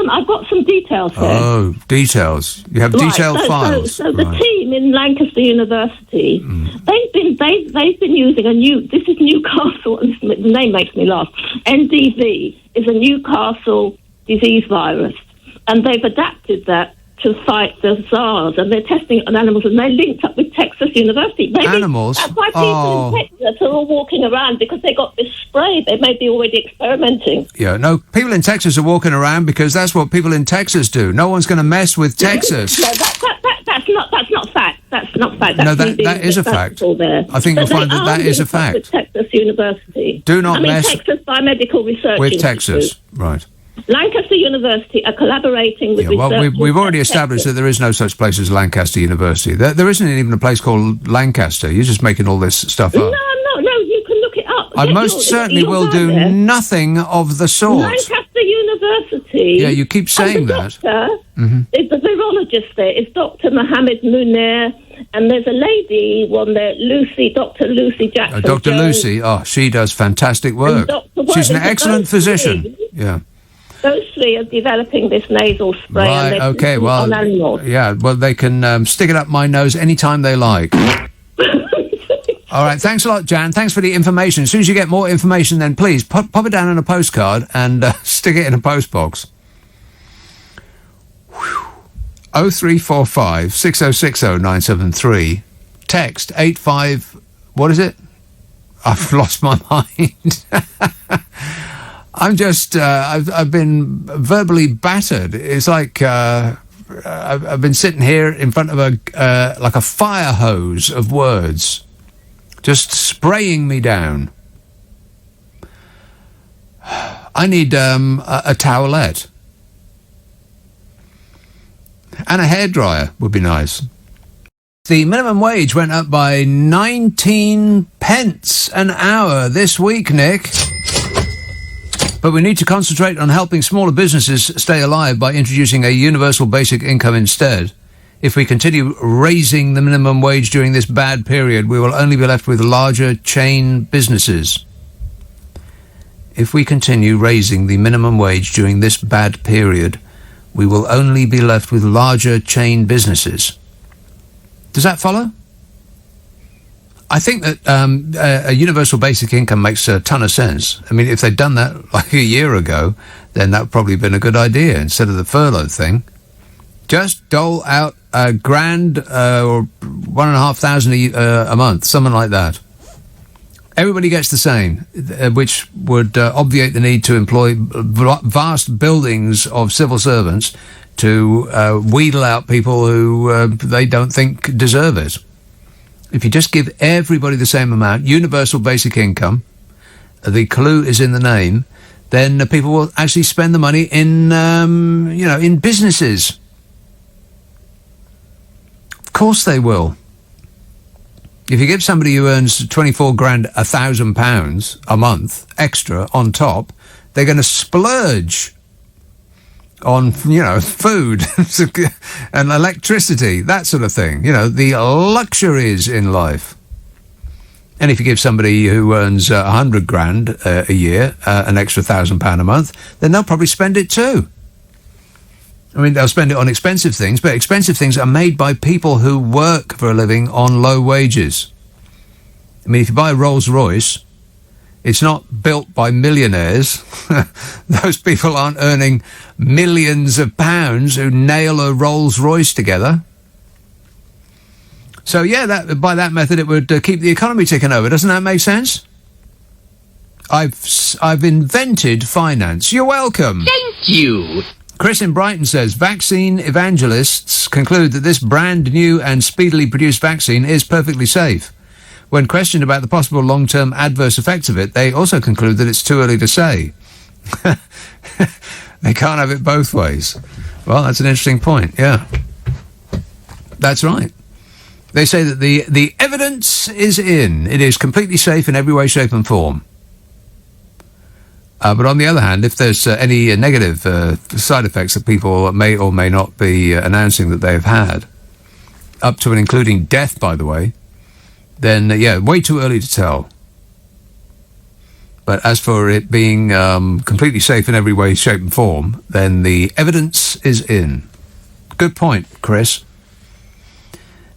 I've got some details here. Oh, details. You have detailed files. So the team in Lancaster University, they've been using a this is Newcastle, and the name makes me laugh. NDV is a Newcastle disease virus, and they've adapted that to fight the SARS, and they're testing it on animals, and they linked up with Texas University. Maybe animals? That's why people in Texas are all walking around, because they got this spray. They may be already experimenting. Yeah, no, people in Texas are walking around because that's what people in Texas do. No one's going to mess with Texas. No, that's not fact. That's not fact. That is a fact. I think you'll find that is a fact. With Texas University. Do not mess Texas Biomedical Research with Institute. Texas, right. Lancaster University are collaborating with well, we've already established that there is no such place as Lancaster University. There isn't even a place called Lancaster. You're just making all this stuff up. No, you can look it up. I most certainly will do nothing of the sort. Lancaster University. Yeah, you keep saying that. Is the virologist there is Dr. Mohammed Munir, and there's a lady, one there, Dr. Lucy Jackson. Dr. Lucy, she does fantastic work. She's an excellent physician. Yeah. Those three are developing this nasal spray. Right, okay, well, on animals. Yeah, well, they can stick it up my nose anytime they like. All right, thanks a lot, Jan. Thanks for the information. As soon as you get more information, then please pop it down on a postcard and stick it in a postbox. 0345 6060 973. Text 85... What is it? I've lost my mind. I'm just, I've been verbally battered. It's like I've been sitting here in front of a fire hose of words, just spraying me down. I need a towelette. And a hairdryer would be nice. The minimum wage went up by 19 pence an hour this week, Nick. But we need to concentrate on helping smaller businesses stay alive by introducing a universal basic income instead. If we continue raising the minimum wage during this bad period, we will only be left with larger chain businesses. If we continue raising the minimum wage during this bad period, we will only be left with larger chain businesses. Does that follow? I think that a universal basic income makes a ton of sense. I mean, if they'd done that like a year ago, then that would probably have been a good idea instead of the furlough thing. Just dole out $1,000 or $1,500 a month, something like that. Everybody gets the same, which would obviate the need to employ vast buildings of civil servants to wheedle out people who they don't think deserve it. If you just give everybody the same amount, universal basic income, the clue is in the name, then people will actually spend the money in, in businesses. Of course they will. If you give somebody who earns 24 grand £1,000 a month extra on top, they're going to splurge on, food and electricity, that sort of thing. The luxuries in life. And if you give somebody who earns 100 grand a year an extra £1,000 a month, then they'll probably spend it too. I mean, they'll spend it on expensive things, but expensive things are made by people who work for a living on low wages. I mean, if you buy a Rolls Royce, it's not built by millionaires. Those people aren't earning millions of pounds who nail a Rolls Royce together. So, yeah, by that method, it would keep the economy ticking over. Doesn't that make sense? I've invented finance. You're welcome. Thank you. Chris in Brighton says, vaccine evangelists conclude that this brand new and speedily produced vaccine is perfectly safe. When questioned about the possible long-term adverse effects of it, they also conclude that it's too early to say. They can't have it both ways. Well, that's an interesting point, yeah. That's right. They say that the evidence is in. It is completely safe in every way, shape and form. But on the other hand, if there's any negative side effects that people may or may not be announcing that they've had, up to and including death, by the way, then, way too early to tell. But as for it being completely safe in every way, shape and form, then the evidence is in. Good point, Chris.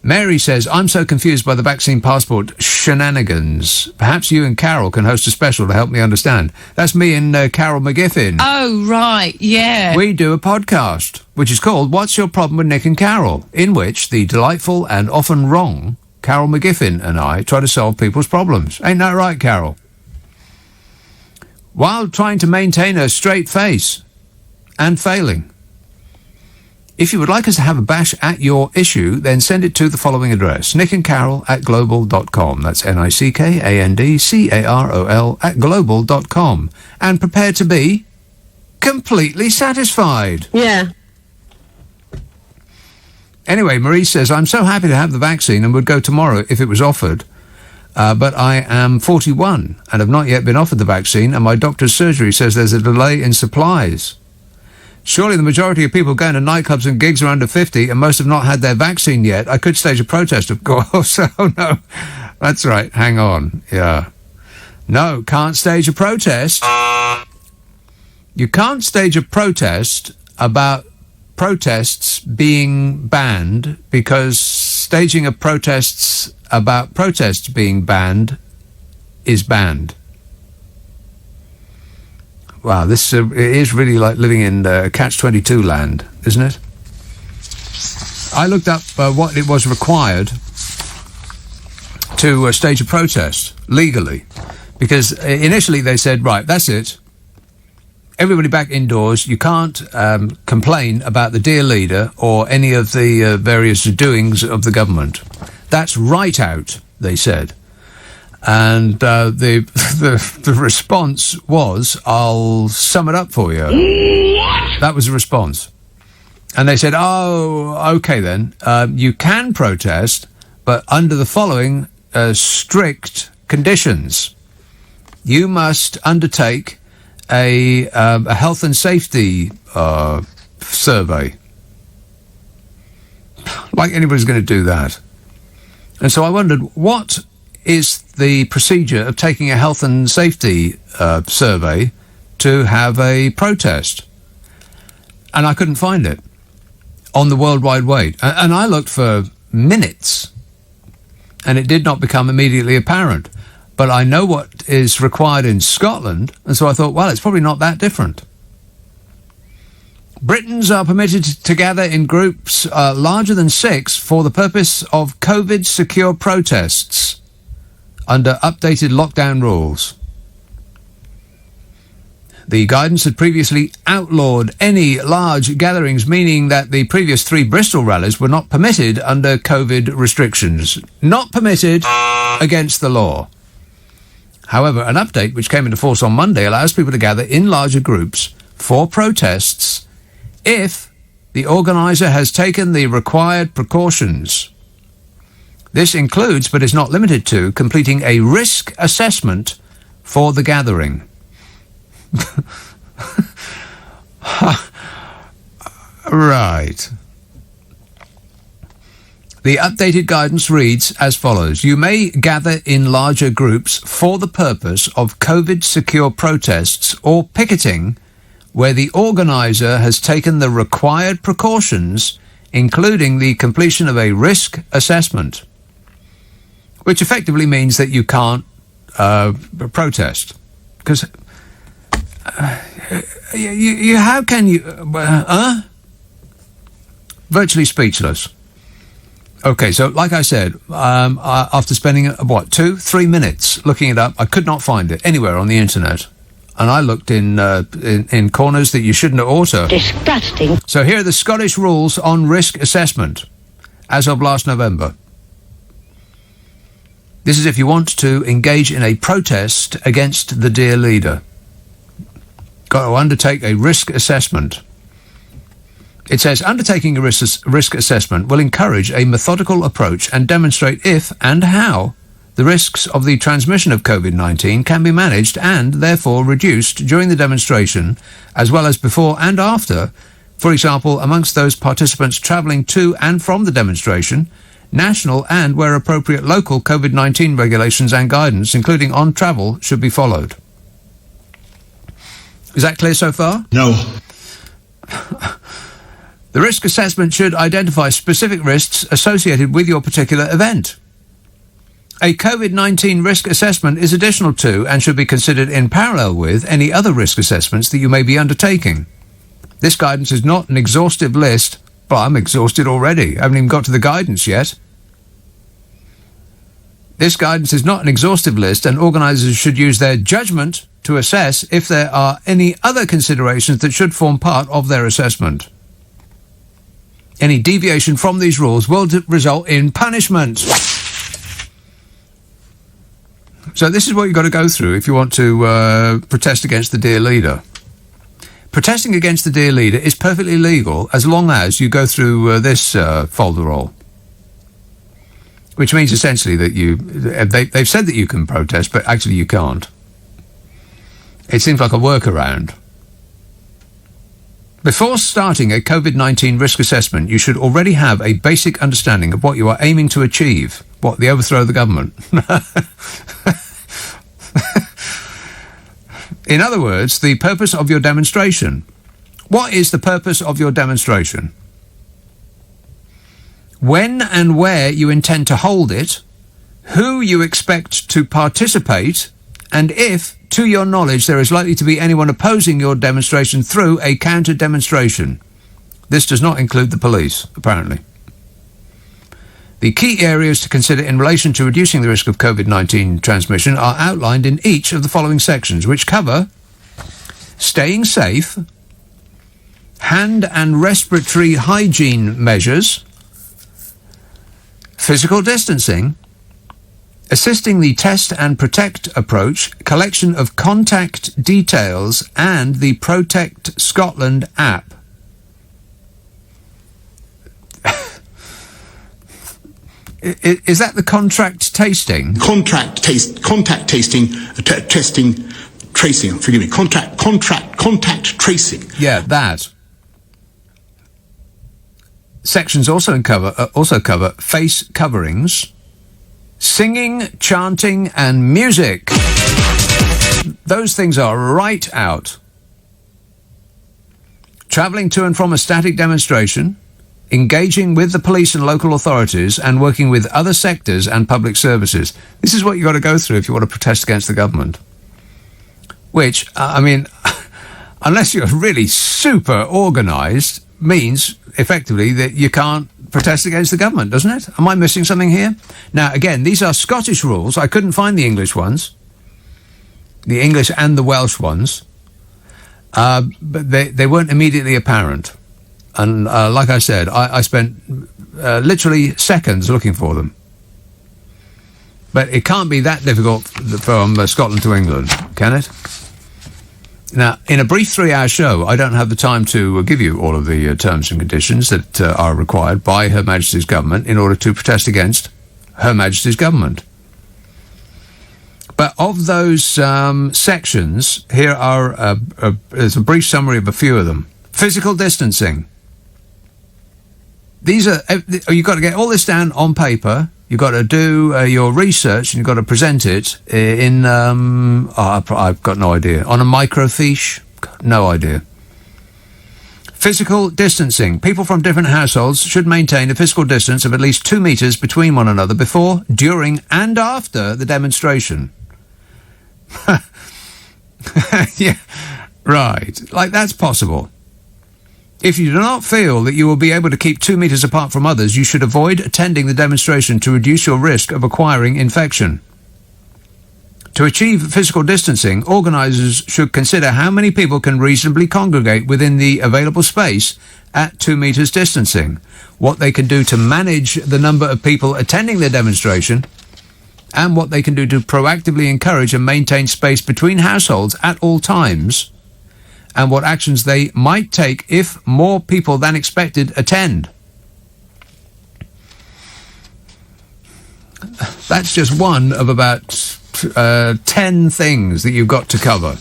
Mary says, I'm so confused by the vaccine passport shenanigans. Perhaps you and Carol can host a special to help me understand. That's me and Carol McGiffin. Oh, right, yeah. We do a podcast, which is called What's Your Problem with Nick and Carol, in which the delightful and often wrong Carol McGiffin and I try to solve people's problems. Ain't that right, Carol? While trying to maintain a straight face and failing. If you would like us to have a bash at your issue, then send it to the following address, nickandcarol@global.com. That's nickandcarol@global.com. And prepare to be completely satisfied. Yeah. Anyway, Marie says, I'm so happy to have the vaccine and would go tomorrow if it was offered. But I am 41 and have not yet been offered the vaccine, and my doctor's surgery says there's a delay in supplies. Surely the majority of people going to nightclubs and gigs are under 50 and most have not had their vaccine yet. I could stage a protest, of course. Oh, no. That's right. Hang on. Yeah. No, can't stage a protest. You can't stage a protest about protests being banned because staging a protests about protests being banned is banned. Wow, this is really like living in Catch-22 land, isn't it? I looked up what it was required to stage a protest legally, because initially they said, right, that's it. Everybody back indoors. You can't complain about the dear leader or any of the various doings of the government. That's right out, they said. And the response was, I'll sum it up for you. What? That was the response. And they said, oh, OK then, you can protest, but under the following strict conditions. You must undertake a health and safety survey. Like anybody's going to do that. And so I wondered, what is the procedure of taking a health and safety survey to have a protest? And I couldn't find it on the World Wide Web. And I looked for minutes, and it did not become immediately apparent. But I know what is required in Scotland, and so I thought, well, it's probably not that different. Britons are permitted to gather in groups larger than 6 for the purpose of COVID-secure protests under updated lockdown rules. The guidance had previously outlawed any large gatherings, meaning that the previous 3 Bristol rallies were not permitted under COVID restrictions. Not permitted against the law. However, an update which came into force on Monday allows people to gather in larger groups for protests if the organiser has taken the required precautions. This includes, but is not limited to, completing a risk assessment for the gathering. Right. The updated guidance reads as follows. You may gather in larger groups for the purpose of COVID-secure protests or picketing where the organiser has taken the required precautions, including the completion of a risk assessment, which effectively means that you can't protest. Because how can you... Virtually speechless. Okay, so like I said, after spending, 2-3 minutes looking it up, I could not find it anywhere on the internet. And I looked in corners that you shouldn't oughta. Disgusting. So here are the Scottish rules on risk assessment as of last November. This is if you want to engage in a protest against the dear leader. Got to undertake a risk assessment. It says, undertaking a risk assessment will encourage a methodical approach and demonstrate if and how the risks of the transmission of COVID-19 can be managed and, therefore, reduced during the demonstration, as well as before and after, for example, amongst those participants travelling to and from the demonstration, national and, where appropriate, local COVID-19 regulations and guidance, including on travel, should be followed. Is that clear so far? No. The risk assessment should identify specific risks associated with your particular event. A COVID-19 risk assessment is additional to and should be considered in parallel with any other risk assessments that you may be undertaking. This guidance is not an exhaustive list, but I'm exhausted already. I haven't even got to the guidance yet. This guidance is not an exhaustive list, and organisers should use their judgment to assess if there are any other considerations that should form part of their assessment. Any deviation from these rules will result in punishment. So this is what you've got to go through if you want to protest against the dear leader. Protesting against the dear leader is perfectly legal as long as you go through this folderol. Which means essentially that they've said that you can protest, but actually you can't. It seems like a workaround. Before starting a COVID-19 risk assessment, you should already have a basic understanding of what you are aiming to achieve. What, the overthrow of the government? In other words, the purpose of your demonstration. What is the purpose of your demonstration? When and where you intend to hold it, who you expect to participate, and if, to your knowledge, there is likely to be anyone opposing your demonstration through a counter-demonstration. This does not include the police, apparently. The key areas to consider in relation to reducing the risk of COVID-19 transmission are outlined in each of the following sections, which cover staying safe, hand and respiratory hygiene measures, physical distancing, assisting the test and protect approach, collection of contact details, and the Protect Scotland app. Is that the contact tasting? Contact tasting, testing, tracing. Forgive me. Contact tracing. Yeah, that. Sections also cover face coverings, singing, chanting, and music. Those things are right out. Travelling to and from a static demonstration, engaging with the police and local authorities, and working with other sectors and public services. This is what you've got to go through if you want to protest against the government. Which, I mean, unless you're really super organised, means effectively that you can't protest against the government, doesn't it? Am I missing something here? Now, again, these are Scottish rules. I couldn't find the English ones. The English and the Welsh ones. But they weren't immediately apparent. And like I said, I spent literally seconds looking for them. But it can't be that difficult from Scotland to England, can it? Now, in a brief 3-hour show, I don't have the time to give you all of the terms and conditions that are required by Her Majesty's Government in order to protest against Her Majesty's Government. But of those sections, here are there's a brief summary of a few of them. Physical distancing. These are, you've got to get all this down on paper. You've got to do your research, and you've got to present it in, I've got no idea. On a microfiche? No idea. Physical distancing. People from different households should maintain a physical distance of at least 2 metres between one another before, during, and after the demonstration. Yeah, right. Like, that's possible. If you do not feel that you will be able to keep 2 metres apart from others, you should avoid attending the demonstration to reduce your risk of acquiring infection. To achieve physical distancing, organisers should consider how many people can reasonably congregate within the available space at 2 metres distancing, what they can do to manage the number of people attending the demonstration, and what they can do to proactively encourage and maintain space between households at all times, and what actions they might take if more people than expected attend. That's just one of about 10 things that you've got to cover.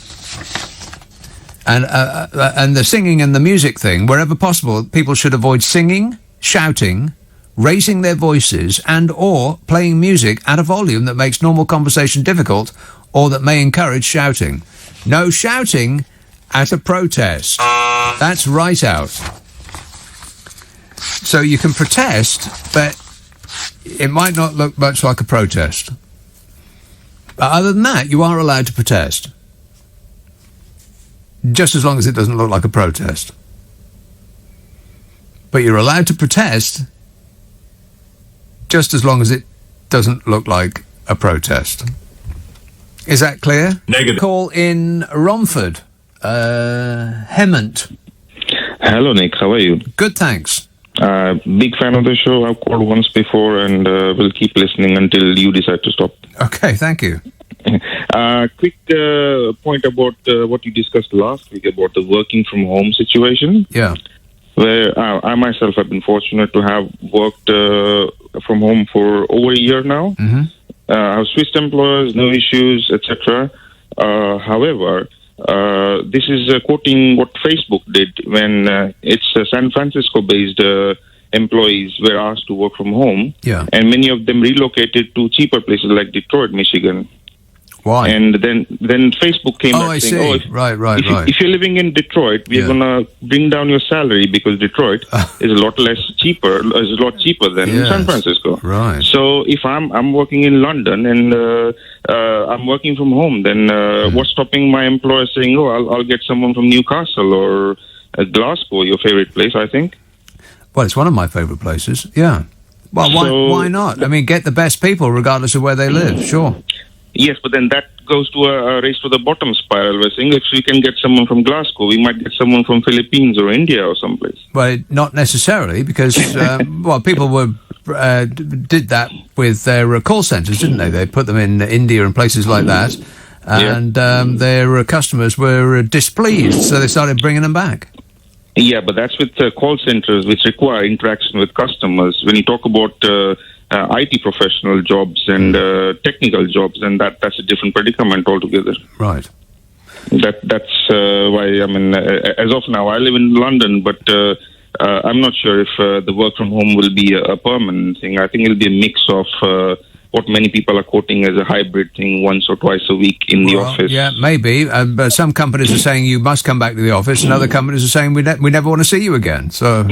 And the singing and the music thing, wherever possible, people should avoid singing, shouting, raising their voices, and or playing music at a volume that makes normal conversation difficult or that may encourage shouting. No shouting at a protest. That's right out. So you can protest, but it might not look much like a protest. But other than that, you are allowed to protest. Just as long as it doesn't look like a protest. But you're allowed to protest just as long as it doesn't look like a protest. Is that clear? Negative. Call in Romford. Hemant. Hello, Nick. How are you? Good, thanks. Big fan of the show. I've called once before and will keep listening until you decide to stop. Okay, thank you. Quick point about what you discussed last week about the working from home situation. Yeah. Where I myself have been fortunate to have worked from home for over a year now. Mm-hmm. I've switched employers, no issues, etc. However, this is quoting what Facebook did when its San Francisco-based employees were asked to work from home. Yeah. And many of them relocated to cheaper places like Detroit, Michigan. Why? And then Facebook came back saying, if you're living in Detroit, we're going to bring down your salary because Detroit is a lot cheaper than San Francisco. Right. So if I'm working in London and I'm working from home, then what's stopping my employer saying, I'll get someone from Newcastle or Glasgow, your favorite place, I think? Well, it's one of my favorite places, yeah. Well, why not? I mean, get the best people regardless of where they live, sure. Yes, but then that goes to a race to the bottom spiral. We're saying if we can get someone from Glasgow, we might get someone from Philippines or India or someplace. Well, not necessarily, because, people were did that with their call centres, didn't they? They put them in India and places like that, and their customers were displeased, so they started bringing them back. Yeah, but that's with call centers, which require interaction with customers. When you talk about IT professional jobs and technical jobs, and that's a different predicament altogether. Right. That's why, I mean, as of now, I live in London, but I'm not sure if the work from home will be a permanent thing. I think it'll be a mix of what many people are quoting as a hybrid thing, once or twice a week in the office. Yeah, maybe. But some companies are saying you must come back to the office, and other companies are saying we never want to see you again. So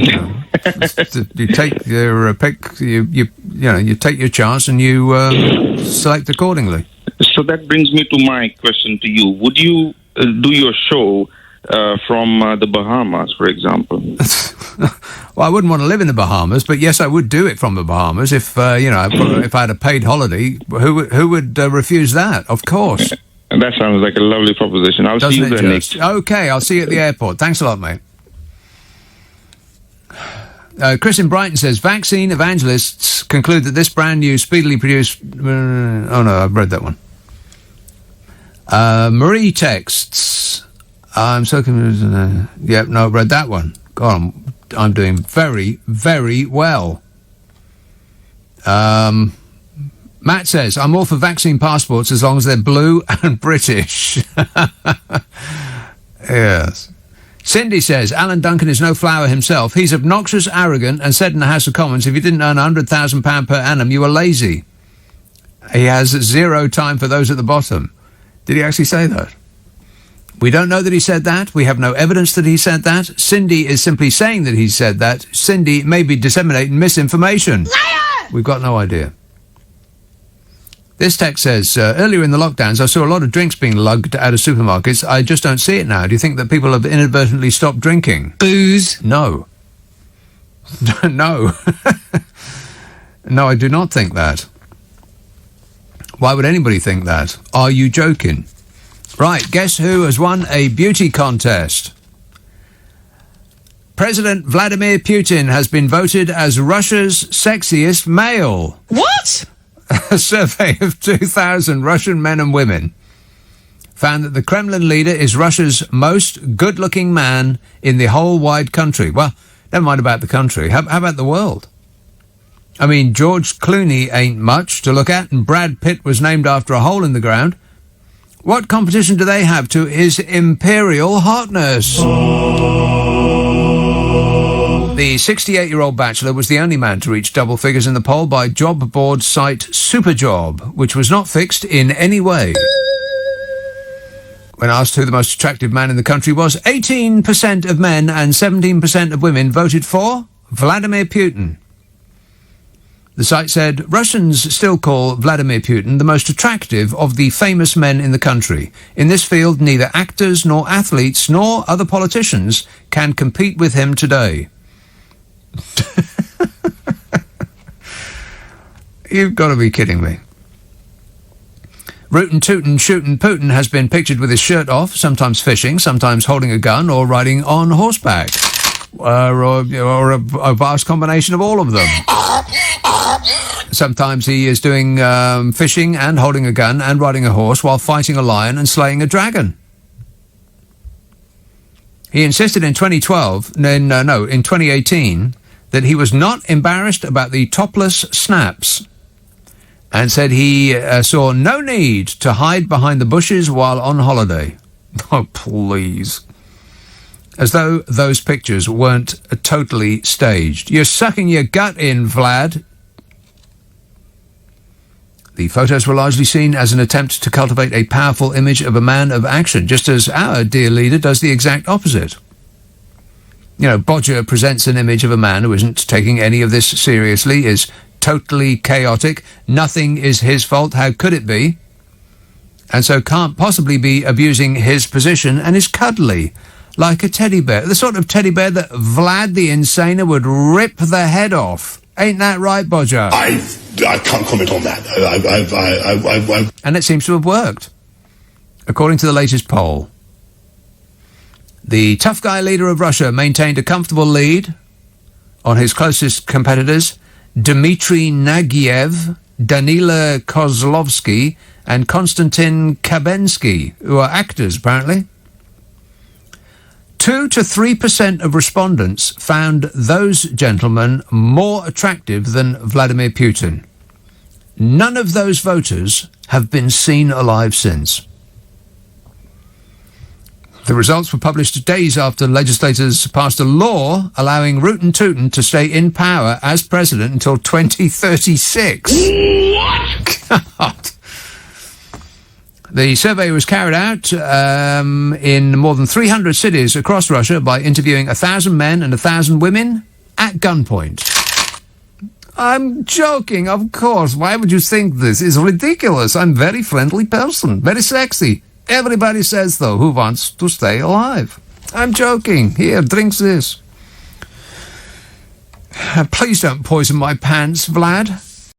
you take your pick. You take your chance and you select accordingly. So that brings me to my question to you. Would you do your show from the Bahamas, for example? Well, I wouldn't want to live in the Bahamas, but yes, I would do it from the Bahamas if if I had a paid holiday. Who would refuse that? Of course. And that sounds like a lovely proposition. I'll see you there, Nick. Okay, I'll see you at the airport. Thanks a lot, mate. Chris in Brighton says, vaccine evangelists conclude that this brand new speedily produced... oh, no, I've read that one. Marie texts, I'm so confused. Yep, no, I've read that one. God, I'm doing very, very well. Matt says, I'm all for vaccine passports as long as they're blue and British. Yes. Cindy says, Alan Duncan is no flower himself. He's obnoxious, arrogant, and said in the House of Commons, if you didn't earn £100,000 per annum, you were lazy. He has zero time for those at the bottom. Did he actually say that? We don't know that he said that. We have no evidence that he said that. Cindy is simply saying that he said that. Cindy may be disseminating misinformation. Liar! We've got no idea. This text says, earlier in the lockdowns, I saw a lot of drinks being lugged out of supermarkets. I just don't see it now. Do you think that people have inadvertently stopped drinking? Booze? No. No. No, I do not think that. Why would anybody think that? Are you joking? Right, guess who has won a beauty contest? President Vladimir Putin has been voted as Russia's sexiest male. What? A survey of 2,000 Russian men and women found that the Kremlin leader is Russia's most good-looking man in the whole wide country. Well, never mind about the country. How about the world? I mean, George Clooney ain't much to look at, and Brad Pitt was named after a hole in the ground. What competition do they have to his imperial hotness? The 68-year-old bachelor was the only man to reach double figures in the poll by job board site Superjob, which was not fixed in any way. When asked who the most attractive man in the country was, 18% of men and 17% of women voted for Vladimir Putin. The site said, Russians still call Vladimir Putin the most attractive of the famous men in the country. In this field, neither actors nor athletes nor other politicians can compete with him today. You've got to be kidding me. Rootin' Tootin' Shootin' Putin has been pictured with his shirt off, sometimes fishing, sometimes holding a gun or riding on horseback. Or a vast combination of all of them. Sometimes he is doing fishing and holding a gun and riding a horse while fighting a lion and slaying a dragon. He insisted in 2018, that he was not embarrassed about the topless snaps and said he saw no need to hide behind the bushes while on holiday. Oh, please. As though those pictures weren't totally staged. You're sucking your gut in, Vlad. The photos were largely seen as an attempt to cultivate a powerful image of a man of action, just as our dear leader does the exact opposite. You know, Bodger presents an image of a man who isn't taking any of this seriously, is totally chaotic, nothing is his fault, how could it be? And so can't possibly be abusing his position and is cuddly, like a teddy bear. The sort of teddy bear that Vlad the Insaner would rip the head off. Ain't that right, Bodger? I can't comment on that. And it seems to have worked, according to the latest poll. The tough guy leader of Russia maintained a comfortable lead on his closest competitors, Dmitry Nagiev, Danila Kozlovsky, and Konstantin Kabensky, who are actors, apparently. 2 to 3% of respondents found those gentlemen more attractive than Vladimir Putin. None of those voters have been seen alive since. The results were published days after legislators passed a law allowing Rootin' Tootin' to stay in power as president until 2036. What? God. The survey was carried out in more than 300 cities across Russia by interviewing 1,000 men and 1,000 women at gunpoint. I'm joking, of course. Why would you think this is ridiculous? I'm a very friendly person, very sexy. Everybody says, though, who wants to stay alive. I'm joking. Here, drink this. Please don't poison my pants, Vlad.